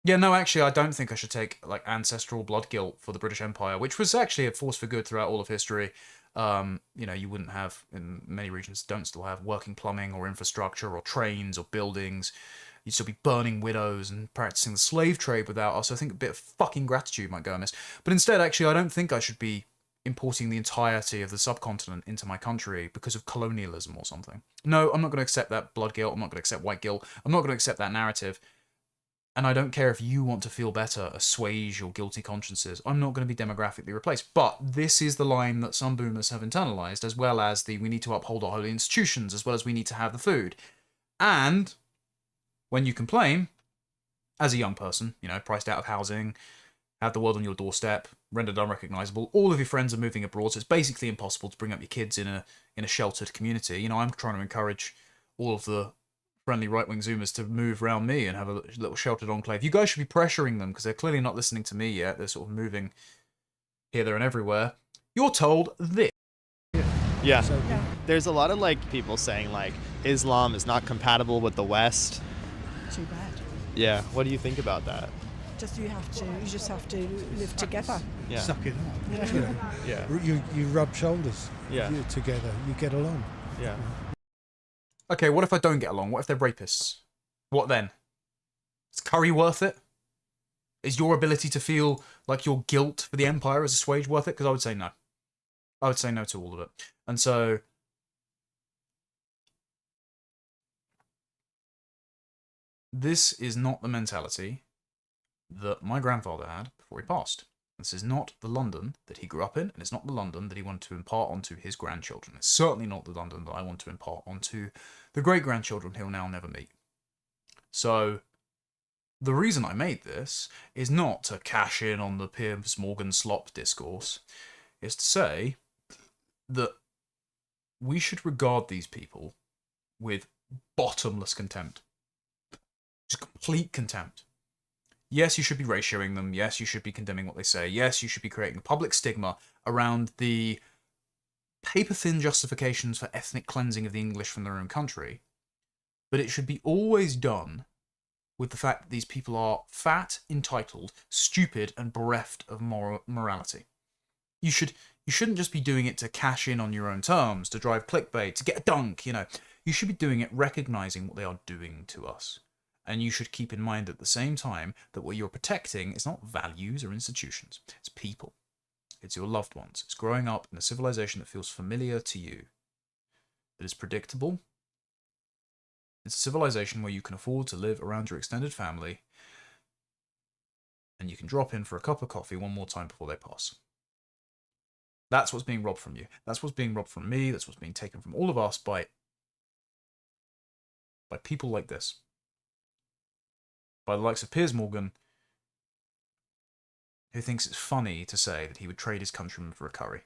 A: Yeah, no, actually, I don't think I should take like ancestral blood guilt for the British Empire, which was actually a force for good throughout all of history. You know, you wouldn't have, in many regions, don't still have working plumbing or infrastructure or trains or buildings. You'd still be burning widows and practicing the slave trade without us. I think a bit of fucking gratitude might go amiss. But instead, actually, I don't think I should be importing the entirety of the subcontinent into my country because of colonialism or something. No, I'm not going to accept that blood guilt. I'm not going to accept white guilt. I'm not going to accept that narrative. And I don't care if you want to feel better, assuage your guilty consciences. I'm not going to be demographically replaced. But this is the line that some boomers have internalized, as well as the we need to uphold our holy institutions, as well as we need to have the food. And when you complain, as a young person, you know, priced out of housing, have the world on your doorstep, rendered unrecognizable, all of your friends are moving abroad, so it's basically impossible to bring up your kids in a sheltered community. You know, I'm trying to encourage all of the friendly right-wing Zoomers to move around me and have a little sheltered enclave. You guys should be pressuring them because they're clearly not listening to me yet. They're sort of moving here, there, and everywhere. You're told this.
F: Yeah.
G: So,
F: There's a lot of like people saying like Islam is not compatible with the West.
H: Too bad.
F: Yeah. What do you think about that?
H: You just have to live together.
F: Yeah.
G: suck it up. You know,
F: Yeah.
G: you rub shoulders
F: Yeah.
G: together. You get along.
F: Yeah.
A: Okay, what if I don't get along? What if they're rapists? What then? Is curry worth it? Is your ability to feel like your guilt for the empire as a swage worth it? Because I would say no. I would say no to all of it. And so this is not the mentality that my grandfather had before he passed. This is not the London that he grew up in, and it's not the London that he wanted to impart onto his grandchildren. It's certainly not the London that I want to impart onto the great-grandchildren he'll now never meet. So, the reason I made this is not to cash in on the Piers Morgan slop discourse. It's to say that we should regard these people with bottomless contempt. Just complete contempt. Yes, you should be ratioing them. Yes, you should be condemning what they say. Yes, you should be creating a public stigma around the paper-thin justifications for ethnic cleansing of the English from their own country. But it should be always done with the fact that these people are fat, entitled, stupid, and bereft of morality. You shouldn't just be doing it to cash in on your own terms, to drive clickbait, to get a dunk, you know. You should be doing it recognizing what they are doing to us. And you should keep in mind at the same time that what you're protecting is not values or institutions. It's people. It's your loved ones. It's growing up in a civilization that feels familiar to you. That is predictable. It's a civilization where you can afford to live around your extended family and you can drop in for a cup of coffee one more time before they pass. That's what's being robbed from you. That's what's being robbed from me. That's what's being taken from all of us by people like this. By the likes of Piers Morgan, who thinks it's funny to say that he would trade his countrymen for a curry.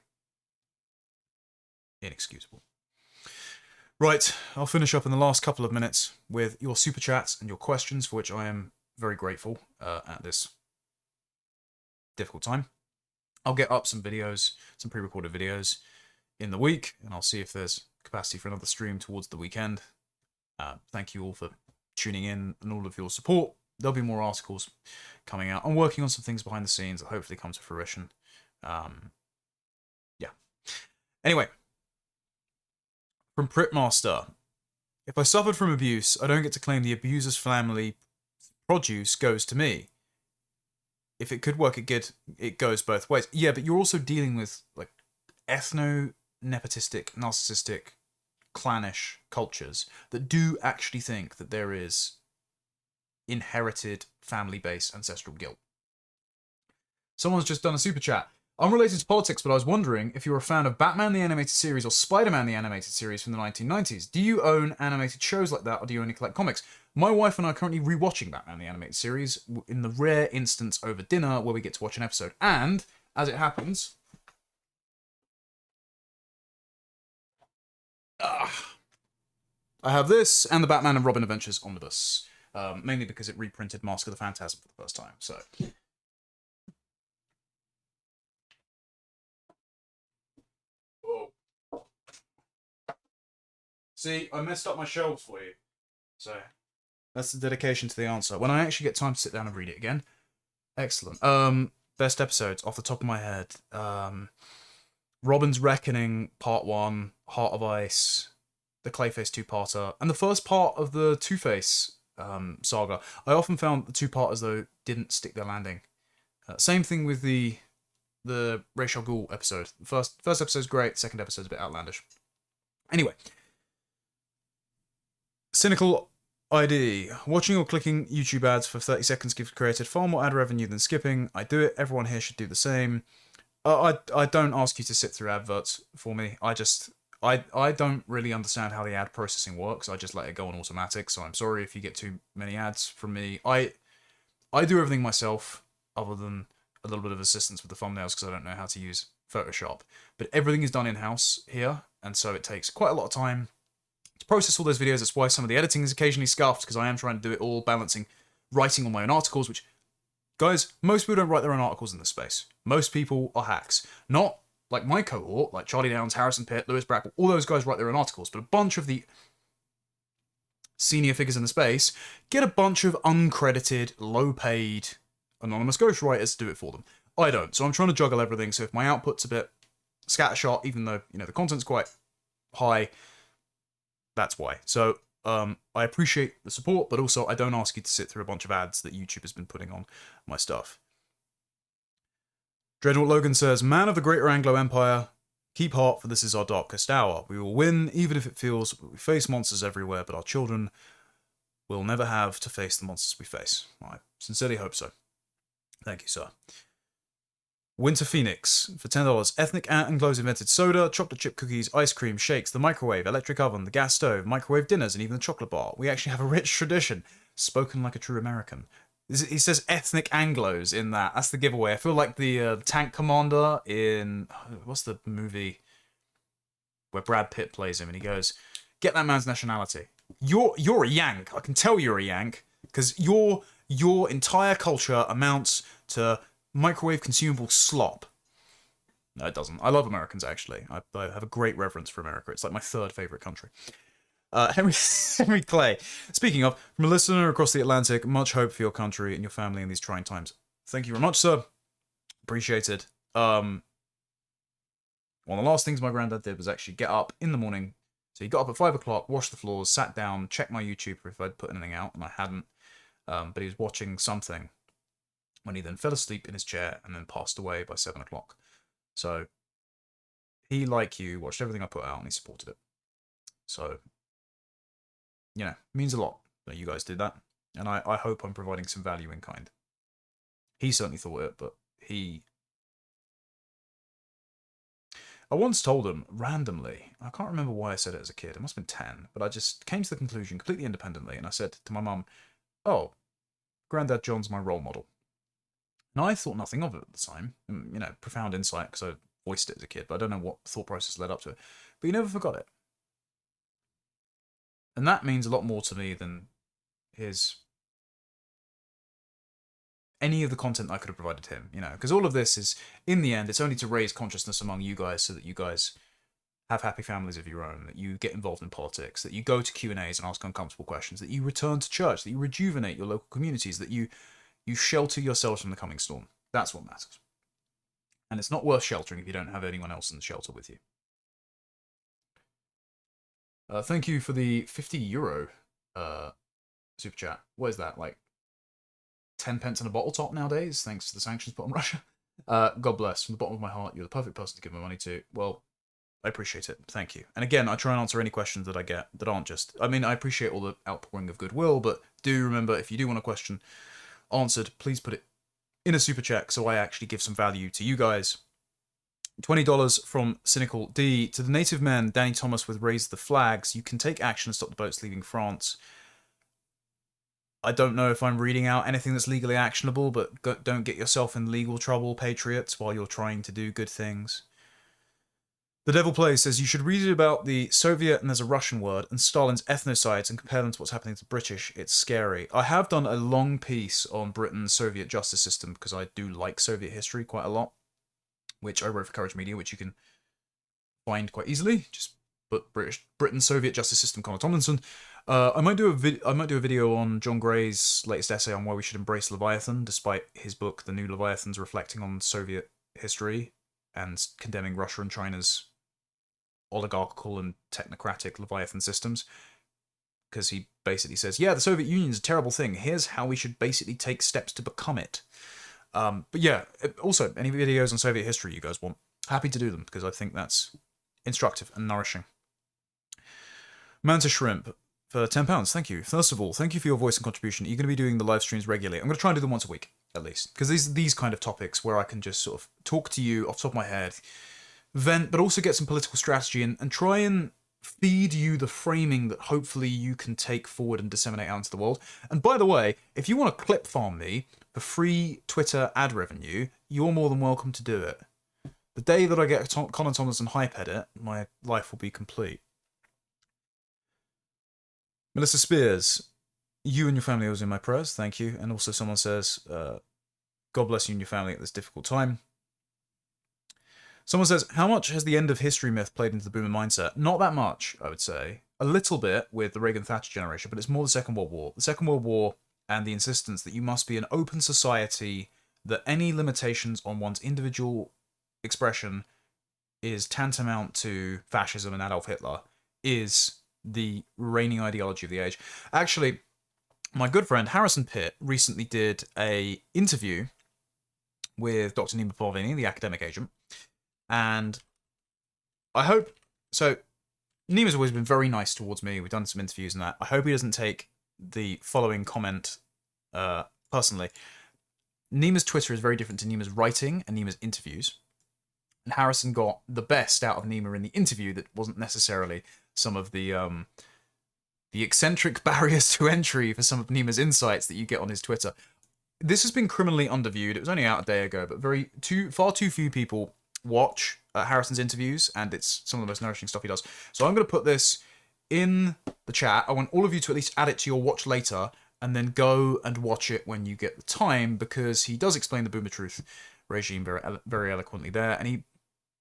A: Inexcusable. Right, I'll finish up in the last couple of minutes with your super chats and your questions, for which I am very grateful at this difficult time. I'll get up some videos, some pre-recorded videos in the week, and I'll see if there's capacity for another stream towards the weekend. Thank you all for tuning in and all of your support. There'll be more articles coming out. I'm working on some things behind the scenes that hopefully come to fruition. Yeah. Anyway, from Pritmaster. If I suffered from abuse, I don't get to claim the abuser's family produce goes to me. If it could work, it goes both ways. Yeah, but you're also dealing with like ethno-nepotistic, narcissistic, clannish cultures that do actually think that there is inherited family-based ancestral guilt. Someone's just done a super chat. Unrelated to politics, but I was wondering if you're a fan of Batman the Animated Series or Spider-Man the Animated Series from the 1990s. Do you own animated shows like that, or do you only collect comics? My wife and I are currently rewatching Batman the Animated Series in the rare instance over dinner where we get to watch an episode. And, as it happens... I have this and the Batman and Robin Adventures Omnibus. Mainly because it reprinted Mask of the Phantasm for the first time, so... See, I messed up my shelves for you. So, that's the dedication to the answer. When I actually get time to sit down and read it again. Excellent. Best episodes, off the top of my head. Robin's Reckoning, Part 1, Heart of Ice, the Clayface two-parter, and the first part of the Two-Face saga. I often found the two-parters, though, didn't stick their landing. Same thing with the Ra's al Ghul episode. The first episode's great, second episode's a bit outlandish. Anyway. Cynical ID. Watching or clicking YouTube ads for 30 seconds gives created far more ad revenue than skipping. I do it. Everyone here should do the same. I don't ask you to sit through adverts for me. I don't really understand how the ad processing works. I just let it go on automatic, so I'm sorry if you get too many ads from me. I do everything myself, other than a little bit of assistance with the thumbnails because I don't know how to use Photoshop. But everything is done in-house here, and so it takes quite a lot of time to process all those videos. That's why some of the editing is occasionally scuffed, because I am trying to do it all, balancing writing on my own articles, which, guys, most people don't write their own articles in this space. Most people are hacks. Not like my cohort, like Charlie Downs, Harrison Pitt, Lewis Bracknell, all those guys write their own articles, but a bunch of the senior figures in the space get a bunch of uncredited, low-paid, anonymous ghostwriters to do it for them. I don't, so I'm trying to juggle everything, so if my output's a bit scattershot, even though, the content's quite high, that's why. So, I appreciate the support, but also I don't ask you to sit through a bunch of ads that YouTube has been putting on my stuff. Dreadnought Logan says, Man of the Greater Anglo Empire, keep heart, for this is our darkest hour. We will win, even if it feels we face monsters everywhere, but our children will never have to face the monsters we face. I sincerely hope so. Thank you, sir. Winter Phoenix for $10. Ethnic Anglos invented soda, chocolate chip cookies, ice cream, shakes, the microwave, electric oven, the gas stove, microwave dinners, and even the chocolate bar. We actually have a rich tradition. Spoken like a true American. He says ethnic Anglos in that. That's the giveaway. I feel like the tank commander in... What's the movie where Brad Pitt plays him and he goes, get that man's nationality. You're a Yank. I can tell you're a Yank because your entire culture amounts to... microwave consumable slop. No, it doesn't. I love Americans, actually. I have a great reverence for America. It's like my third favourite country. Henry Clay. Speaking of, from a listener across the Atlantic, much hope for your country and your family in these trying times. Thank you very much, sir. Appreciated. One of the last things my granddad did was actually get up in the morning. So he got up at 5 o'clock, washed the floors, sat down, checked my YouTube if I'd put anything out, and I hadn't. But he was watching something when he then fell asleep in his chair and then passed away by 7 o'clock. So he, like you, watched everything I put out and he supported it. So, it means a lot that you guys did that. And I hope I'm providing some value in kind. He certainly thought it, but I once told him randomly, I can't remember why I said it as a kid, it must have been 10, but I just came to the conclusion completely independently, and I said to my mum, oh, Grandad John's my role model. And I thought nothing of it at the time. You know, profound insight because I voiced it as a kid, but I don't know what thought process led up to it. But he never forgot it. And that means a lot more to me than any of the content I could have provided him, you know, because all of this is, in the end, it's only to raise consciousness among you guys so that you guys have happy families of your own, that you get involved in politics, that you go to Q&As and ask uncomfortable questions, that you return to church, that you rejuvenate your local communities, that you shelter yourselves from the coming storm. That's what matters. And it's not worth sheltering if you don't have anyone else in the shelter with you. Thank you for the €50 super chat. What is that, like 10 pence in a bottle top nowadays, thanks to the sanctions put on Russia? God bless. From the bottom of my heart, you're the perfect person to give my money to. Well, I appreciate it. Thank you. And again, I try and answer any questions that I get that aren't just... I mean, I appreciate all the outpouring of goodwill, but do remember, if you do want a question answered, please put it in a super chat so I actually give some value to you guys. $20 from Cynical D. To the native men, Danny Thomas with Raise the Flags, you can take action and stop the boats leaving France. I don't know if I'm reading out anything that's legally actionable, but don't get yourself in legal trouble, patriots, while you're trying to do good things. The Devil Plays says you should read about the Soviet, and there's a Russian word, and Stalin's ethnocides and compare them to what's happening to the British. It's scary. I have done a long piece on Britain's Soviet justice system because I do like Soviet history quite a lot, which I wrote for Courage Media, which you can find quite easily. Just put Britain's Soviet justice system, Tomlinson. I might do a video on John Gray's latest essay on why we should embrace Leviathan, despite his book, The New Leviathans, reflecting on Soviet history and condemning Russia and China's oligarchical and technocratic Leviathan systems. Because he basically says, yeah, the Soviet Union's a terrible thing. Here's how we should basically take steps to become it. But yeah, also, any videos on Soviet history you guys want, happy to do them, because I think that's instructive and nourishing. Manta Shrimp, for £10, thank you. First of all, thank you for your voice and contribution. Are you going to be doing the live streams regularly? I'm going to try and do them once a week, at least. Because these kind of topics where I can just sort of talk to you off the top of my head, vent, but also get some political strategy and try and feed you the framing that hopefully you can take forward and disseminate out into the world. And by the way, if you want to clip farm me for free Twitter ad revenue, you're more than welcome to do it. The day that I get a Colin Tomlinson hype edit, my life will be complete. Melissa Spears, you and your family are always in my prayers, thank you. And also someone says, God bless you and your family at this difficult time. Someone says, how much has the end of history myth played into the boomer mindset? Not that much, I would say. A little bit with the Reagan-Thatcher generation, but it's more the Second World War. The Second World War and the insistence that you must be an open society, that any limitations on one's individual expression is tantamount to fascism and Adolf Hitler, is the reigning ideology of the age. Actually, my good friend Harrison Pitt recently did an interview with Dr. Nima Parvini, the academic agent, and I hope... So, Nima's always been very nice towards me. We've done some interviews and that. I hope he doesn't take the following comment personally. Nima's Twitter is very different to Nima's writing and Nima's interviews. And Harrison got the best out of Nima in the interview that wasn't necessarily some of the eccentric barriers to entry for some of Nima's insights that you get on his Twitter. This has been criminally underviewed. It was only out a day ago, but far too few people watch Harrison's interviews, and it's some of the most nourishing stuff he does. So I'm going to put this in the chat. I want all of you to at least add it to your watch later, and then go and watch it when you get the time, because he does explain the Boomer Truth regime very, very eloquently there, and he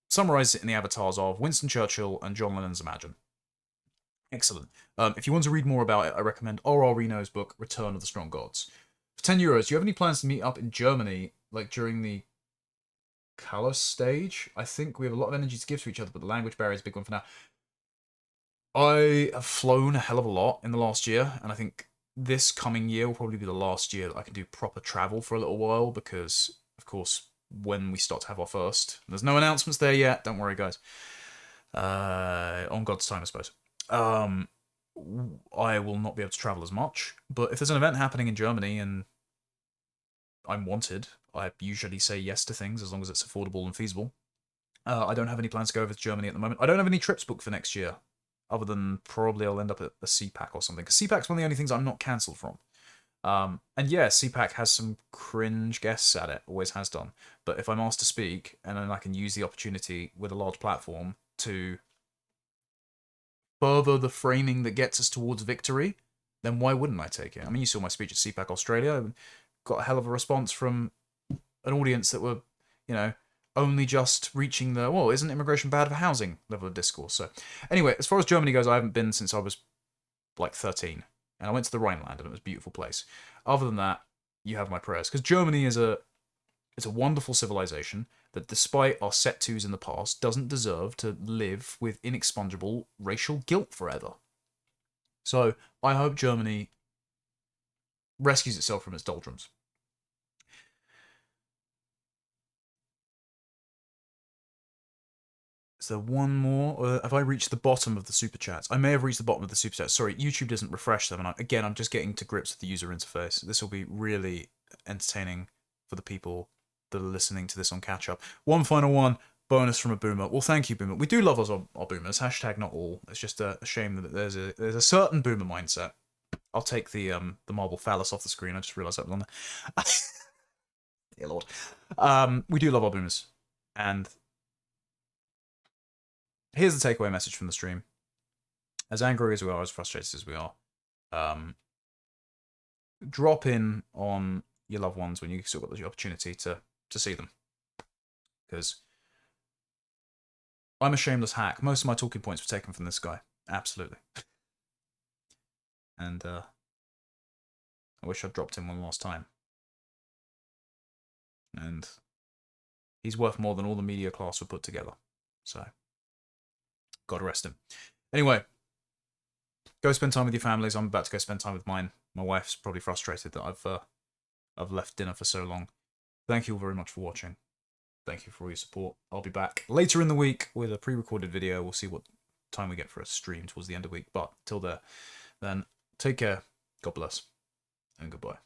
A: summarizes it in the avatars of Winston Churchill and John Lennon's Imagine. Excellent. If you want to read more about it, I recommend R.R. Reno's book, Return of the Strong Gods. For €10, do you have any plans to meet up in Germany, like during the Callus stage? I think we have a lot of energy to give to each other, but the language barrier is a big one for now. I have flown a hell of a lot in the last year, and I think this coming year will probably be the last year that I can do proper travel for a little while, because, of course, when we start to have our first... There's no announcements there yet, don't worry, guys. On God's time, I suppose. I will not be able to travel as much, but if there's an event happening in Germany and I'm wanted, I usually say yes to things as long as it's affordable and feasible. I don't have any plans to go over to Germany at the moment. I don't have any trips booked for next year, other than probably I'll end up at a CPAC or something. Because CPAC's one of the only things I'm not cancelled from. And yeah, CPAC has some cringe guests at it, always has done. But if I'm asked to speak, and then I can use the opportunity with a large platform to further the framing that gets us towards victory, then why wouldn't I take it? I mean, you saw my speech at CPAC Australia. Got a hell of a response from an audience that were, you know, only just reaching the, well, isn't immigration bad for housing level of discourse. So anyway, as far as Germany goes, I haven't been since I was like 13. And I went to the Rhineland, and it was a beautiful place. Other than that, you have my prayers. Because Germany is it's a wonderful civilization that, despite our set twos in the past, doesn't deserve to live with inexpugnable racial guilt forever. So I hope Germany rescues itself from its doldrums. Is there one more? Have I reached the bottom of the super chats? I may have reached the bottom of the super chats. Sorry, YouTube doesn't refresh them. And again, I'm just getting to grips with the user interface. This will be really entertaining for the people that are listening to this on catch up. One final one, bonus from a boomer. Well, thank you, boomer. We do love our boomers. Hashtag not all. It's just a shame that there's a certain boomer mindset. I'll take the marble phallus off the screen. I just realised that was on there. Dear Lord. We do love our boomers. And here's the takeaway message from the stream. As angry as we are, as frustrated as we are, drop in on your loved ones when you still got the opportunity to see them. Because I'm a shameless hack. Most of my talking points were taken from this guy. Absolutely. And I wish I'd dropped him one last time. And he's worth more than all the media class were put together. So God rest him. Anyway, go spend time with your families. I'm about to go spend time with mine. My wife's probably frustrated that I've left dinner for so long. Thank you all very much for watching. Thank you for all your support. I'll be back later in the week with a pre-recorded video. We'll see what time we get for a stream towards the end of the week. But till then, take care. God bless and goodbye.